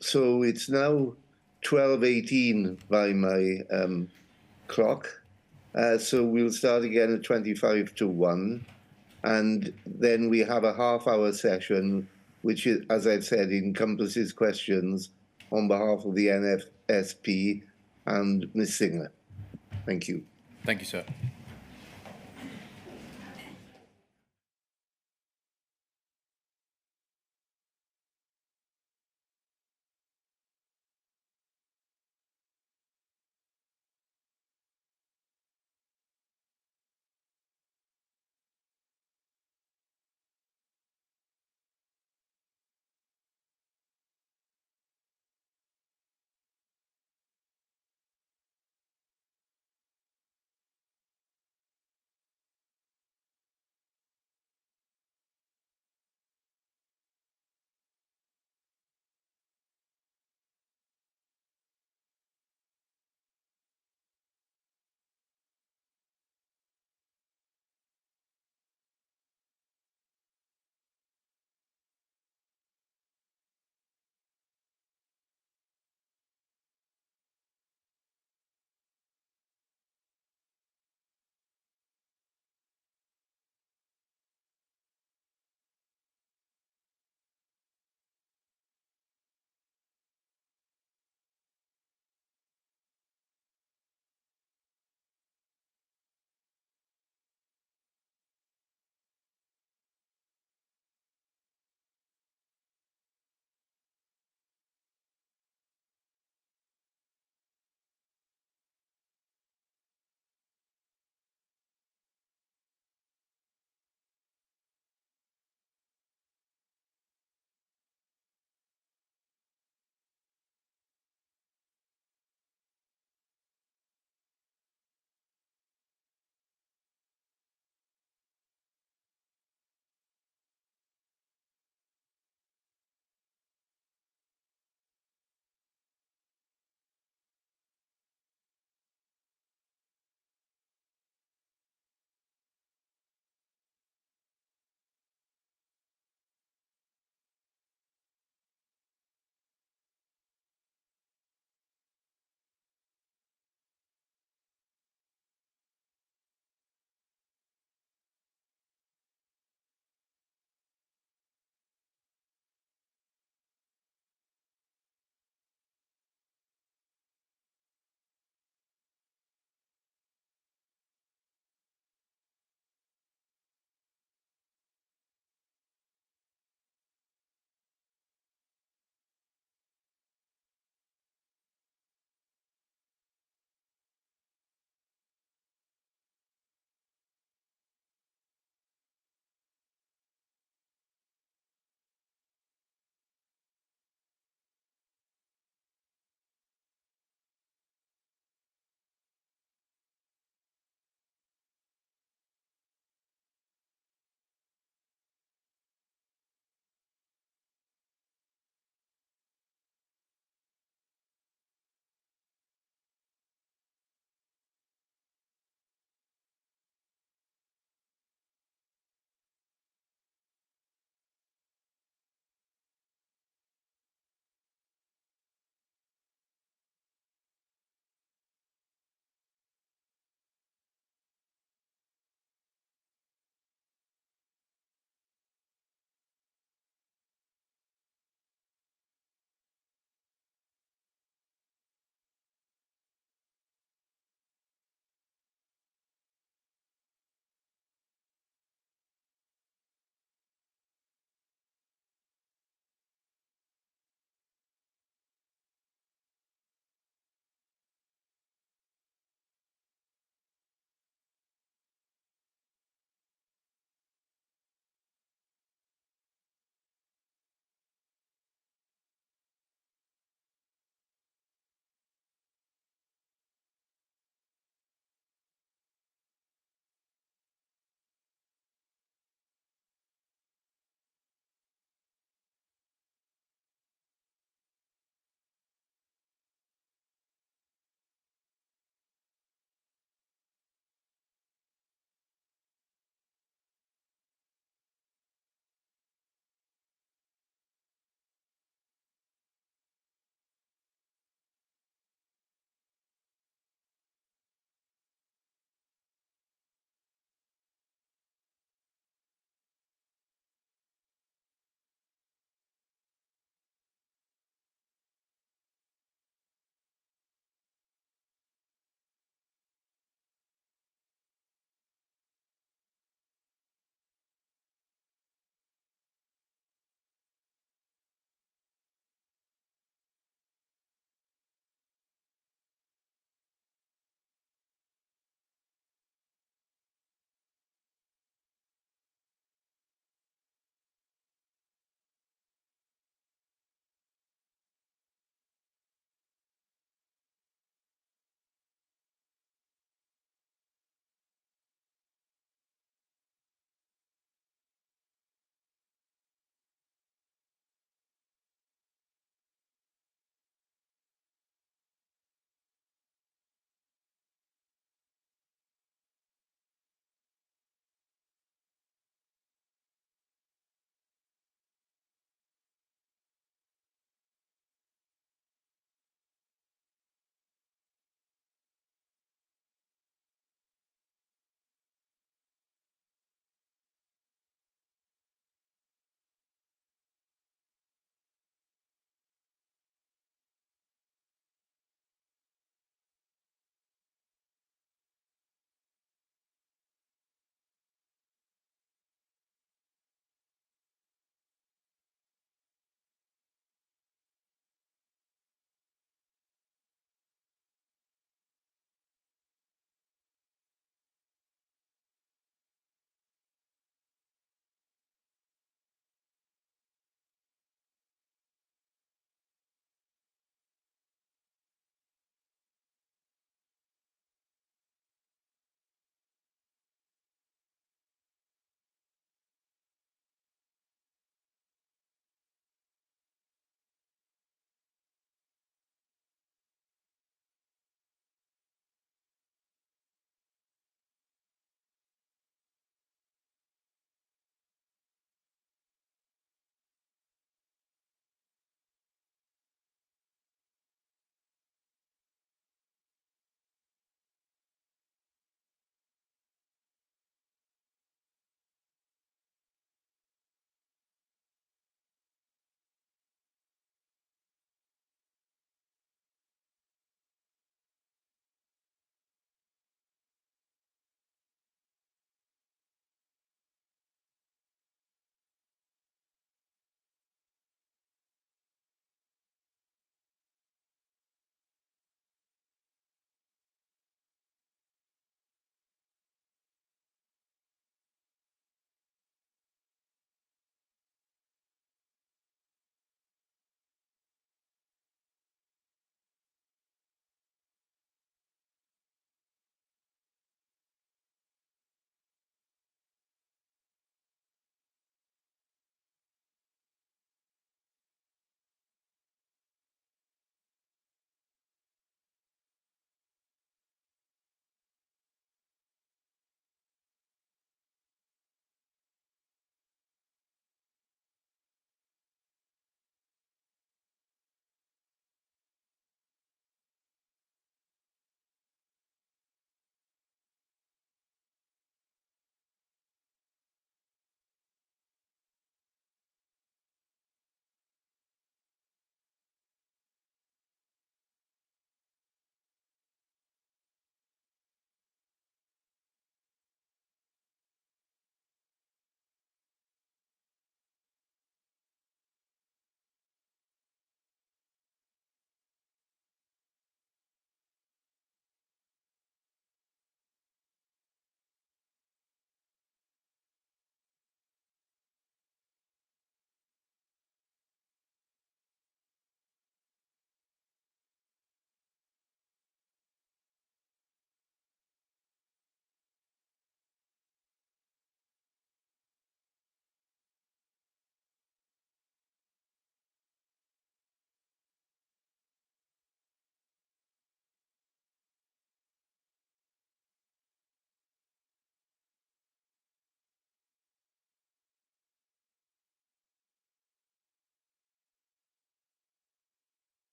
So it's now 12:18 by my clock. So we'll start again at 25 to 1. And then we have a half-hour session, which, is, as I've said, encompasses questions on behalf of the NFSP and Ms. Singer. Thank you. Thank you, sir.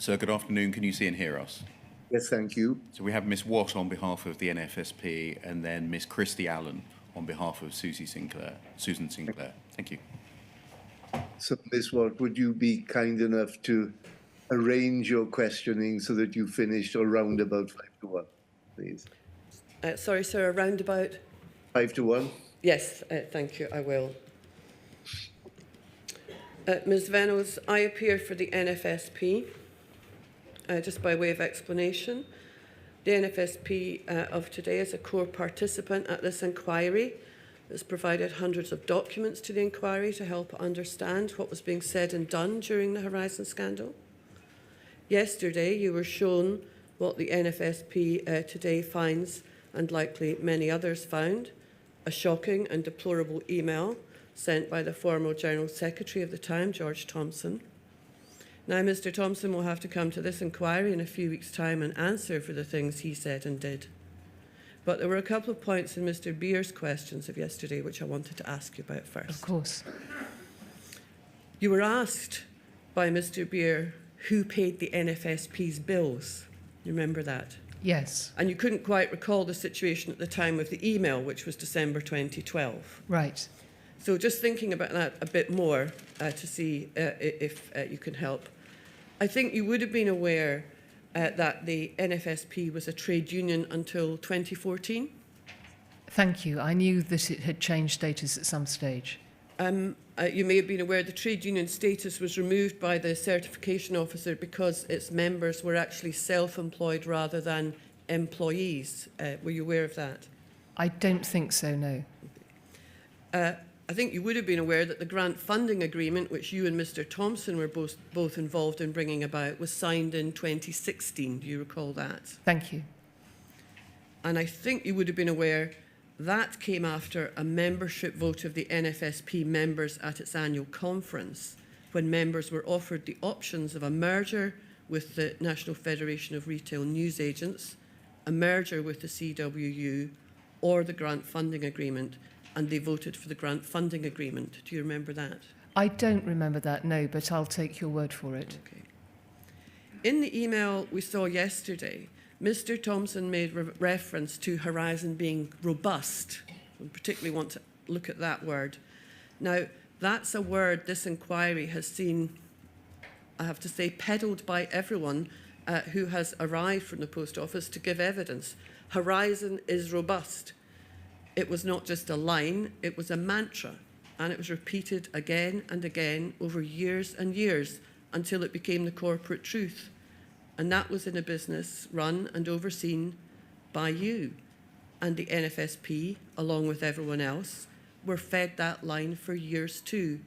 Sir, good afternoon. Can you see and hear us? Yes, thank you. So we have Miss Watt on behalf of the NFSP and then Miss Christy Allen on behalf of Susan Sinclair. Thank you. So, Ms. Watt, would you be kind enough to arrange your questioning so that you finished around about 5 to 1, please? Sorry, sir, around about? 5 to 1? Yes, thank you, I will. Ms Venables, I appear for the NFSP. Just by way of explanation, the NFSP of today is a core participant at this inquiry. It's provided hundreds of documents to the inquiry to help understand what was being said and done during the Horizon scandal. Yesterday, you were shown what the NFSP today finds, and likely many others found, a shocking and deplorable email sent by the former General Secretary of the time, George Thompson. Now, Mr Thompson will have to come to this inquiry in a few weeks' time and answer for the things he said and did. But there were a couple of points in Mr Beer's questions of yesterday which I wanted to ask you about first. Of course. You were asked by Mr Beer who paid the NFSP's bills. You remember that? Yes. And you couldn't quite recall the situation at the time of the email, which was December 2012. Right. So just thinking about that a bit more to see if you can help. I think you would have been aware that the NFSP was a trade union until 2014. Thank you. I knew that it had changed status at some stage. You may have been aware the trade union status was removed by the certification officer because its members were actually self-employed rather than employees. Were you aware of that? I don't think so, no. I think you would have been aware that the grant funding agreement, which you and Mr Thompson were both involved in bringing about, was signed in 2016. Do you recall that? Thank you. And I think you would have been aware that came after a membership vote of the NFSP members at its annual conference, when members were offered the options of a merger with the National Federation of Retail Newsagents, a merger with the CWU, or the grant funding agreement, and they voted for the grant funding agreement. Do you remember that? I don't remember that, no, but I'll take your word for it. Okay. In the email we saw yesterday, Mr Thompson made reference to Horizon being robust. I particularly want to look at that word. Now, that's a word this inquiry has seen, I have to say, peddled by everyone who has arrived from the Post Office to give evidence. Horizon is robust. It was not just a line, it was a mantra, and it was repeated again and again over years and years until it became the corporate truth. And that was in a business run and overseen by you. And the NFSP, along with everyone else, were fed that line for years too.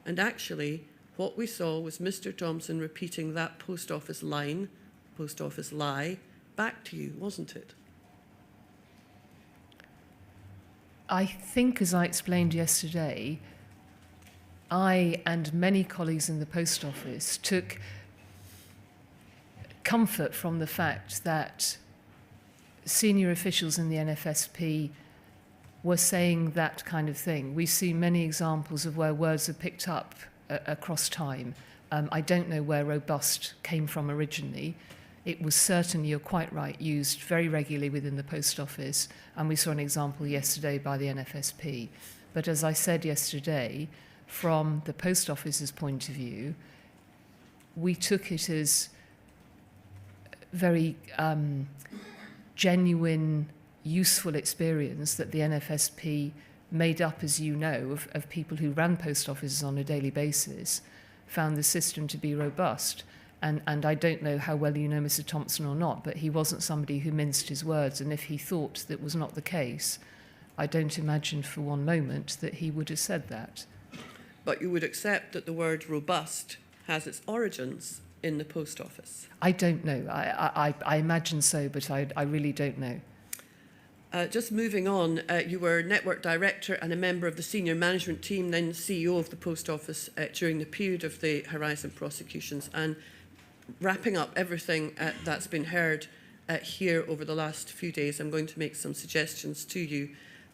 And actually, what we saw was Mr Thompson repeating that Post Office line, Post Office lie, back to you, wasn't it? I think, as I explained yesterday, I and many colleagues in the Post Office took comfort from the fact that senior officials in the NFSP were saying that kind of thing. We see many examples of where words are picked up across time. I don't know where robust came from originally. It was certainly, you're quite right, used very regularly within the Post Office, and we saw an example yesterday by the NFSP. But as I said yesterday, from the Post Office's point of view, we took it as very genuine, useful experience that the NFSP made up, as you know, of people who ran post offices on a daily basis, found the system to be robust. And I don't know how well you know Mr Thompson or not, but he wasn't somebody who minced his words. And if he thought that was not the case, I don't imagine for one moment that he would have said that. But you would accept that the word robust has its origins in the Post Office? I don't know. I imagine so, but I really don't know. Just moving on, you were Network Director and a member of the senior management team, then CEO of the Post Office during the period of the Horizon prosecutions. And wrapping up everything that's been heard here over the last few days, I'm going to make some suggestions to you,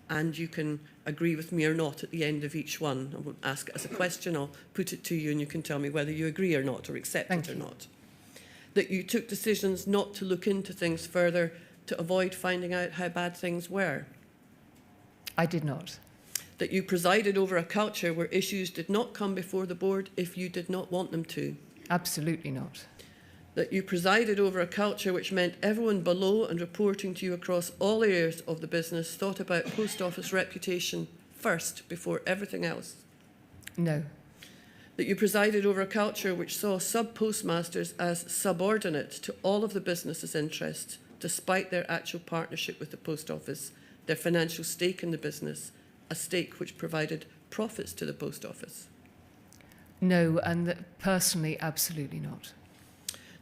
and you can agree with me or not at the end of each one. I won't ask it as a question, I'll put it to you and you can tell me whether you agree or not, or accept it or not. that you took decisions not to look into things further to avoid finding out how bad things were, I did not. that you presided over a culture where issues did not come before the board if you did not want them to, Absolutely not. that you presided over a culture which meant everyone below and reporting to you across all areas of the business thought about post office reputation first before everything else, No. that you presided over a culture which saw sub-postmasters as subordinate to all of the business's interests, despite their actual partnership with the post office, their financial stake in the business, a stake which provided profits to the post office. No, and personally, absolutely not.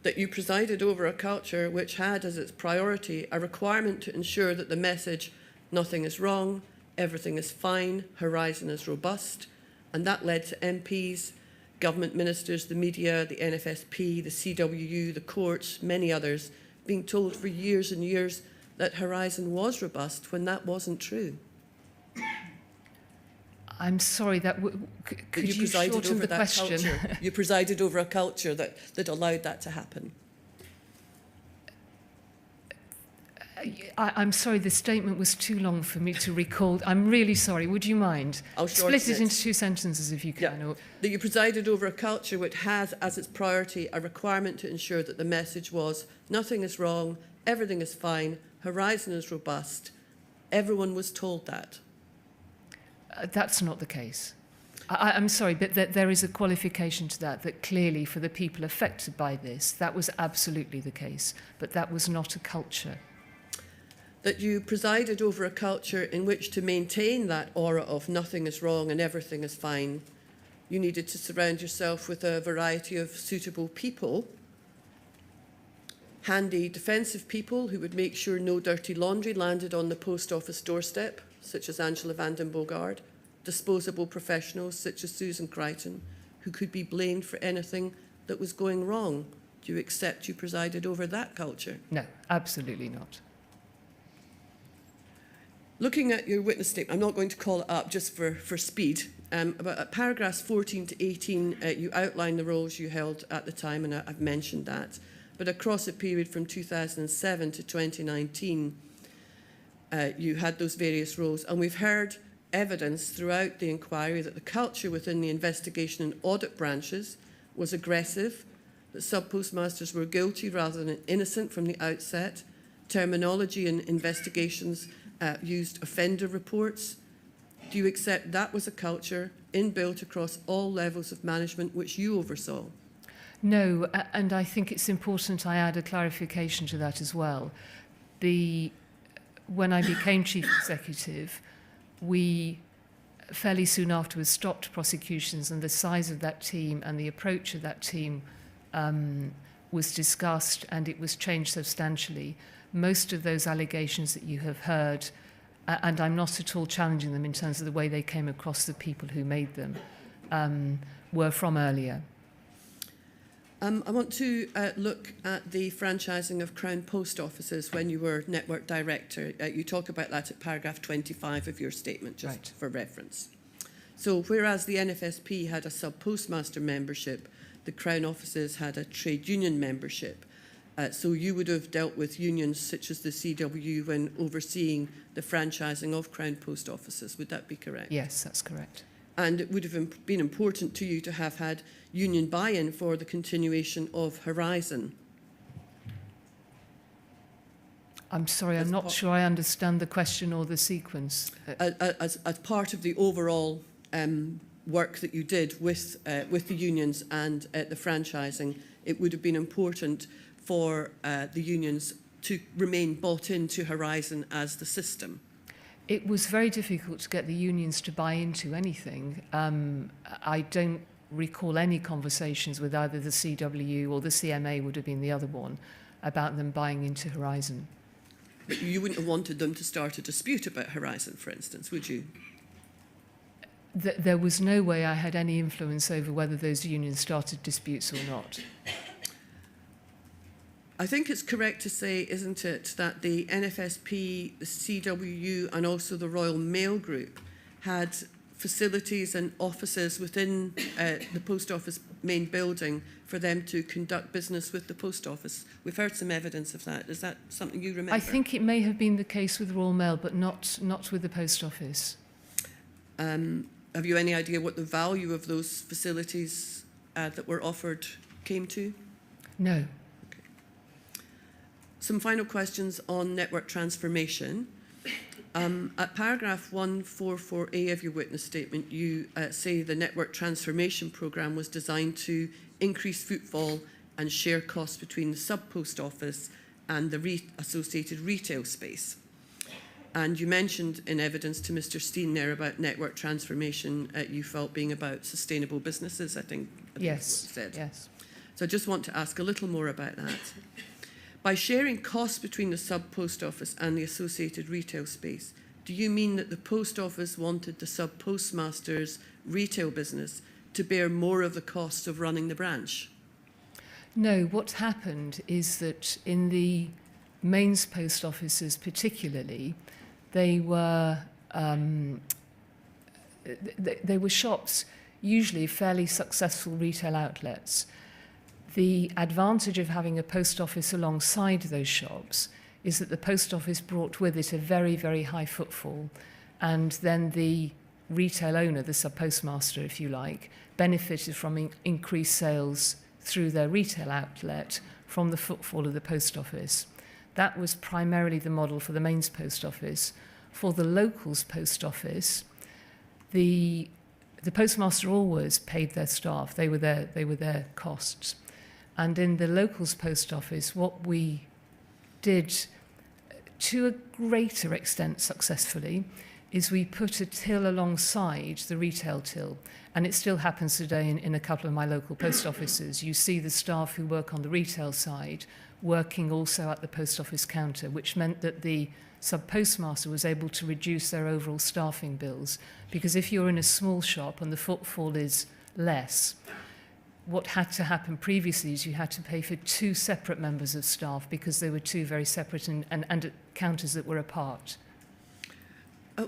That you presided over a culture which had as its priority a requirement to ensure that the message, nothing is wrong, everything is fine, Horizon is robust, and that led to MPs, government ministers, the media, the NFSP, the CWU, the courts, many others, being told for years and years that Horizon was robust when that wasn't true. I'm sorry, that could you shorten the question? Culture. You presided over a culture that allowed that to happen. I'm sorry, the statement was too long for me to recall. I'm really sorry. Would you mind? I'll shorten split it into 2 sentences if you can. Yeah. That you presided over a culture which has as its priority a requirement to ensure that the message was nothing is wrong, everything is fine, Horizon is robust. Everyone was told that. That's not the case. I'm sorry, but there is a qualification to that clearly for the people affected by this, that was absolutely the case, but that was not a culture. That you presided over a culture in which to maintain that aura of nothing is wrong and everything is fine, you needed to surround yourself with a variety of suitable people, handy defensive people who would make sure no dirty laundry landed on the post office doorstep, such as Angela van den Bogard, disposable professionals such as Susan Crichton, who could be blamed for anything that was going wrong. Do you accept you presided over that culture? No, absolutely not. Looking at your witness statement, I'm not going to call it up just for speed, but at paragraphs 14 to 18, you outline the roles you held at the time, and I've mentioned that. But across a period from 2007 to 2019, you had those various roles, and we've heard evidence throughout the inquiry that the culture within the investigation and audit branches was aggressive, that sub-postmasters were guilty rather than innocent from the outset, terminology in investigations used offender reports. Do you accept that was a culture inbuilt across all levels of management which you oversaw? No, and I think it's important I add a clarification to that as well. When I became Chief Executive, we fairly soon afterwards stopped prosecutions, and the size of that team and the approach of that team was discussed, and it was changed substantially. Most of those allegations that you have heard, and I'm not at all challenging them in terms of the way they came across the people who made them, were from earlier. I want to look at the franchising of Crown Post Offices when you were Network Director. You talk about that at paragraph 25 of your statement, just right, for reference. So whereas the NFSP had a sub-postmaster membership, the Crown offices had a trade union membership. So you would have dealt with unions such as the CWU when overseeing the franchising of Crown Post Offices. Would that be correct? Yes, that's correct. And it would have been important to you to have had union buy-in for the continuation of Horizon. I'm sorry, I'm not sure I understand the question or the sequence. As part of the overall work that you did with the unions and the franchising, it would have been important for the unions to remain bought into Horizon as the system. It was very difficult to get the unions to buy into anything. I don't recall any conversations with either the CWU or the CMA would have been the other one about them buying into Horizon. But you wouldn't have wanted them to start a dispute about Horizon, for instance, would you? There was no way I had any influence over whether those unions started disputes or not. I think it's correct to say, isn't it, that the NFSP, the CWU and also the Royal Mail Group had facilities and offices within the post office main building for them to conduct business with the post office. We've heard some evidence of that. Is that something you remember? I think it may have been the case with Royal Mail, but not with the post office. Have you any idea what the value of those facilities that were offered came to? No. Some final questions on network transformation. At paragraph 144A of your witness statement, you say the network transformation programme was designed to increase footfall and share costs between the sub-post office and the associated retail space. And you mentioned in evidence to Mr. Steen there about network transformation you felt being about sustainable businesses, I think. Yes. Said. Yes. So I just want to ask a little more about that. By sharing costs between the sub-post office and the associated retail space, do you mean that the post office wanted the sub-postmaster's retail business to bear more of the costs of running the branch? No, what's happened is that in the mains post offices particularly, they were shops, usually fairly successful retail outlets. The advantage of having a post office alongside those shops is that the post office brought with it a very, very high footfall, and then the retail owner, the sub-postmaster, if you like, benefited from increased sales through their retail outlet from the footfall of the post office. That was primarily the model for the mains post office. For the locals post office, the postmaster always paid their staff. They were their costs. And in the locals post office, what we did to a greater extent successfully is we put a till alongside the retail till. And it still happens today in a couple of my local post offices. You see the staff who work on the retail side working also at the post office counter, which meant that the sub-postmaster was able to reduce their overall staffing bills. Because if you're in a small shop and the footfall is less, what had to happen previously is you had to pay for two separate members of staff because they were two very separate and counters that were apart.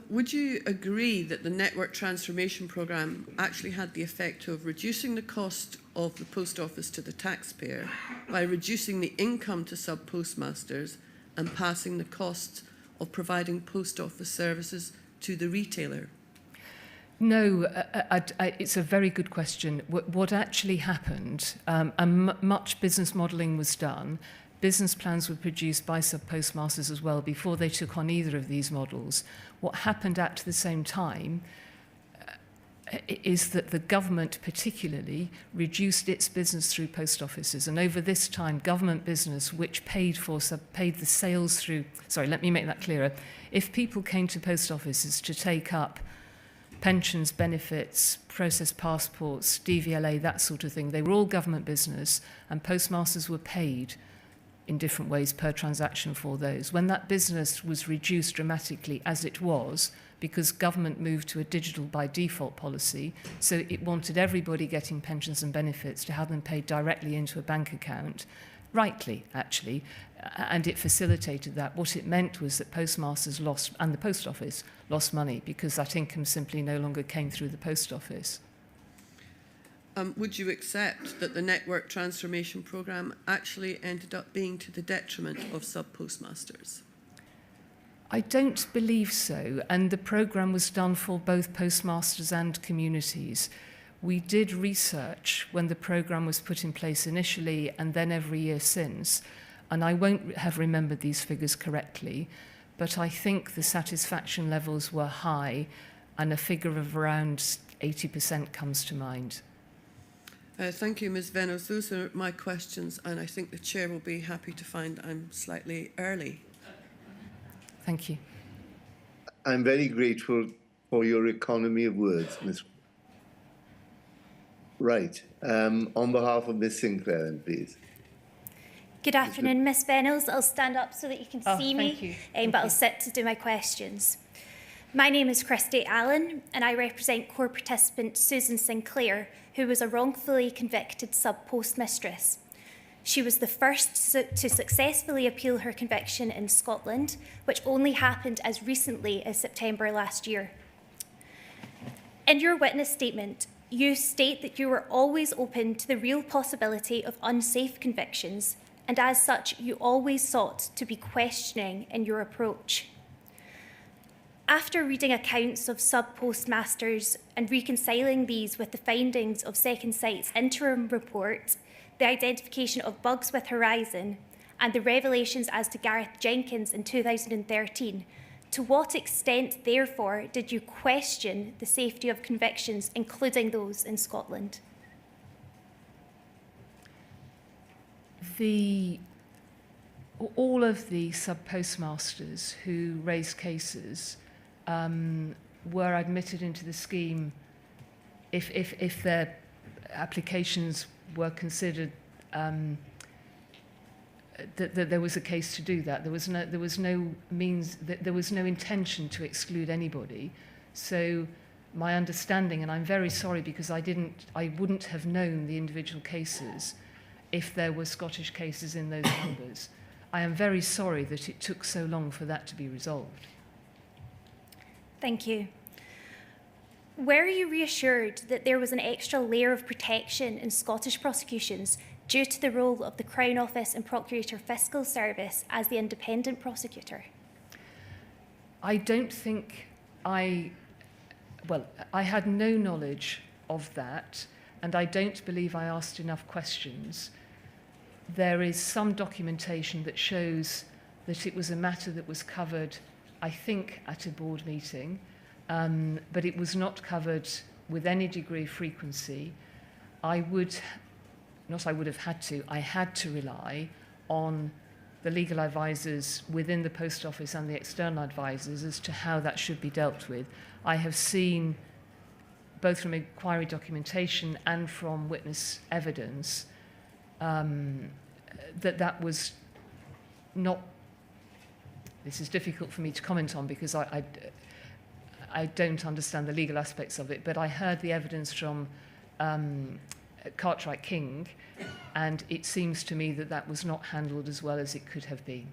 Would you agree that the network transformation programme actually had the effect of reducing the cost of the post office to the taxpayer by reducing the income to sub-postmasters and passing the costs of providing post office services to the retailer? No, it's a very good question. What actually happened, and much business modelling was done. Business plans were produced by sub-postmasters as well before they took on either of these models. What happened at the same time is that the government particularly reduced its business through post offices. And over this time, government business, which paid the sales through... Sorry, let me make that clearer. If people came to post offices to take up pensions, benefits, process passports, DVLA, that sort of thing, they were all government business, and postmasters were paid in different ways per transaction for those. When that business was reduced dramatically, as it was, because government moved to a digital by default policy, so it wanted everybody getting pensions and benefits to have them paid directly into a bank account, rightly, actually, and it facilitated that. What it meant was that postmasters lost, and the post office lost money, because that income simply no longer came through the post office. Would you accept that the network transformation programme actually ended up being to the detriment of sub-postmasters? I don't believe so, and the programme was done for both postmasters and communities. We did research when the programme was put in place initially and then every year since, and I won't have remembered these figures correctly, but I think the satisfaction levels were high, and a figure of around 80% comes to mind. Thank you, Ms Venos. Those are my questions, and I think the Chair will be happy to find I'm slightly early. Thank you. I'm very grateful for your economy of words, Ms. Right. On behalf of Ms Sinclair, then, please. Good afternoon, Ms Venables. I'll stand up so that you can see me, you. but I'll sit to do my questions. My name is Christy Allen, and I represent core participant Susan Sinclair, who was a wrongfully convicted sub-postmistress. She was the first to successfully appeal her conviction in Scotland, which only happened as recently as September last year. In your witness statement, You state that you were always open to the real possibility of unsafe convictions, and as such, you always sought to be questioning in your approach. After reading accounts of sub-postmasters and reconciling these with the findings of Second Sight's interim report, the identification of bugs with Horizon, and the revelations as to Gareth Jenkins in 2013, to what extent, therefore, did you question the safety of convictions, including those in Scotland? All of the sub-postmasters who raised cases were admitted into the scheme if their applications were considered that there was a case to do that. There was no means, there was no intention to exclude anybody. So my understanding, and I'm very sorry because I wouldn't have known the individual cases if there were Scottish cases in those numbers. I am very sorry that it took so long for that to be resolved. Thank you. Were you reassured that there was an extra layer of protection in Scottish prosecutions due to the role of the Crown Office and Procurator Fiscal Service as the independent prosecutor? I don't think I had no knowledge of that, and I don't believe I asked enough questions. There is some documentation that shows that it was a matter that was covered, I think, at a board meeting, but it was not covered with any degree of frequency. I had to rely on the legal advisors within the Post Office and the external advisors as to how that should be dealt with. I have seen, both from inquiry documentation and from witness evidence, that was not. This is difficult for me to comment on because I don't understand the legal aspects of it, but I heard the evidence from Cartwright King, and it seems to me that that was not handled as well as it could have been.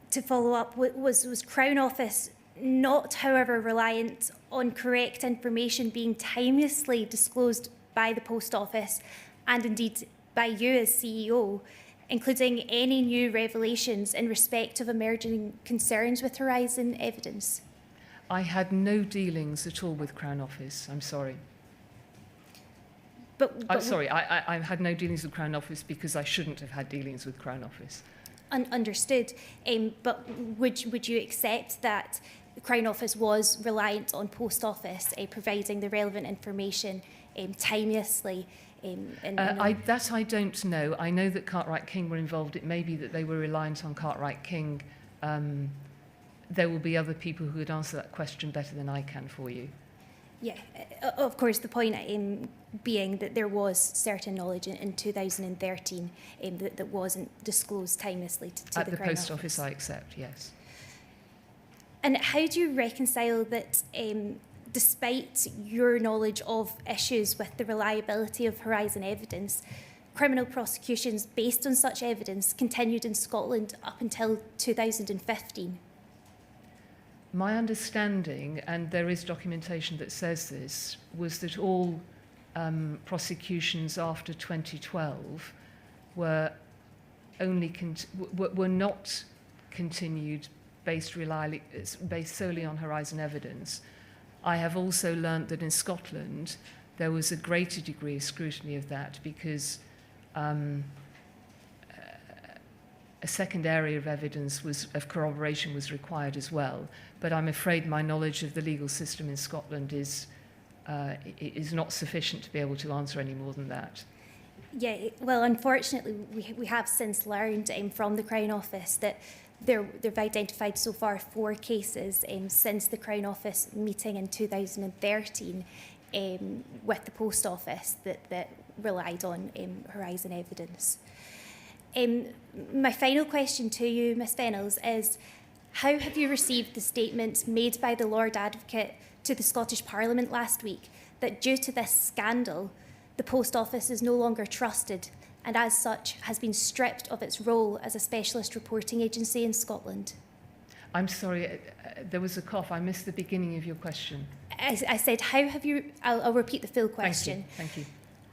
To follow up, was Crown Office not, however, reliant on correct information being timelessly disclosed by the Post Office and indeed by you as CEO, including any new revelations in respect of emerging concerns with Horizon evidence? I had no dealings at all with Crown Office, I'm sorry. I had no dealings with Crown Office because I shouldn't have had dealings with Crown Office. Understood. But would you accept that the Crown Office was reliant on Post Office providing the relevant information timelessly? That I don't know. I know that Cartwright King were involved. It may be that they were reliant on Cartwright King. There will be other people who would answer that question better than I can for you. Yeah, of course, the point being that there was certain knowledge in 2013 that wasn't disclosed timelessly to the Crown Office. At the Post Office, I accept, yes. And how do you reconcile that, despite your knowledge of issues with the reliability of Horizon evidence, criminal prosecutions based on such evidence continued in Scotland up until 2015? My understanding, and there is documentation that says this, was that all prosecutions after 2012 were not continued based solely on Horizon evidence. I have also learnt that in Scotland there was a greater degree of scrutiny of that because a second area of evidence of corroboration was required as well. But I'm afraid my knowledge of the legal system in Scotland is not sufficient to be able to answer any more than that. Yeah, well, unfortunately, we have since learned from the Crown Office that they've identified so far 4 cases since the Crown Office meeting in 2013 with the Post Office that relied on Horizon evidence. My final question to you, Ms Fennells, is how have you received the statement made by the Lord Advocate to the Scottish Parliament last week that due to this scandal, the Post Office is no longer trusted and as such has been stripped of its role as a specialist reporting agency in Scotland? I'm sorry, there was a cough. I missed the beginning of your question. I said, how have you, I'll repeat the full question. Thank you.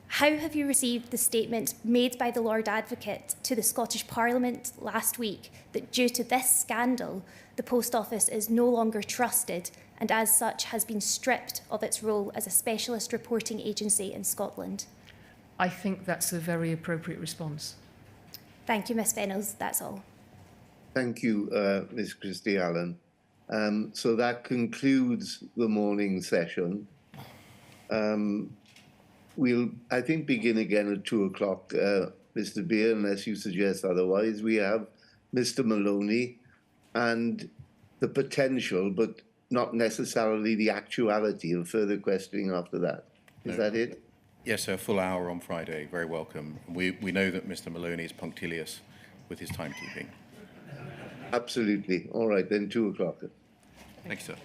How have you received the statement made by the Lord Advocate to the Scottish Parliament last week that due to this scandal, the Post Office is no longer trusted and as such has been stripped of its role as a specialist reporting agency in Scotland? I think that's a very appropriate response. Thank you, Ms Reynolds. That's all. Thank you, Ms Christy Allen. So that concludes the morning session. We'll, I think, begin again at 2 o'clock, Mr. Beer, unless you suggest otherwise. We have Mr. Maloney and the potential, but not necessarily the actuality of further questioning after that. Is that it? Yes, sir, a full hour on Friday. Very welcome. We know that Mr. Maloney is punctilious with his timekeeping. Absolutely. All right, then 2 o'clock. Thank you, sir.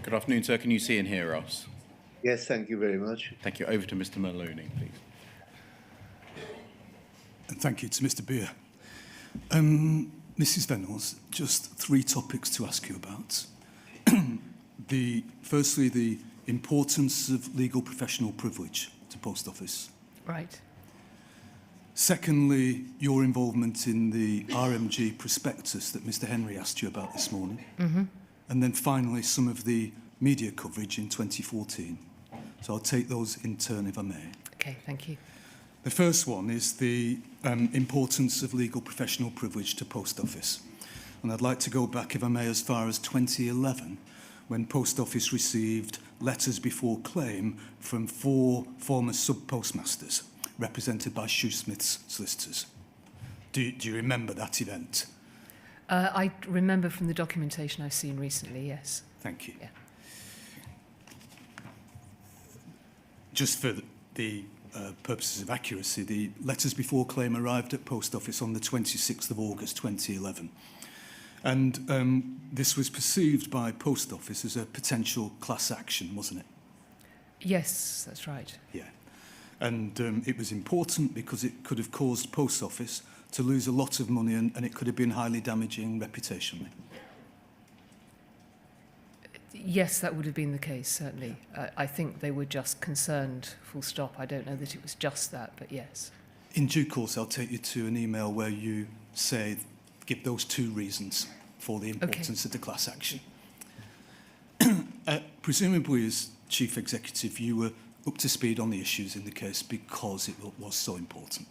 Good afternoon, sir. Can you see and hear us? Yes, thank you very much. Thank you. Over to Mr. Maloney, please. And thank you to Mr. Beer. Mrs. Reynolds, just 3 topics to ask you about. Firstly, the importance of legal professional privilege to Post Office. Right. Secondly, your involvement in the RMG prospectus that Mr. Henry asked you about this morning. And then finally, some of the media coverage in 2014. So I'll take those in turn if I may. Okay, thank you. The first one is the importance of legal professional privilege to Post Office. And I'd like to go back, if I may, as far as 2011, when Post Office received letters before claim from 4 former sub-postmasters, represented by Shoesmith's solicitors. Do you remember that event? I remember from the documentation I've seen recently, yes. Thank you. Yeah. Just for the purposes of accuracy, the letters before claim arrived at Post Office on the 26th of August 2011. And this was perceived by Post Office as a potential class action, wasn't it? Yes, that's right. Yeah. And it was important because it could have caused Post Office to lose a lot of money, and it could have been highly damaging reputationally. Yes, that would have been the case, certainly. I think they were just concerned, full stop. I don't know that it was just that, but yes. In due course, I'll take you to an email where you give those 2 reasons for the importance of the class action. Presumably, as Chief Executive, you were up to speed on the issues in the case because it was so important.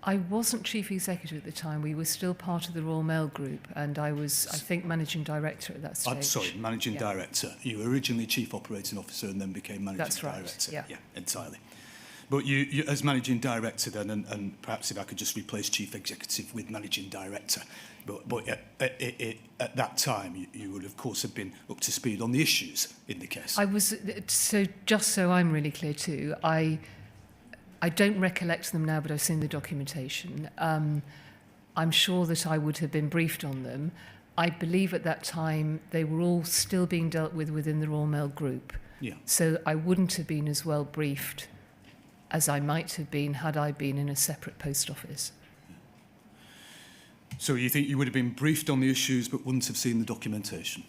I wasn't Chief Executive at the time. We were still part of the Royal Mail Group, and I was, I think, Managing Director at that stage. I'm sorry, Managing Director. You were originally Chief Operating Officer and then became Managing Director. Yeah. Yeah, entirely. But you as Managing Director then, and perhaps if I could just replace Chief Executive with Managing Director, but at that time, you would, of course, have been up to speed on the issues in the case. I was, so just so I'm really clear too, I don't recollect them now, but I've seen the documentation. I'm sure that I would have been briefed on them. I believe at that time they were all still being dealt with within the Royal Mail Group. Yeah. So I wouldn't have been as well briefed as I might have been had I been in a separate post office. So you think you would have been briefed on the issues but wouldn't have seen the documentation?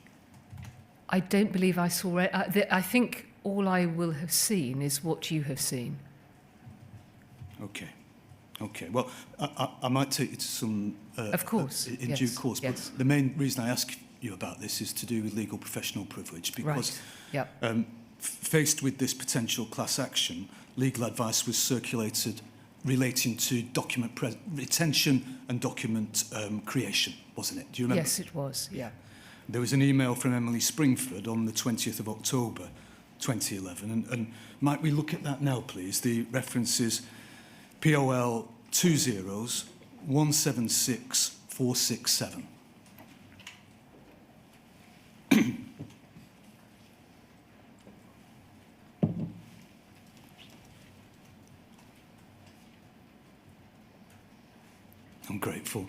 I don't believe I saw it. I think all I will have seen is what you have seen. Okay. Okay. Well, I might take you to some... Of course. In Yes. due course. Yes. But the main reason I ask you about this is to do with legal professional privilege because Right. Yep. faced with this potential class action, legal advice was circulated relating to document retention and document creation, wasn't it? Do you remember? Yes, it was. Yeah. There was an email from Emily Springford on the 20th of October 2011. And might we look at that now, please? The reference is POL 20176 467. I'm grateful.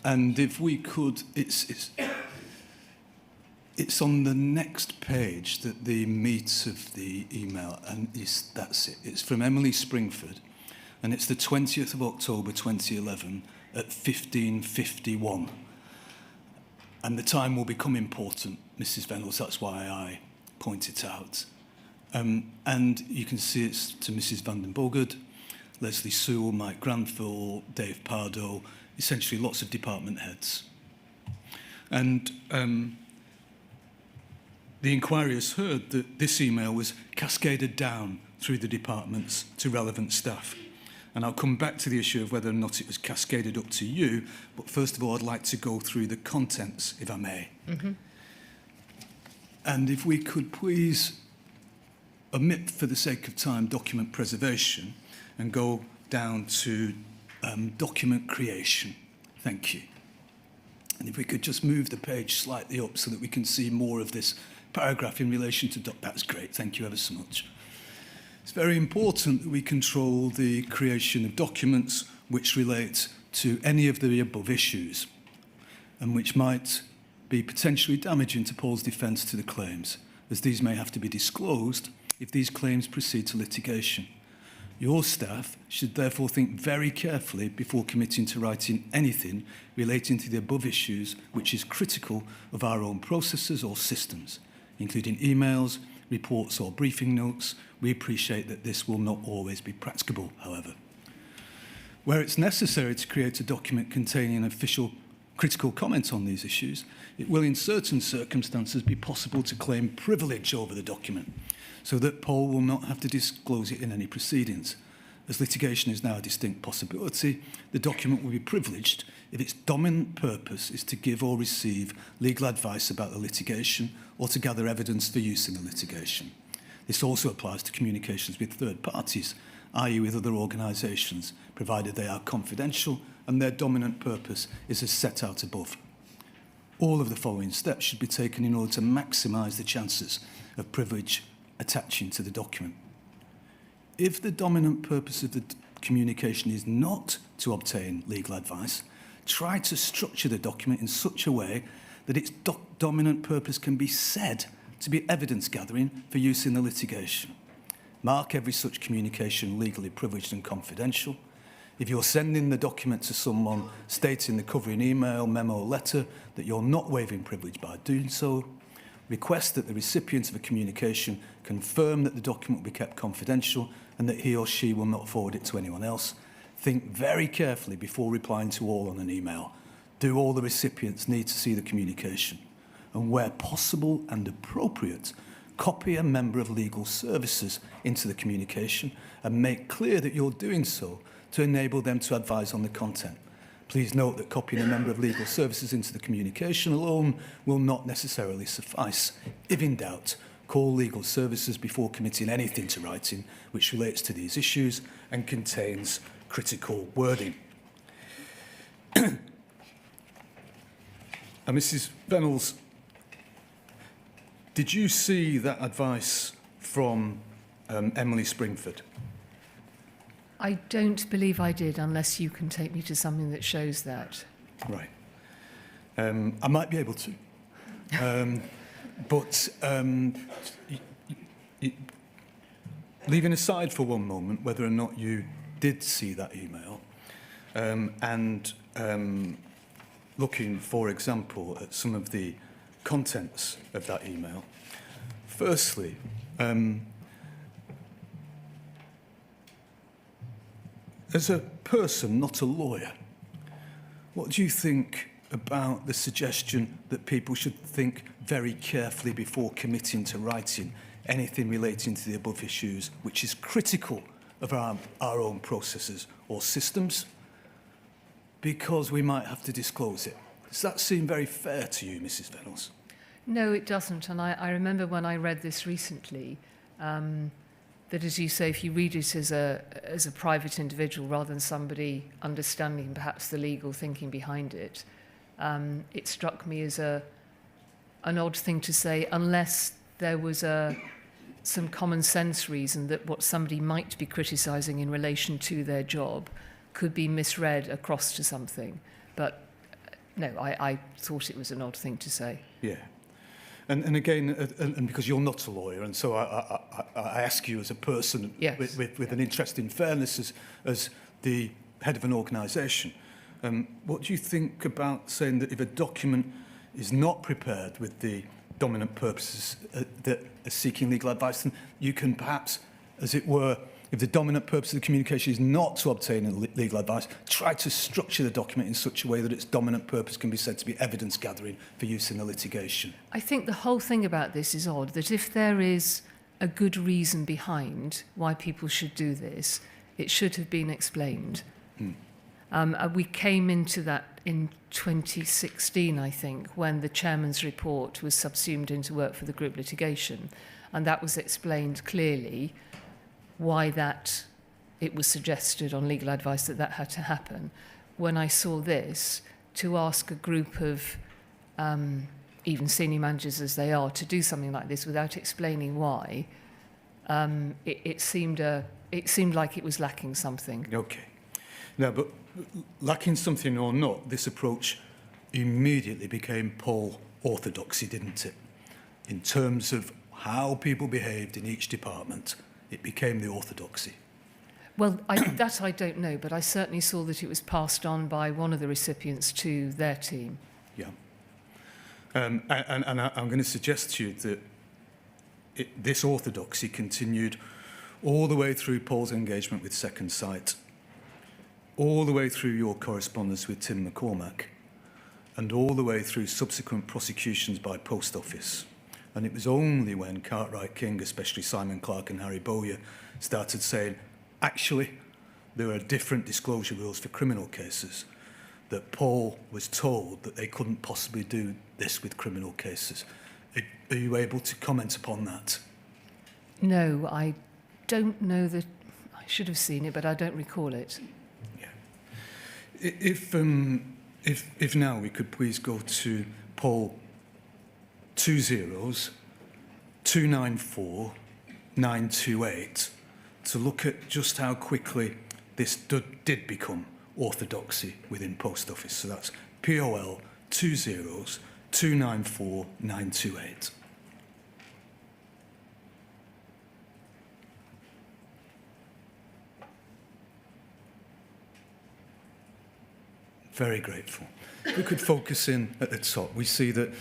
And if we could, it's on the next page that the meat of the email, and that's it. It's from Emily Springford, and it's the 20th of October 2011 at 15:51. And the time will become important, Mrs. Venables, that's why I point it out. And you can see it's to Mrs. Van den Bogert, Leslie Sewell, Mike Granville, Dave Pardo, essentially lots of department heads. And the inquiry has heard that this email was cascaded down through the departments to relevant staff. And I'll come back to the issue of whether or not it was cascaded up to you, but first of all, I'd like to go through the contents, if I may. Mm-hmm. And if we could please omit, for the sake of time, document preservation and go down to document creation. Thank you. And if we could just move the page slightly up so that we can see more of this paragraph in relation to that's great. Thank you ever so much. It's very important that we control the creation of documents which relate to any of the above issues and which might be potentially damaging to Paul's defence to the claims, as these may have to be disclosed if these claims proceed to litigation. Your staff should therefore think very carefully before committing to writing anything relating to the above issues which is critical of our own processes or systems, including emails, reports or briefing notes. We appreciate that this will not always be practicable, however. Where it's necessary to create a document containing official critical comment on these issues, it will in certain circumstances be possible to claim privilege over the document, so that Paul will not have to disclose it in any proceedings. As litigation is now a distinct possibility, the document will be privileged if its dominant purpose is to give or receive legal advice about the litigation or to gather evidence for use in the litigation. This also applies to communications with third parties, i.e. with other organisations, provided they are confidential and their dominant purpose is as set out above. All of the following steps should be taken in order to maximise the chances of privilege attaching to the document. If the dominant purpose of the communication is not to obtain legal advice, try to structure the document in such a way that its dominant purpose can be said to be evidence gathering for use in the litigation. Mark every such communication legally privileged and confidential. If you're sending the document to someone, state in the covering email, memo, or letter that you're not waiving privilege by doing so. Request that the recipient of a communication confirm that the document will be kept confidential and that he or she will not forward it to anyone else. Think very carefully before replying to all on an email. Do all the recipients need to see the communication? And where possible and appropriate, copy a member of legal services into the communication and make clear that you're doing so to enable them to advise on the content. Please note that copying a member of legal services into the communication alone will not necessarily suffice. If in doubt, call legal services before committing anything to writing which relates to these issues and contains critical wording. And Mrs. Reynolds, did you see that advice from Emily Springford? I don't believe I did, unless you can take me to something that shows that. Right. I might be able to. But leaving aside for one moment whether or not you did see that email, and looking, for example, at some of the contents of that email. Firstly, as a person, not a lawyer, what do you think about the suggestion that people should think very carefully before committing to writing anything relating to the above issues, which is critical of our own processes or systems, because we might have to disclose it? Does that seem very fair to you, Mrs. Reynolds? No, it doesn't. And I remember when I read this recently, that, as you say, if you read it as a private individual rather than somebody understanding perhaps the legal thinking behind it, it struck me as an odd thing to say, unless there was some common sense reason that what somebody might be criticising in relation to their job could be misread across to something. But no, I thought it was an odd thing to say. Yeah. And again, and because you're not a lawyer, and so I ask you as a person, yes, with an interest in fairness as the head of an organisation, what do you think about saying that if a document is not prepared with the dominant purposes that are seeking legal advice, then you can perhaps, as it were, if the dominant purpose of the communication is not to obtain legal advice, try to structure the document in such a way that its dominant purpose can be said to be evidence gathering for use in the litigation? I think the whole thing about this is odd, that if there is a good reason behind why people should do this, it should have been explained. We came into that in 2016, I think, when the chairman's report was subsumed into work for the group litigation, and that was explained clearly why that it was suggested on legal advice that had to happen. When I saw this, to ask a group of even senior managers as they are to do something like this without explaining why, it seemed like it was lacking something. Okay. Now, but lacking something or not, this approach immediately became Paul orthodoxy, didn't it? In terms of how people behaved in each department, it became the orthodoxy. Well, that I don't know, but I certainly saw that it was passed on by one of the recipients to their team. Yeah. And I'm going to suggest to you that this orthodoxy continued all the way through Paul's engagement with Second Sight, all the way through your correspondence with Tim McCormack, and all the way through subsequent prosecutions by Post Office. And it was only when Cartwright King, especially Simon Clark and Harry Bowyer, started saying, actually, there are different disclosure rules for criminal cases, that Paul was told that they couldn't possibly do this with criminal cases. Are you able to comment upon that? No, I don't know that. I should have seen it, but I don't recall it. Yeah. If now we could please go to Paul 20 294 928 to look at just how quickly this did become orthodoxy within Post Office. So that's POL 20 294 928. Very grateful. If we could focus in at the top, we see that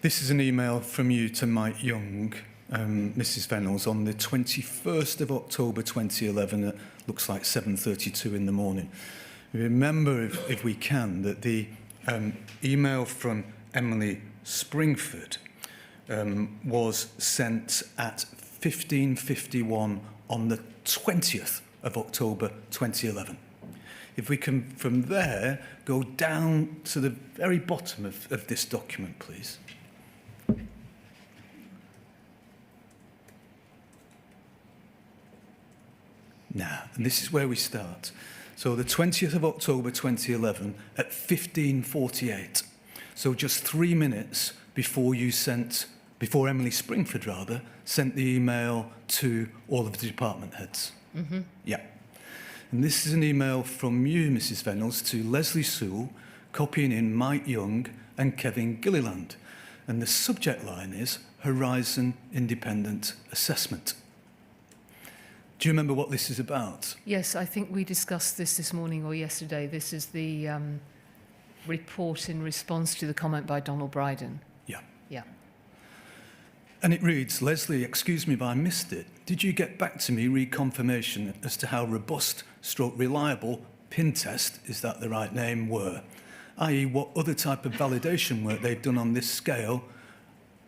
this is an email from you to Mike Young, Mrs. Venables, on the 21st of October 2011 at looks like 7:32 in the morning. Remember, if we can, that the email from Emily Springford was sent at 15:51 on the 20th of October 2011. If we can, from there, go down to the very bottom of this document, please. Now, and this is where we start. So the 20th of October 2011 at 15:48. So just 3 minutes before before Emily Springford rather, sent the email to all of the department heads. Mm-hmm. Yeah. And this is an email from you, Mrs. Venables, to Leslie Sewell, copying in Mike Young and Kevin Gilliland. And the subject line is Horizon Independent Assessment. Do you remember what this is about? Yes, I think we discussed this morning or yesterday. This is the report in response to the comment by Donald Bryden. Yeah. Yeah. And it reads, Leslie, excuse me if I missed it. Did you get back to me reconfirmation as to how robust / reliable pin test, is that the right name, were? I.e. what other type of validation work they've done on this scale,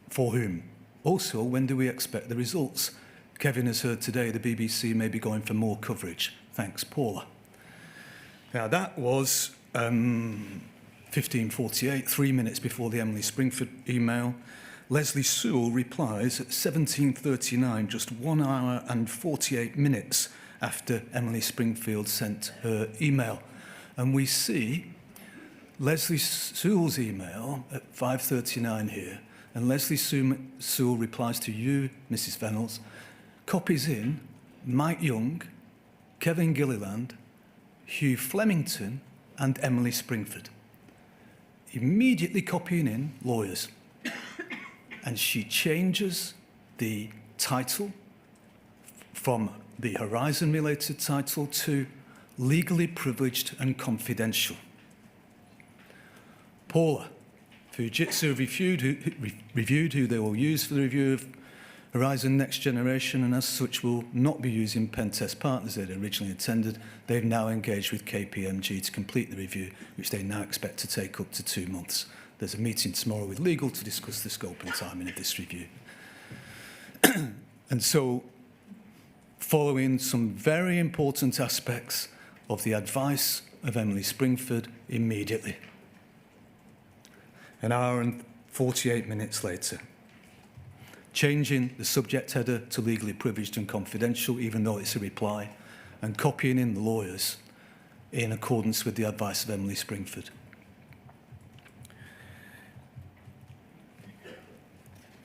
for whom? Also, when do we expect the results? Kevin has heard today the BBC may be going for more coverage. Thanks, Paula. Now that was 15:48, 3 minutes before the Emily Springford email. Leslie Sewell replies at 17:39, just 1 hour and 48 minutes after Emily Springfield sent her email. And we see Leslie Sewell's email at 5:39 here, and Leslie Sewell replies to you, Mrs. Venables, copies in Mike Young, Kevin Gilliland, Hugh Flemington, and Emily Springford. Immediately copying in lawyers. And she changes the title from the Horizon-related title to legally privileged and confidential. Paula, Fujitsu reviewed who they will use for the review of Horizon Next Generation, and as such will not be using Pentest partners they'd originally intended. They've now engaged with KPMG to complete the review, which they now expect to take up to 2 months. There's a meeting tomorrow with legal to discuss the scope and timing of this review. And so, following some very important aspects of the advice of Emily Springford immediately. An hour and 48 minutes later, changing the subject header to legally privileged and confidential, even though it's a reply, and copying in the lawyers in accordance with the advice of Emily Springford.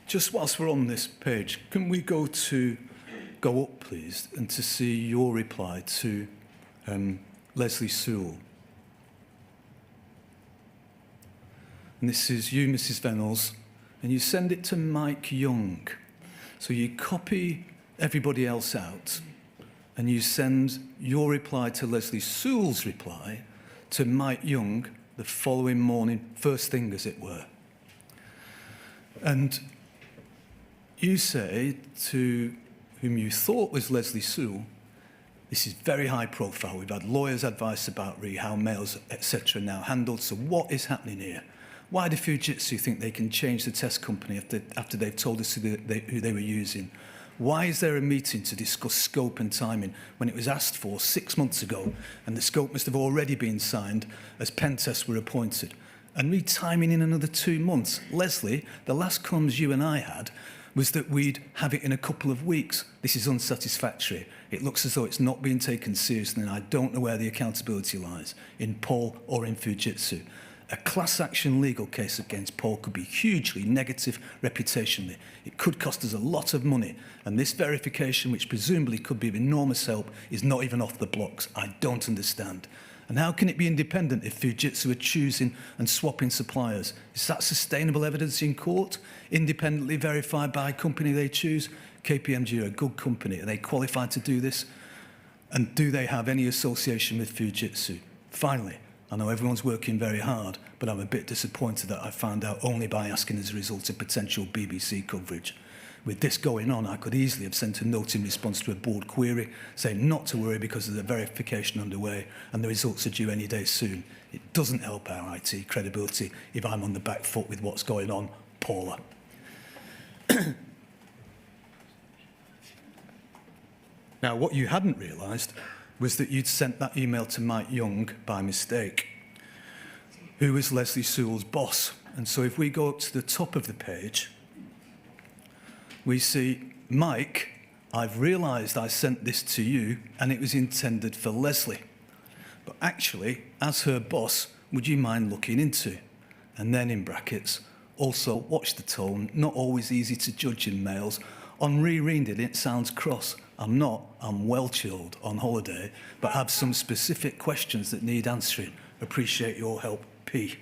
Just whilst we're on this page, can we go up, please, and to see your reply to Leslie Sewell? and this is you, Mrs. Venables, and you send it to Mike Young. So you copy everybody else out, and you send your reply to Leslie Sewell's reply to Mike Young the following morning, first thing as it were. And you say to whom you thought was Leslie Sewell, this is very high profile. We've had lawyers' advice about how mails, etc. now handled. So what is happening here? Why do Fujitsu think they can change the test company after they've told us who they were using? Why is there a meeting to discuss scope and timing when it was asked for 6 months ago and the scope must have already been signed as pen tests were appointed? And retiming in another 2 months. Leslie, the last comms you and I had was that we'd have it in a couple of weeks. This is unsatisfactory. It looks as though it's not being taken seriously, and I don't know where the accountability lies, in Paul or in Fujitsu. A class action legal case against Paul could be hugely negative reputationally. It could cost us a lot of money, and this verification, which presumably could be of enormous help, is not even off the blocks. I don't understand. And how can it be independent if Fujitsu are choosing and swapping suppliers? Is that sustainable evidence in court? Independently verified by a company they choose? KPMG are a good company. Are they qualified to do this? And do they have any association with Fujitsu? Finally, I know everyone's working very hard, but I'm a bit disappointed that I found out only by asking as a result of potential BBC coverage. With this going on, I could easily have sent a note in response to a board query saying not to worry because there's a verification underway and the results are due any day soon. It doesn't help our IT credibility if I'm on the back foot with what's going on, Paula. Now, what you hadn't realised was that you'd sent that email to Mike Young by mistake, who was Leslie Sewell's boss. And so if we go up to the top of the page, we see, Mike, I've realised I sent this to you and it was intended for Leslie. But actually, as her boss, would you mind looking into? And then in brackets, also watch the tone, not always easy to judge in mails. On rereading it sounds cross. I'm not, I'm well chilled on holiday, but have some specific questions that need answering. Appreciate your help, P.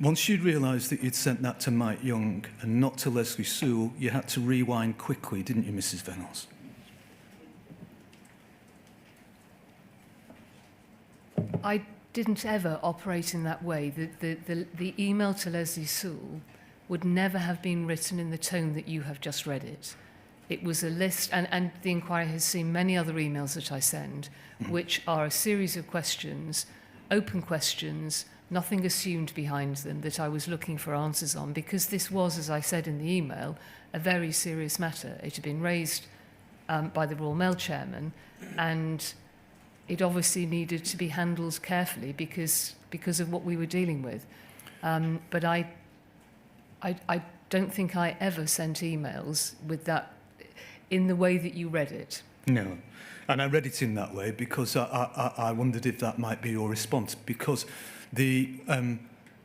Once you'd realised that you'd sent that to Mike Young and not to Leslie Sewell, you had to rewind quickly, didn't you, Mrs. Venables? I didn't ever operate in that way. The email to Leslie Sewell would never have been written in the tone that you have just read it. It was a list, and the inquiry has seen many other emails that I send, which are a series of questions, open questions, nothing assumed behind them, that I was looking for answers on, because this was, as I said in the email, a very serious matter. It had been raised by the Royal Mail chairman, and it obviously needed to be handled carefully because of what we were dealing with. But I don't think I ever sent emails with that in the way that you read it. No. And I read it in that way because I wondered if that might be your response, because the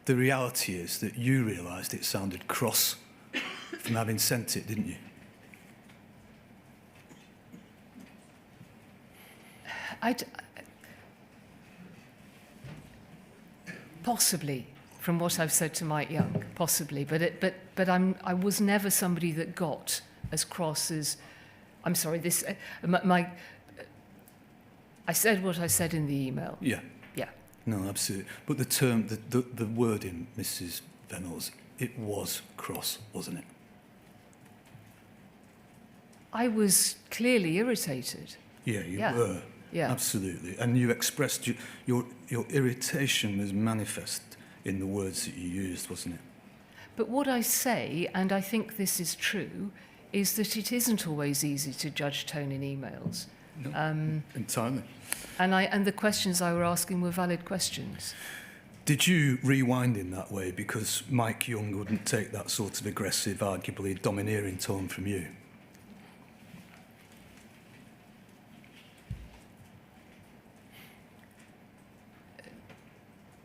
reality is that you realised it sounded cross from having sent it, didn't you? Possibly, from what I've said to Mike Young, possibly, but I was never somebody that got as cross as, I'm sorry, this, I said what I said in the email. Yeah. Yeah. No, absolutely. But the term, the wording, Mrs. Venables, it was cross, wasn't it? I was clearly irritated. Yeah, you Yeah. were. Yeah. Absolutely. And you expressed your irritation was manifest in the words that you used, wasn't it? But what I say, and I think this is true, is that it isn't always easy to judge tone in emails. No, entirely. And the questions I were asking were valid questions. Did you rewind in that way because Mike Young wouldn't take that sort of aggressive, arguably domineering tone from you?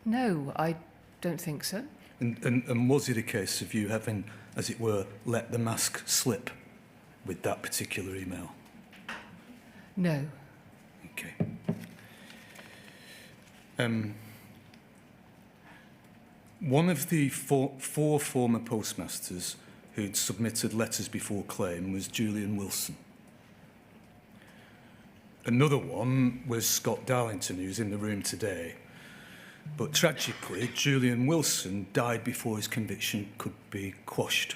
No, I don't think so. And was it a case of you having, as it were, let the mask slip with that particular email? No. Okay. One of the four former postmasters who'd submitted letters before claim was Julian Wilson. Another one was Scott Darlington, who's in the room today. But tragically, Julian Wilson died before his conviction could be quashed.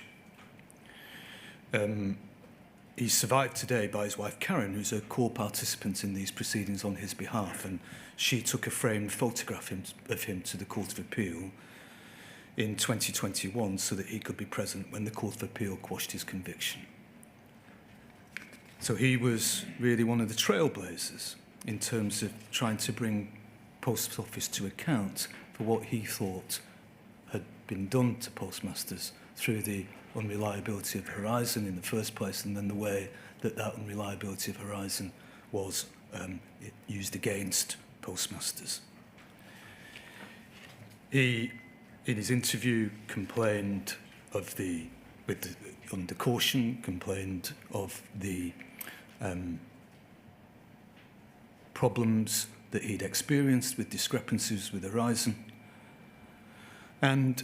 He's survived today by his wife Karen, who's a core participant in these proceedings on his behalf, and she took a framed photograph of him to the Court of Appeal in 2021 so that he could be present when the Court of Appeal quashed his conviction. So he was really one of the trailblazers in terms of trying to bring Post Office to account for what he thought had been done to postmasters through the unreliability of Horizon in the first place, and then the way that that unreliability of Horizon was used against postmasters. He, in his interview, complained of under caution, complained of the problems that he'd experienced with discrepancies with Horizon. And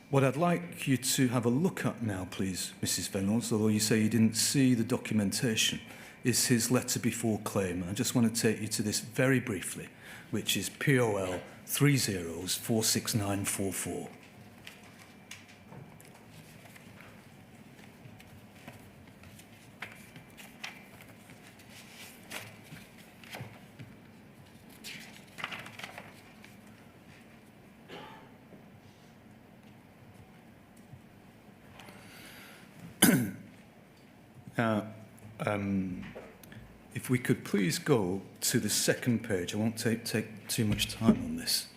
what I'd like you to have a look at now, please, Mrs. Reynolds, although you say you didn't see the documentation, is his letter before claim. I just want to take you to this very briefly, which is POL 30/46944. Now, if we could please go to the second page. I won't take too much time on this.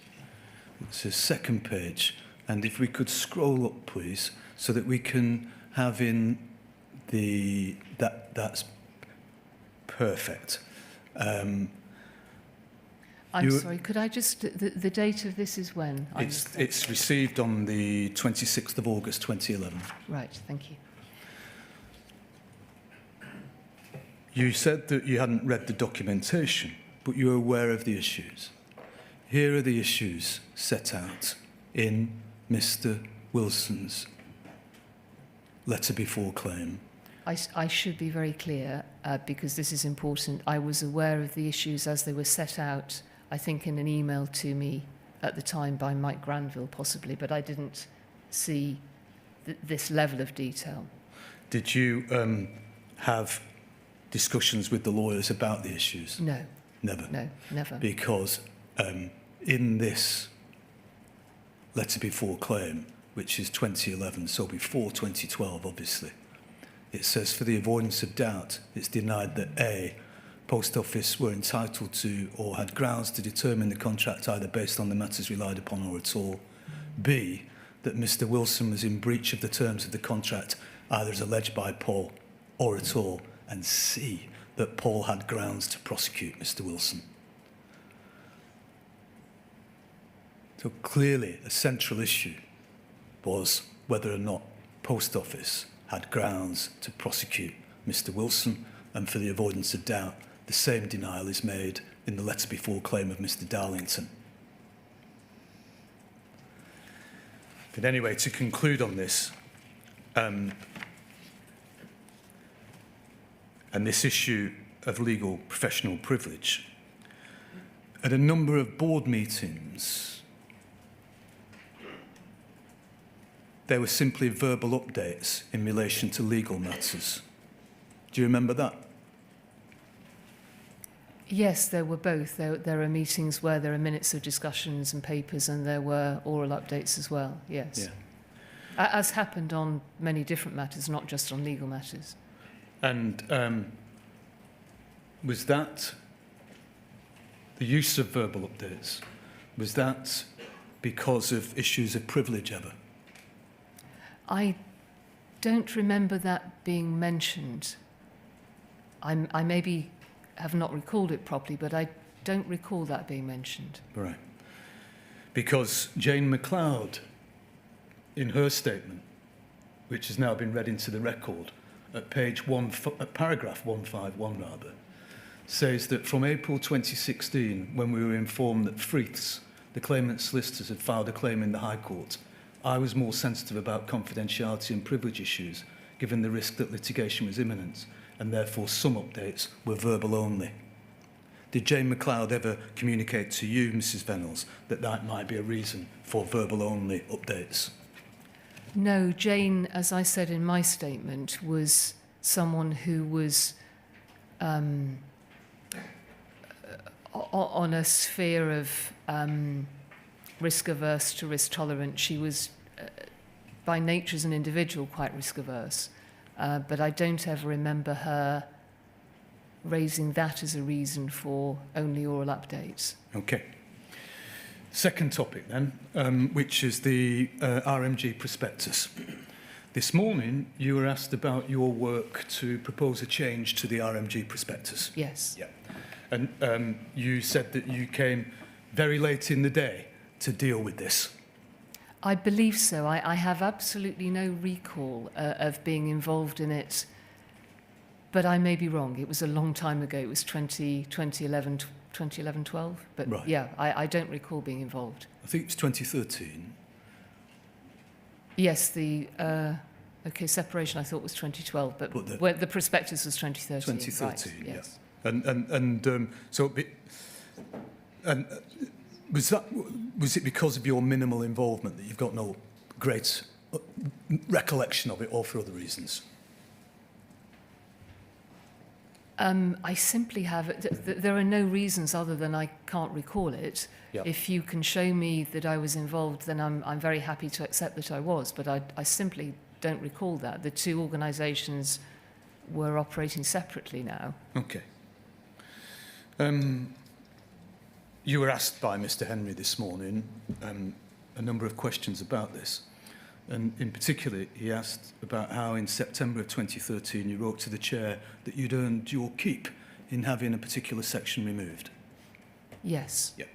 It's the second page. And if we could scroll up, please, so that we can have in that's perfect. I'm sorry, could I just, the date of this is when? It's received on the 26th of August 2011. Right, thank you. You said that you hadn't read the documentation, but you were aware of the issues. Here are the issues set out in Mr. Wilson's letter before claim. I should be very clear, because this is important. I was aware of the issues as they were set out, I think, in an email to me at the time by Mike Granville, possibly, but I didn't see this level of detail. Did you have discussions with the lawyers about the issues? No. Never? No, never. Because in this letter before claim, which is 2011, so before 2012, obviously, it says, for the avoidance of doubt, it's denied that A, Post Office were entitled to or had grounds to determine the contract either based on the matters relied upon or at all. B, that Mr. Wilson was in breach of the terms of the contract either as alleged by Paul or at all. And C, that Paul had grounds to prosecute Mr. Wilson. So clearly a central issue was whether or not Post Office had grounds to prosecute Mr. Wilson, and for the avoidance of doubt, the same denial is made in the letter before claim of Mr. Darlington. But anyway, to conclude on this, and this issue of legal professional privilege, at a number of board meetings, there were simply verbal updates in relation to legal matters. Do you remember that? Yes, there were both. There are meetings where there are minutes of discussions and papers, and there were oral updates as well, yes. Yeah. As happened on many different matters, not just on legal matters. And was that the use of verbal updates? Was that because of issues of privilege ever? I don't remember that being mentioned. I maybe have not recalled it properly, but I don't recall that being mentioned. Right. Because Jane McLeod, in her statement, which has now been read into the record, at paragraph 151 rather, says that from April 2016, when we were informed that Friths the claimant's solicitors had filed a claim in the High Court. I was more sensitive about confidentiality and privilege issues, given the risk that litigation was imminent, and therefore some updates were verbal only. Did Jane McLeod ever communicate to you, Mrs Venables, that that might be a reason for verbal only updates? No, Jane, as I said in my statement, was someone who was on a sphere of risk averse to risk tolerant. She was, by nature as an individual, quite risk averse. But I don't ever remember her raising that as a reason for only oral updates. Okay. Second topic then, which is the RMG prospectus. This morning, you were asked about your work to propose a change to the RMG prospectus. Yes. Yeah. And you said that you came very late in the day to deal with this. I believe so. I have absolutely no recall of being involved in it, but I may be wrong. It was a long time ago. It was 2011, 12. But Right. yeah, I don't recall being involved. I think it's 2013. Yes, the separation I thought was 2012, but where the prospectus was 2013. 2013, right, yes. Was it because of your minimal involvement that you've got no great recollection of it, or for other reasons? I simply have. There are no reasons other than I can't recall it. Yep. If you can show me that I was involved, then I'm very happy to accept that I was. But I simply don't recall that. The two organisations were operating separately now. Okay. You were asked by Mr. Henry this morning a number of questions about this. And in particular, he asked about how in September of 2013 you wrote to the chair that you'd earned your keep in having a particular section removed. Yes. Yeah.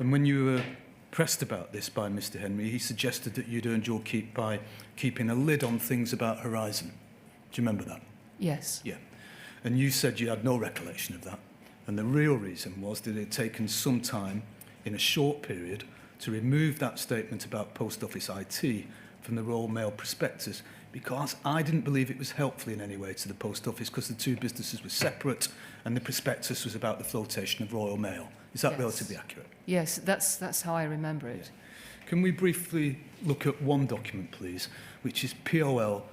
And when you were pressed about this by Mr. Henry, he suggested that you'd earned your keep by keeping a lid on things about Horizon. Do you remember that? Yes. Yeah. And you said you had no recollection of that. And the real reason was that it had taken some time in a short period to remove that statement about Post Office IT from the Royal Mail prospectus, because I didn't believe it was helpful in any way to the Post Office, because the two businesses were separate and the prospectus was about the flotation of Royal Mail. Is that Yes. relatively accurate? Yes, that's how I remember it. Can we briefly look at one document, please, which is POL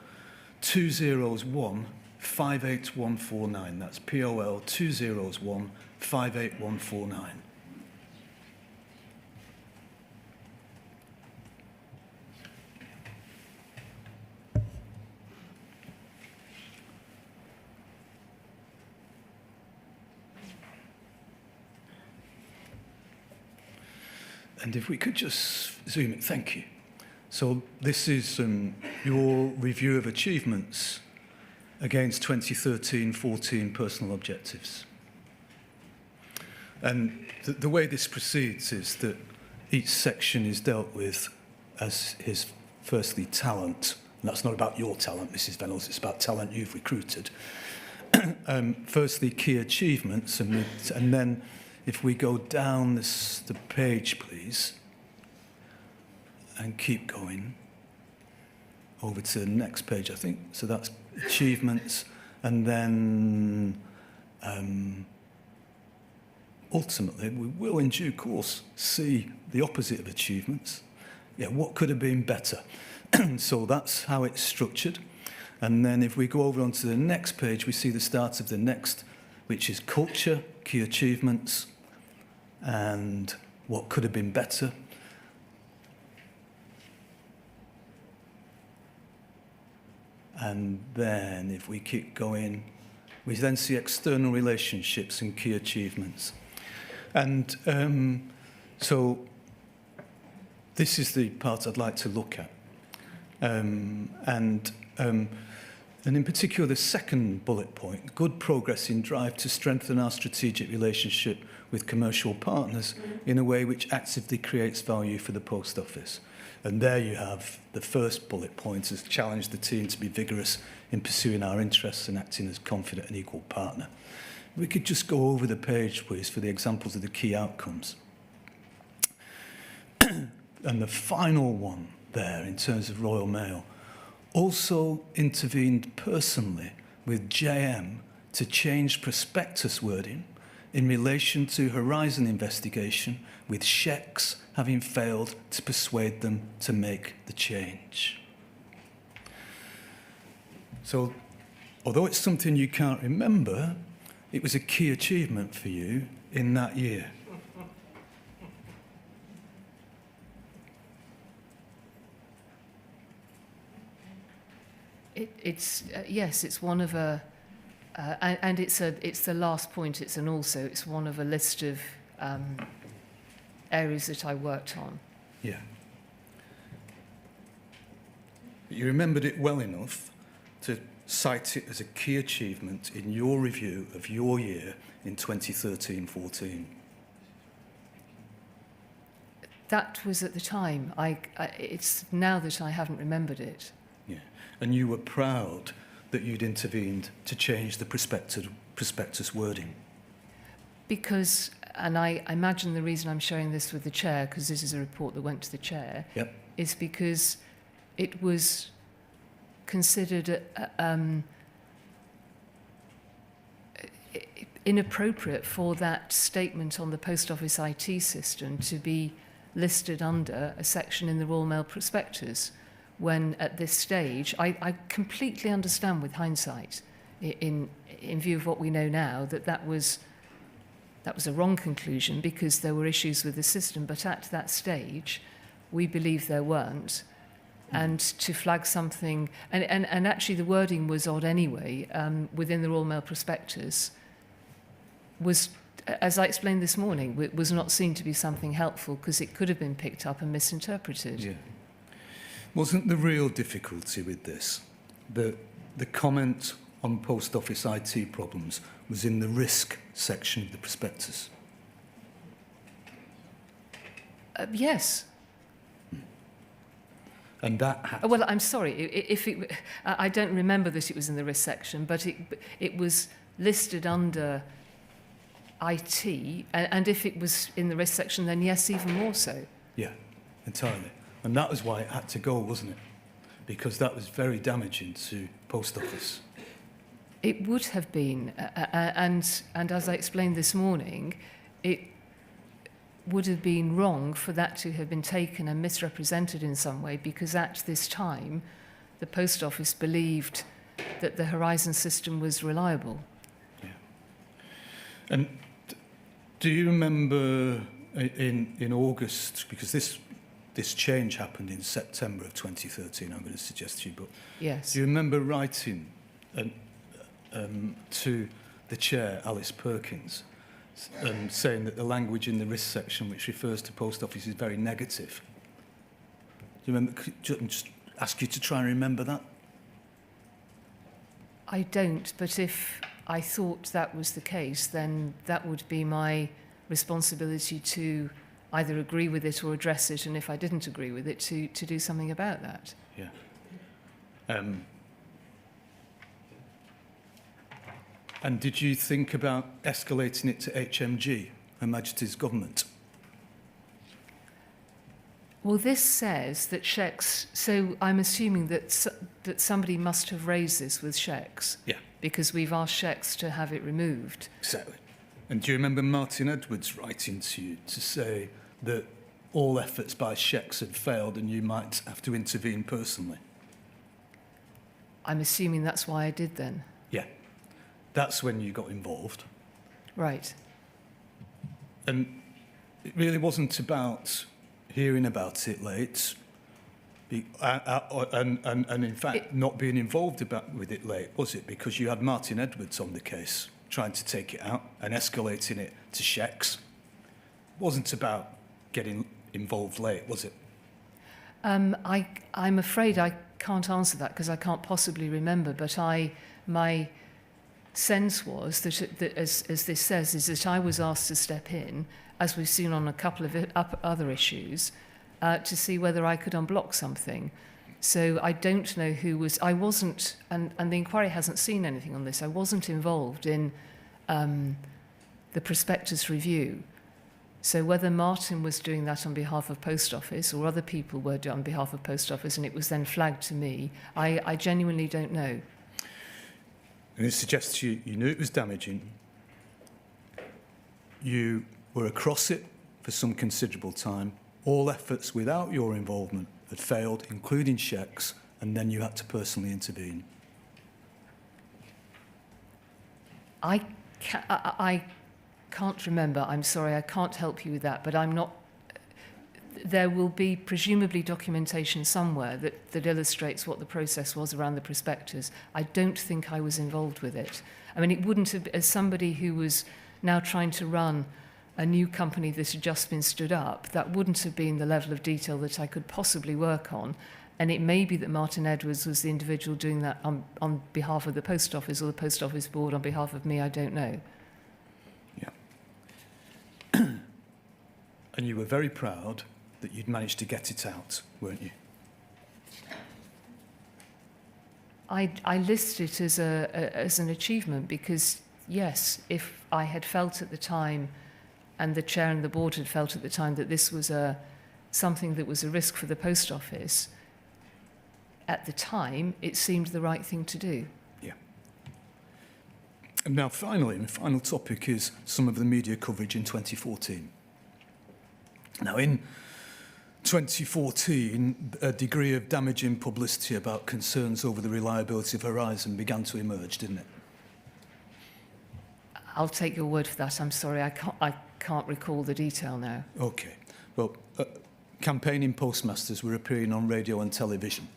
201 58149. That's POL 201 58149. And if we could just zoom in, thank you. So this is your review of achievements against 2013-14 personal objectives. And the way this proceeds is that each section is dealt with as his, firstly, talent. And that's not about your talent, Mrs. Venables, it's about talent you've recruited. Firstly, key achievements, and then if we go down the page, please, and keep going over to the next page, I think. So that's achievements, and then ultimately we will in due course see the opposite of achievements. Yeah, what could have been better? So that's how it's structured. And then if we go over onto the next page, we see the start of the next, which is culture, key achievements, and what could have been better. And then if we keep going, we then see external relationships and key achievements. And so this is the part I'd like to look at. And in particular, the second bullet point, good progress in drive to strengthen our strategic relationship with commercial partners in a way which actively creates value for the Post Office. And there you have the first bullet point, has challenged the team to be vigorous in pursuing our interests and acting as confident and equal partner. We could just go over the page, please, for the examples of the key outcomes. and the final one there in terms of Royal Mail also intervened personally with JM to change prospectus wording in relation to Horizon investigation, with Shecs having failed to persuade them to make the change. So, although it's something you can't remember, it was a key achievement for you in that year. Yes, it's one of a, and it's the last point. It's one of a list of areas that I worked on. Yeah. But you remembered it well enough to cite it as a key achievement in your review of your year in 2013-14. That was at the time. It's now that I haven't remembered it. Yeah. And you were proud that you'd intervened to change the prospectus wording. Because, and I imagine the reason I'm showing this with the chair, because this is a report that went to the chair, Yep. is because it was considered inappropriate for that statement on the Post Office IT system to be listed under a section in the Royal Mail prospectus, when at this stage, I completely understand with hindsight, in view of what we know now, that was a wrong conclusion because there were issues with the system, but at that stage, we believe there weren't. And to flag something, and actually the wording was odd anyway, within the Royal Mail prospectus, was, as I explained this morning, was not seen to be something helpful because it could have been picked up and misinterpreted. Yeah. Wasn't the real difficulty with this that the comment on Post Office IT problems was in the risk section of the prospectus? Yes. And that had... Well, I'm sorry. I don't remember that it was in the risk section, but it was listed under IT, and if it was in the risk section, then yes, even more so. Yeah, entirely. And that was why it had to go, wasn't it? Because that was very damaging to Post Office. It would have been, and as I explained this morning, it would have been wrong for that to have been taken and misrepresented in some way, because at this time, the Post Office believed that the Horizon system was reliable. Yeah. And do you remember in August, because this change happened in September of 2013, I'm going to suggest to you, but Yes. do you remember writing to the chair, Alice Perkins, saying that the language in the risk section, which refers to Post Office, is very negative? Do you remember? Could I just ask you to try and remember that? I don't, but if I thought that was the case, then that would be my responsibility to either agree with it or address it, and if I didn't agree with it, to do something about that. Yeah. And did you think about escalating it to HMG, Her Majesty's Government? Well, this says that Shecs, so I'm assuming that that somebody must have raised this with Shecs. Yeah. Because we've asked Shecs to have it removed. Exactly. And do you remember Martin Edwards writing to you to say that all efforts by Shecs had failed and you might have to intervene personally? I'm assuming that's why I did then. Yeah. That's when you got involved. Right. And it really wasn't about hearing about it late and in fact not being involved with it late, was it? Because you had Martin Edwards on the case trying to take it out and escalating it to Shecs. It wasn't about getting involved late, was it? I'm afraid I can't answer that because I can't possibly remember, but my sense was that as this says, is that I was asked to step in, as we've seen on a couple of other issues, to see whether I could unblock something. So I don't know who was... I wasn't, and the inquiry hasn't seen anything on this, I wasn't involved in the prospectus review. So whether Martin was doing that on behalf of Post Office or other people were doing on behalf of Post Office and it was then flagged to me, I genuinely don't know. And it suggests you knew it was damaging. You were across it for some considerable time. All efforts without your involvement had failed, including checks, and then you had to personally intervene. I can't remember. I'm sorry, I can't help you with that, but I'm not... There will be presumably documentation somewhere that illustrates what the process was around the prospectus. I don't think I was involved with it. I mean, it wouldn't have... As somebody who was now trying to run a new company that had just been stood up, that wouldn't have been the level of detail that I could possibly work on. And it may be that Martin Edwards was the individual doing that on behalf of the Post Office or the Post Office Board on behalf of me, I don't know. Yeah. And you were very proud that you'd managed to get it out, weren't you? I list it as an achievement because, yes, if I had felt at the time and the chair and the board had felt at the time that this was something that was a risk for the Post Office, at the time, it seemed the right thing to do. Yeah. And now, finally, the final topic is some of the media coverage in 2014. Now, in 2014, a degree of damaging publicity about concerns over the reliability of Horizon began to emerge, didn't it? I'll take your word for that. I'm sorry, I can't recall the detail now. Okay. Well, campaigning postmasters were appearing on radio and television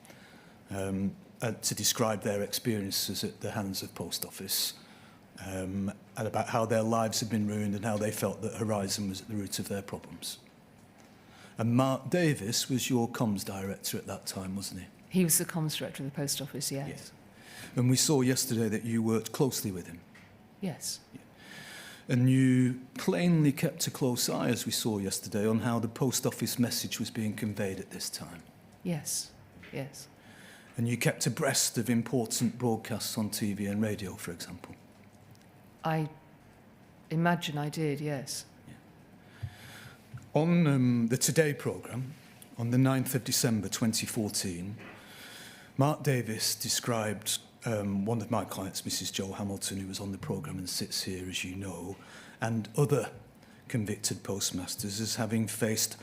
to describe their experiences at the hands of Post Office and about how their lives had been ruined and how they felt that Horizon was at the root of their problems. And Mark Davis was your comms director at that time, wasn't he? He was the comms director of the Post Office, yes. Yes. And we saw yesterday that you worked closely with him. Yes. And you plainly kept a close eye, as we saw yesterday, on how the Post Office message was being conveyed at this time. Yes, yes. And you kept abreast of important broadcasts on TV and radio, for example. I imagine I did, yes. On the Today programme, on the 9th of December 2014, Mark Davis described one of my clients, Mrs. Jo Hamilton, who was on the programme and sits here, as you know, and other convicted postmasters as having faced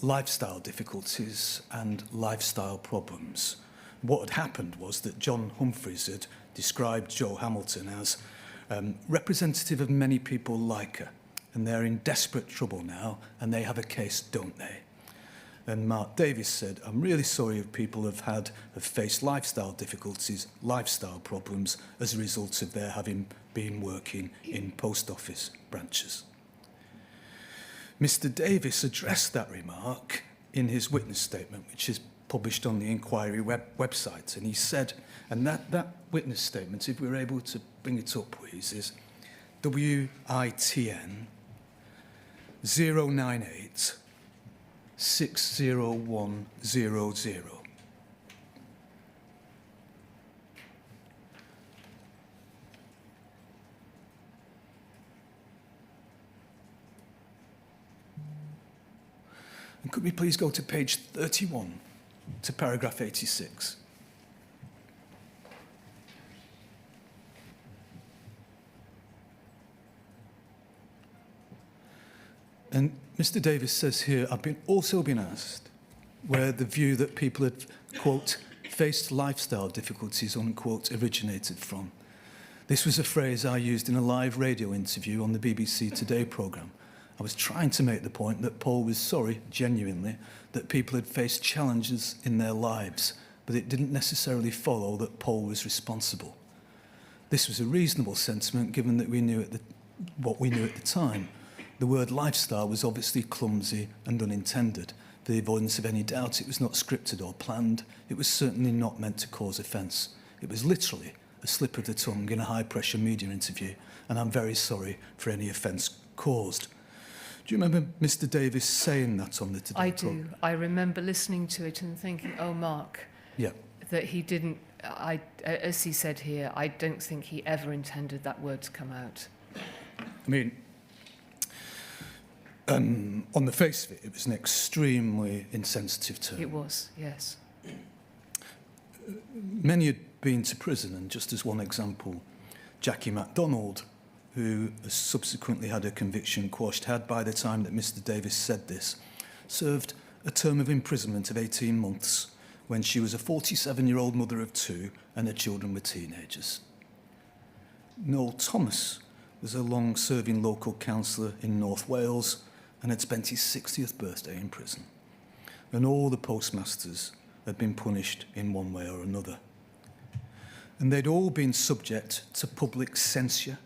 lifestyle difficulties and lifestyle problems. What had happened was that John Humphreys had described Jo Hamilton as representative of many people like her, and they're in desperate trouble now, and they have a case, don't they? And Mark Davis said, I'm really sorry if people have faced lifestyle difficulties, lifestyle problems, as a result of their having been working in Post Office branches. Mr. Davis addressed that remark in his witness statement, which is published on the inquiry website. And he said, and that witness statement, if we're able to bring it up, please, is WITN 098 60100. And could we please go to page 31, to paragraph 86? And Mr. Davis says here, I've also been asked where the view that people had, quote, faced lifestyle difficulties, unquote, originated from. This was a phrase I used in a live radio interview on the BBC Today programme. I was trying to make the point that Paul was sorry, genuinely, that people had faced challenges in their lives, but it didn't necessarily follow that Paul was responsible. This was a reasonable sentiment given that we knew what we knew at the time. The word lifestyle was obviously clumsy and unintended. For the avoidance of any doubt, it was not scripted or planned. It was certainly not meant to cause offence. It was literally a slip of the tongue in a high-pressure media interview, and I'm very sorry for any offence caused. Do you remember Mr. Davis saying that on the Today I programme? do. I remember listening to it and thinking, oh, Mark, Yeah. that he didn't, as he said here, I don't think he ever intended that word to come out. I mean, On the face of it, it was an extremely insensitive term. It was, yes. Many had been to prison, and just as one example, Jackie MacDonald, who has subsequently had her conviction quashed, had, by the time that Mr Davis said this, served a term of imprisonment of 18 months when she was a 47-year-old mother of 2 and her children were teenagers. Noel Thomas was a long-serving local councillor in North Wales and had spent his 60th birthday in prison. And all the postmasters had been punished in one way or another. And they'd all been subject to public censure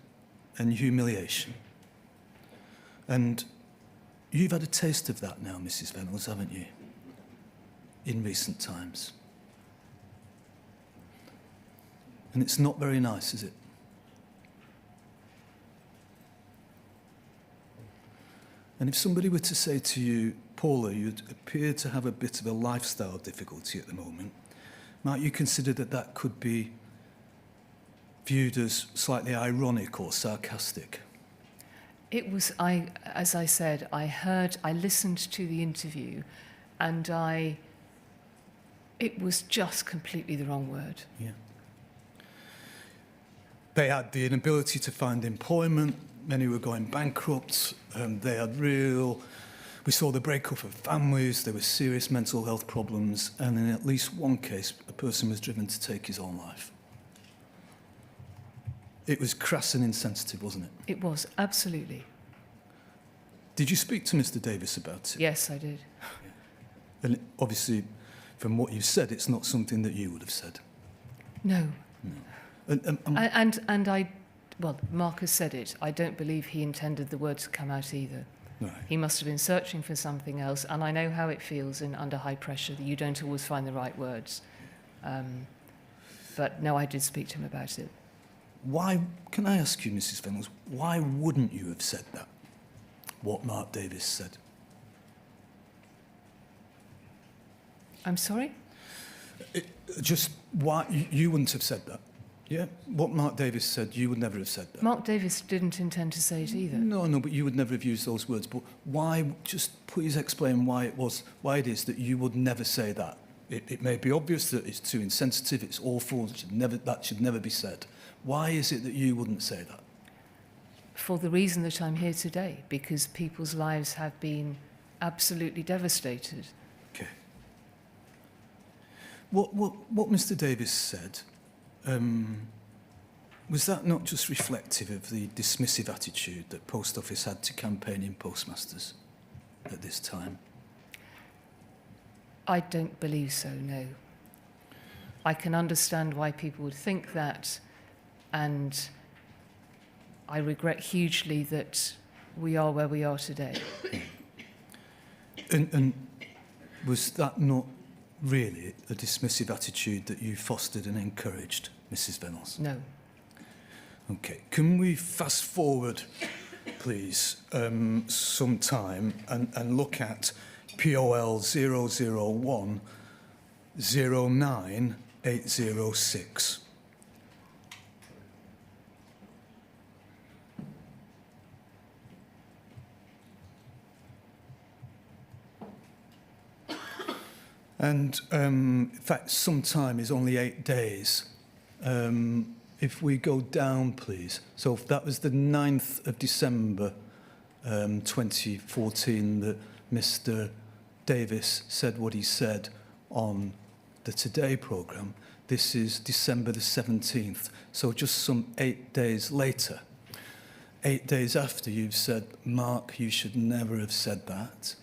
and humiliation. And you've had a taste of that now, Mrs Reynolds, haven't you? In recent times. And it's not very nice, is it? And if somebody were to say to you, Paula, you appear to have a bit of a lifestyle difficulty at the moment, might you consider that that could be viewed as slightly ironic or sarcastic? It was, as I said, I listened to the interview and it was just completely the wrong word. Yeah. They had the inability to find employment. Many were going bankrupt. They had we saw the breakup of families. There were serious mental health problems. And in at least one case, a person was driven to take his own life. It was crass and insensitive, wasn't it? It was, absolutely. Did you speak to Mr Davis about it? Yes, I did. And obviously, from what you said, it's not something that you would have said. No. No. And I, well, Marcus said it. I don't believe he intended the word to come out either. Right. He must have been searching for something else, and I know how it feels under high pressure that you don't always find the right words. But no, I did speak to him about it. Why, can I ask you, Mrs Reynolds, why wouldn't you have said that, what Mark Davis said? I'm sorry? Just why, you wouldn't have said that, yeah? What Mark Davis said, you would never have said that. Mark Davis didn't intend to say it either. No, but you would never have used those words. But why, just please explain why it is that you would never say that. It may be obvious that it's too insensitive, it's awful, that should never be said. Why is it that you wouldn't say that? For the reason that I'm here today, because people's lives have been absolutely devastated. Okay. What Mr Davis said, was that not just reflective of the dismissive attitude that Post Office had to campaigning postmasters at this time? I don't believe so, no. I can understand why people would think that, and I regret hugely that we are where we are today. And was that not really a dismissive attitude that you fostered and encouraged, Mrs Reynolds? No. Okay, can we fast forward, please, some time and look at POL 001 09806. And in fact, some time is only 8 days. If we go down, please. So if that was the 9th of December 2014 that Mr Davis said what he said on the Today programme. This is December the 17th, so just some 8 days later. 8 days after you've said, Mark, you should never have said that.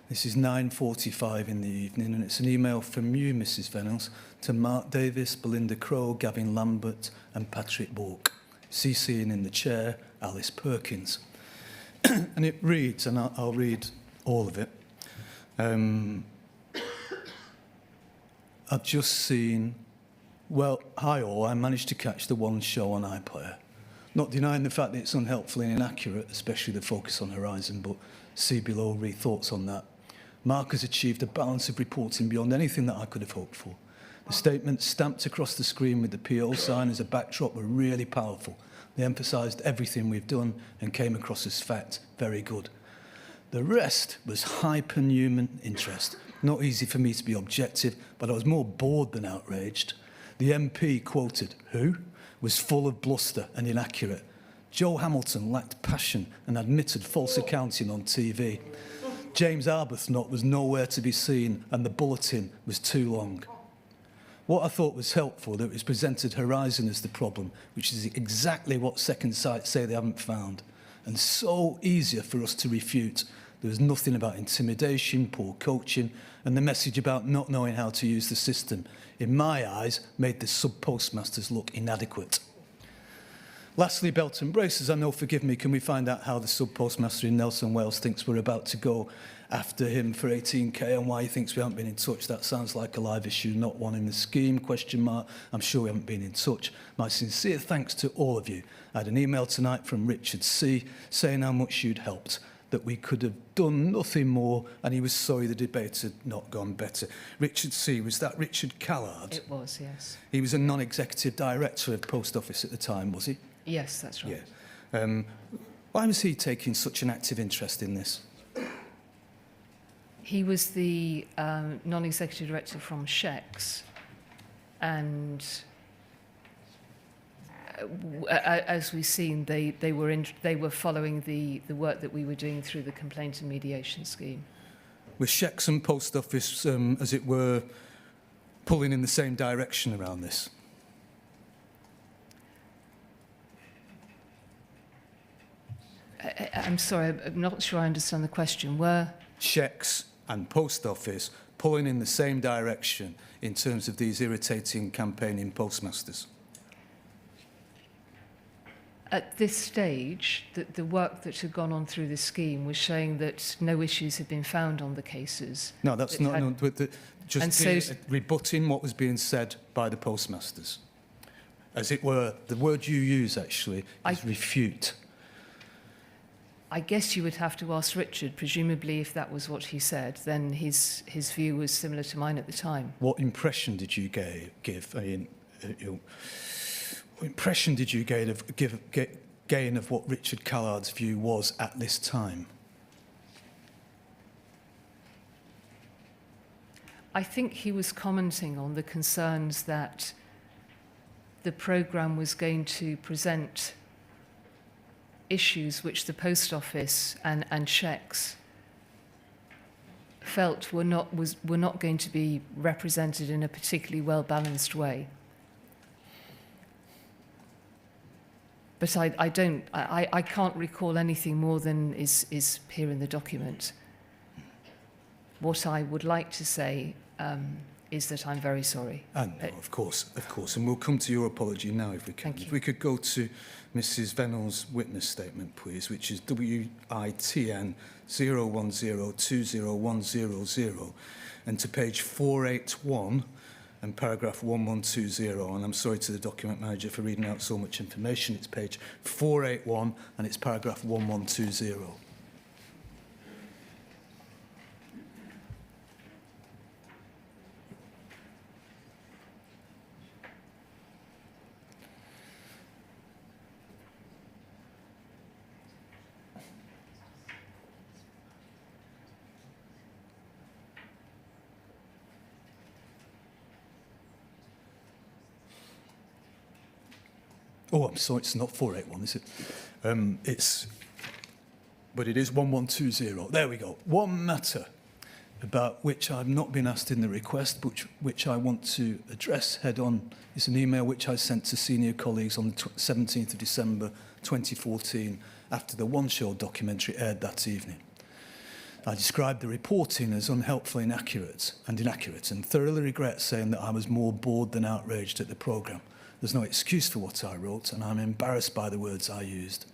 This is 9:45 in the evening, and it's an email from you, Mrs Reynolds, to Mark Davis, Belinda Crowe, Gavin Lambert and Patrick Bourke, CCing in the chair, Alice Perkins. And it reads, and I'll read all of it. I've just seen, well, hi all, I managed to catch the one show on iPlayer. Not denying the fact that it's unhelpful and inaccurate, especially the focus on Horizon, but see below, read thoughts on that. Mark has achieved a balance of reporting beyond anything that I could have hoped for. The statements stamped across the screen with the PO sign as a backdrop were really powerful. They emphasised everything we've done and came across as fact. Very good. The rest was hyperhuman interest. Not easy for me to be objective, but I was more bored than outraged. The MP quoted, who, was full of bluster and inaccurate. Joe Hamilton lacked passion and admitted false accounting on TV. James Arbuthnot was nowhere to be seen and the bulletin was too long. What I thought was helpful, that it was presented Horizon as the problem, which is exactly what Second Sight say they haven't found, and so easier for us to refute. There was nothing about intimidation, poor coaching, and the message about not knowing how to use the system, in my eyes, made the sub-postmasters look inadequate. Lastly, belt and braces. I know, forgive me, can we find out how the sub-postmaster in Nelson Wales thinks we're about to go after him for 18k and why he thinks we haven't been in touch? That sounds like a live issue, not one in the scheme, question mark. I'm sure we haven't been in touch. My sincere thanks to all of you. I had an email tonight from Richard C. saying how much you'd helped, that we could have done nothing more, and he was sorry the debate had not gone better. Richard C., was that Richard Callard? It was, yes. He was a non-executive director of Post Office at the time, was he? Yes, that's right. Yeah. Why was he taking such an active interest in this? He was the non-executive director from Shex, and as we've seen, they were following the work that we were doing through the complaint and mediation scheme. Was Shex and Post Office, as it were, pulling in the same direction around this? I'm sorry, I'm not sure I understand the question. Were Shex and Post Office pulling in the same direction in terms of these irritating campaigning postmasters? at this stage, the work that had gone on through the scheme was showing that no issues had been found on the cases. No, that's that not. had- No, but just And so- rebutting what was being said by the postmasters. As it were, the word you use actually is refute. I guess you would have to ask Richard. Presumably, if that was what he said, then his view was similar to mine at the time. What impression did you give? What impression did you gain of what Richard Callard's view was at this time? I think he was commenting on the concerns that the programme was going to present issues which the Post Office and Shex felt were not going to be represented in a particularly well-balanced way. But I can't recall anything more than is here in the document. What I would like to say is that I'm very sorry. And of course, and we'll come to your apology now if we can. Thank you. If we could go to Mrs. Vennell's witness statement, please, which is WITN 010201000, and to page 481 and paragraph 1120. And I'm sorry to the document manager for reading out so much information. It's page 481 and it's paragraph 1120. Oh, I'm sorry, it's not 481, is it? But it is 1120. There we go. One matter about which I've not been asked in the request, but which I want to address head on, is an email which I sent to senior colleagues on the 17th of December 2014 after the One Show documentary aired that evening. I described the reporting as unhelpful, inaccurate, and thoroughly regret saying that I was more bored than outraged at the programme. There's no excuse for what I wrote, and I'm embarrassed by the words I used.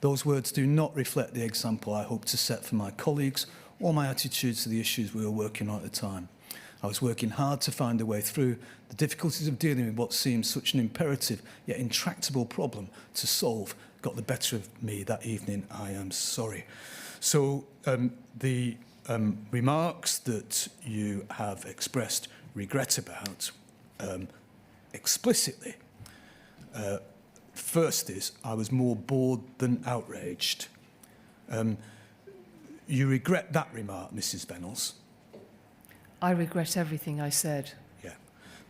Those words do not reflect the example I hope to set for my colleagues or my attitudes to the issues we were working on at the time. I was working hard to find a way through the difficulties of dealing with what seemed such an imperative yet intractable problem to solve got the better of me that evening. I am sorry. So the remarks that you have expressed regret about explicitly, first is I was more bored than outraged. you regret that remark, Mrs Venables? I regret everything I said. Yeah.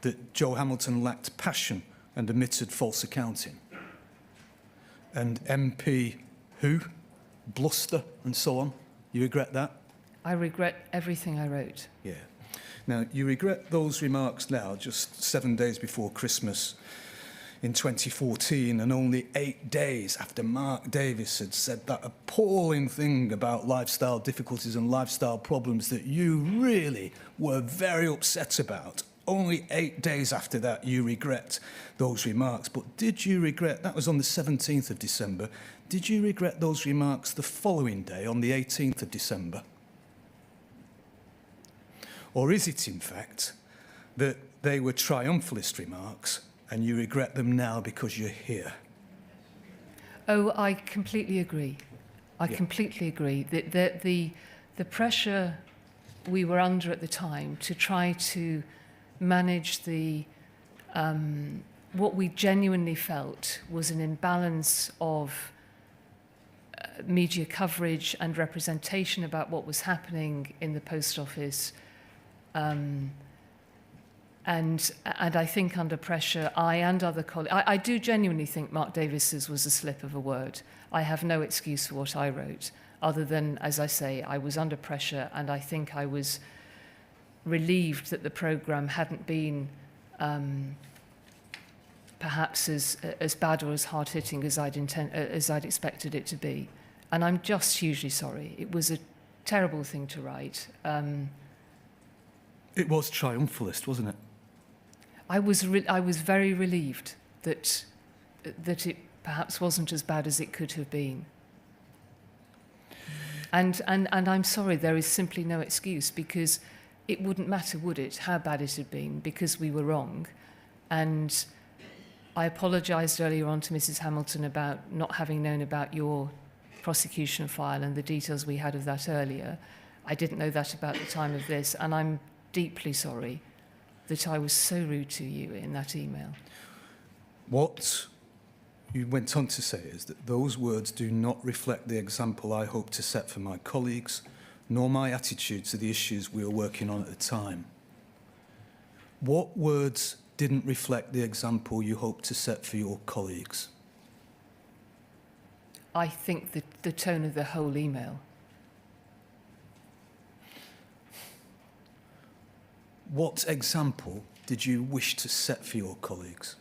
That Joe Hamilton lacked passion and omitted false accounting. And MP who? Bluster and so on. You regret that? I regret everything I wrote. Yeah. Now, you regret those remarks now, just 7 days before Christmas in 2014, and only 8 days after Mark Davis had said that appalling thing about lifestyle difficulties and lifestyle problems that you really were very upset about. Only 8 days after that, you regret those remarks. But did you regret, that was on the 17th of December, did you regret those remarks the following day, on the 18th of December? Or is it, in fact, that they were triumphalist remarks and you regret them now because you're here? Oh, I completely agree. I completely agree. The pressure we were under at the time to try to manage the what we genuinely felt was an imbalance of media coverage and representation about what was happening in the Post Office. And I think under pressure, I and other colleagues, I do genuinely think Mark Davis's was a slip of a word. I have no excuse for what I wrote, other than, as I say, I was under pressure, and I think I was relieved that the programme hadn't been perhaps as bad or as hard-hitting as I'd expected it to be. And I'm just hugely sorry. It was a terrible thing to write. It was triumphalist, wasn't it? I was very relieved that it perhaps wasn't as bad as it could have been. And I'm sorry, there is simply no excuse, because it wouldn't matter, would it, how bad it had been, because we were wrong. And I apologised earlier on to Mrs Hamilton about not having known about your prosecution file and the details we had of that earlier. I didn't know that about the time of this, and I'm deeply sorry that I was so rude to you in that email. What you went on to say is that those words do not reflect the example I hope to set for my colleagues, nor my attitude to the issues we were working on at the time. What words didn't reflect the example you hope to set for your colleagues? I think that the tone of the whole email. What example did you wish to set for your colleagues?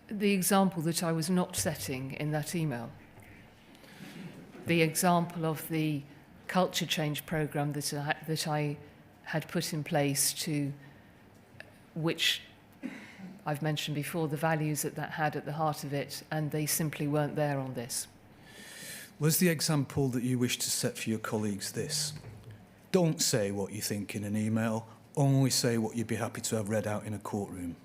The example that I was not setting in that email. The example of the culture change programme that I had put in place, to which I've mentioned before, the values that had at the heart of it, and they simply weren't there on this. Was the example that you wished to set for your colleagues this? Don't say what you think in an email, only say what you'd be happy to have read out in a courtroom.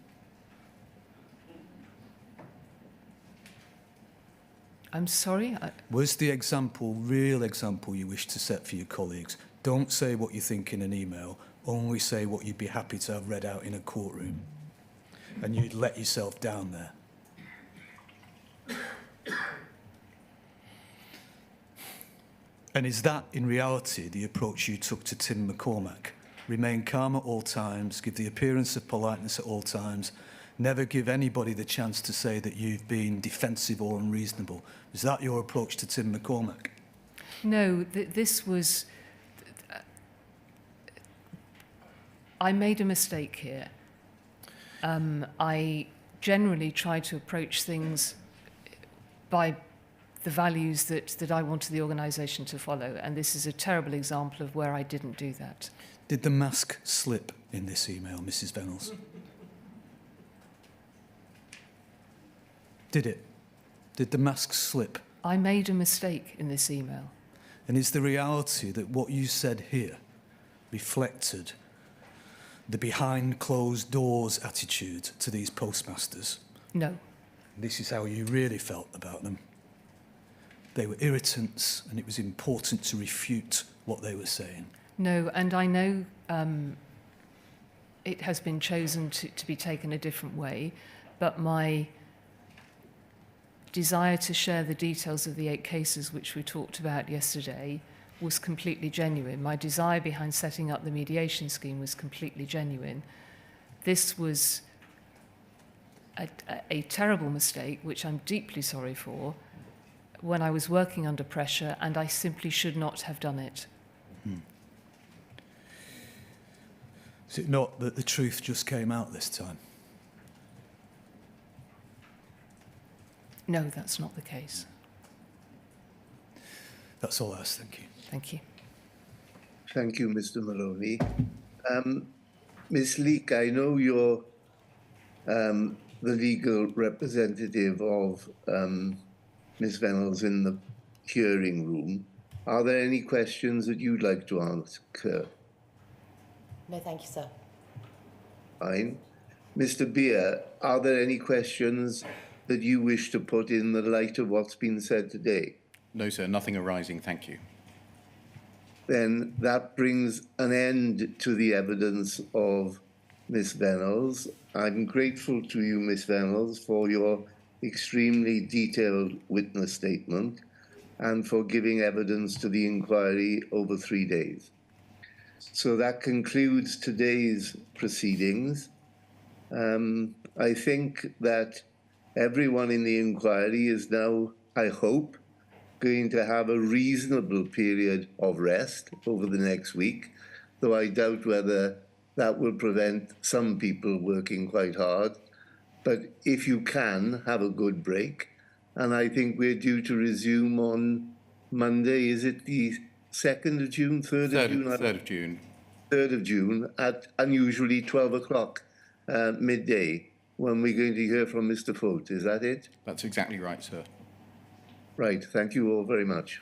I'm sorry? Was the example, real example you wish to set for your colleagues? Don't say what you think in an email, only say what you'd be happy to have read out in a courtroom. And you'd let yourself down there. And is that, in reality, the approach you took to Tim McCormack? Remain calm at all times, give the appearance of politeness at all times, never give anybody the chance to say that you've been defensive or unreasonable. Is that your approach to Tim McCormack? No, this was... I made a mistake here. I generally try to approach things by the values that I wanted the organisation to follow, and this is a terrible example of where I didn't do that. Did the mask slip in this email, Mrs Venables? Did it? Did the mask slip? I made a mistake in this email. And is the reality that what you said here reflected the behind closed doors attitude to these postmasters? No. This is how you really felt about them. They were irritants, and it was important to refute what they were saying. No, and I know it has been chosen to be taken a different way, but my desire to share the details of the 8 cases which we talked about yesterday was completely genuine. My desire behind setting up the mediation scheme was completely genuine. This was a terrible mistake, which I'm deeply sorry for, when I was working under pressure, and I simply should not have done it. Is it not that the truth just came out this time? No, that's not the case. That's all I ask, thank you. Thank you. Thank you, Mr. Maloney. Ms. Leake, I know you're the legal representative of Ms. Reynolds in the hearing room. Are there any questions that you'd like to ask her? No, thank you, sir. Fine. Mr. Beer, are there any questions that you wish to put in the light of what's been said today? No, sir, nothing arising, thank you. Then that brings an end to the evidence of Ms. Reynolds. I'm grateful to you, Ms. Reynolds, for your extremely detailed witness statement and for giving evidence to the inquiry over 3 days. So that concludes today's proceedings. I think that everyone in the inquiry is now, I hope, going to have a reasonable period of rest over the next week, though I doubt whether that will prevent some people working quite hard. But if you can, have a good break. And I think we're due to resume on Monday. Is it the 2nd of June, 3rd of June? 3rd of June. 3rd of June at unusually 12 o'clock midday, when we're going to hear from Mr. Folt. Is that it? That's exactly right, sir. Right. Thank you all very much.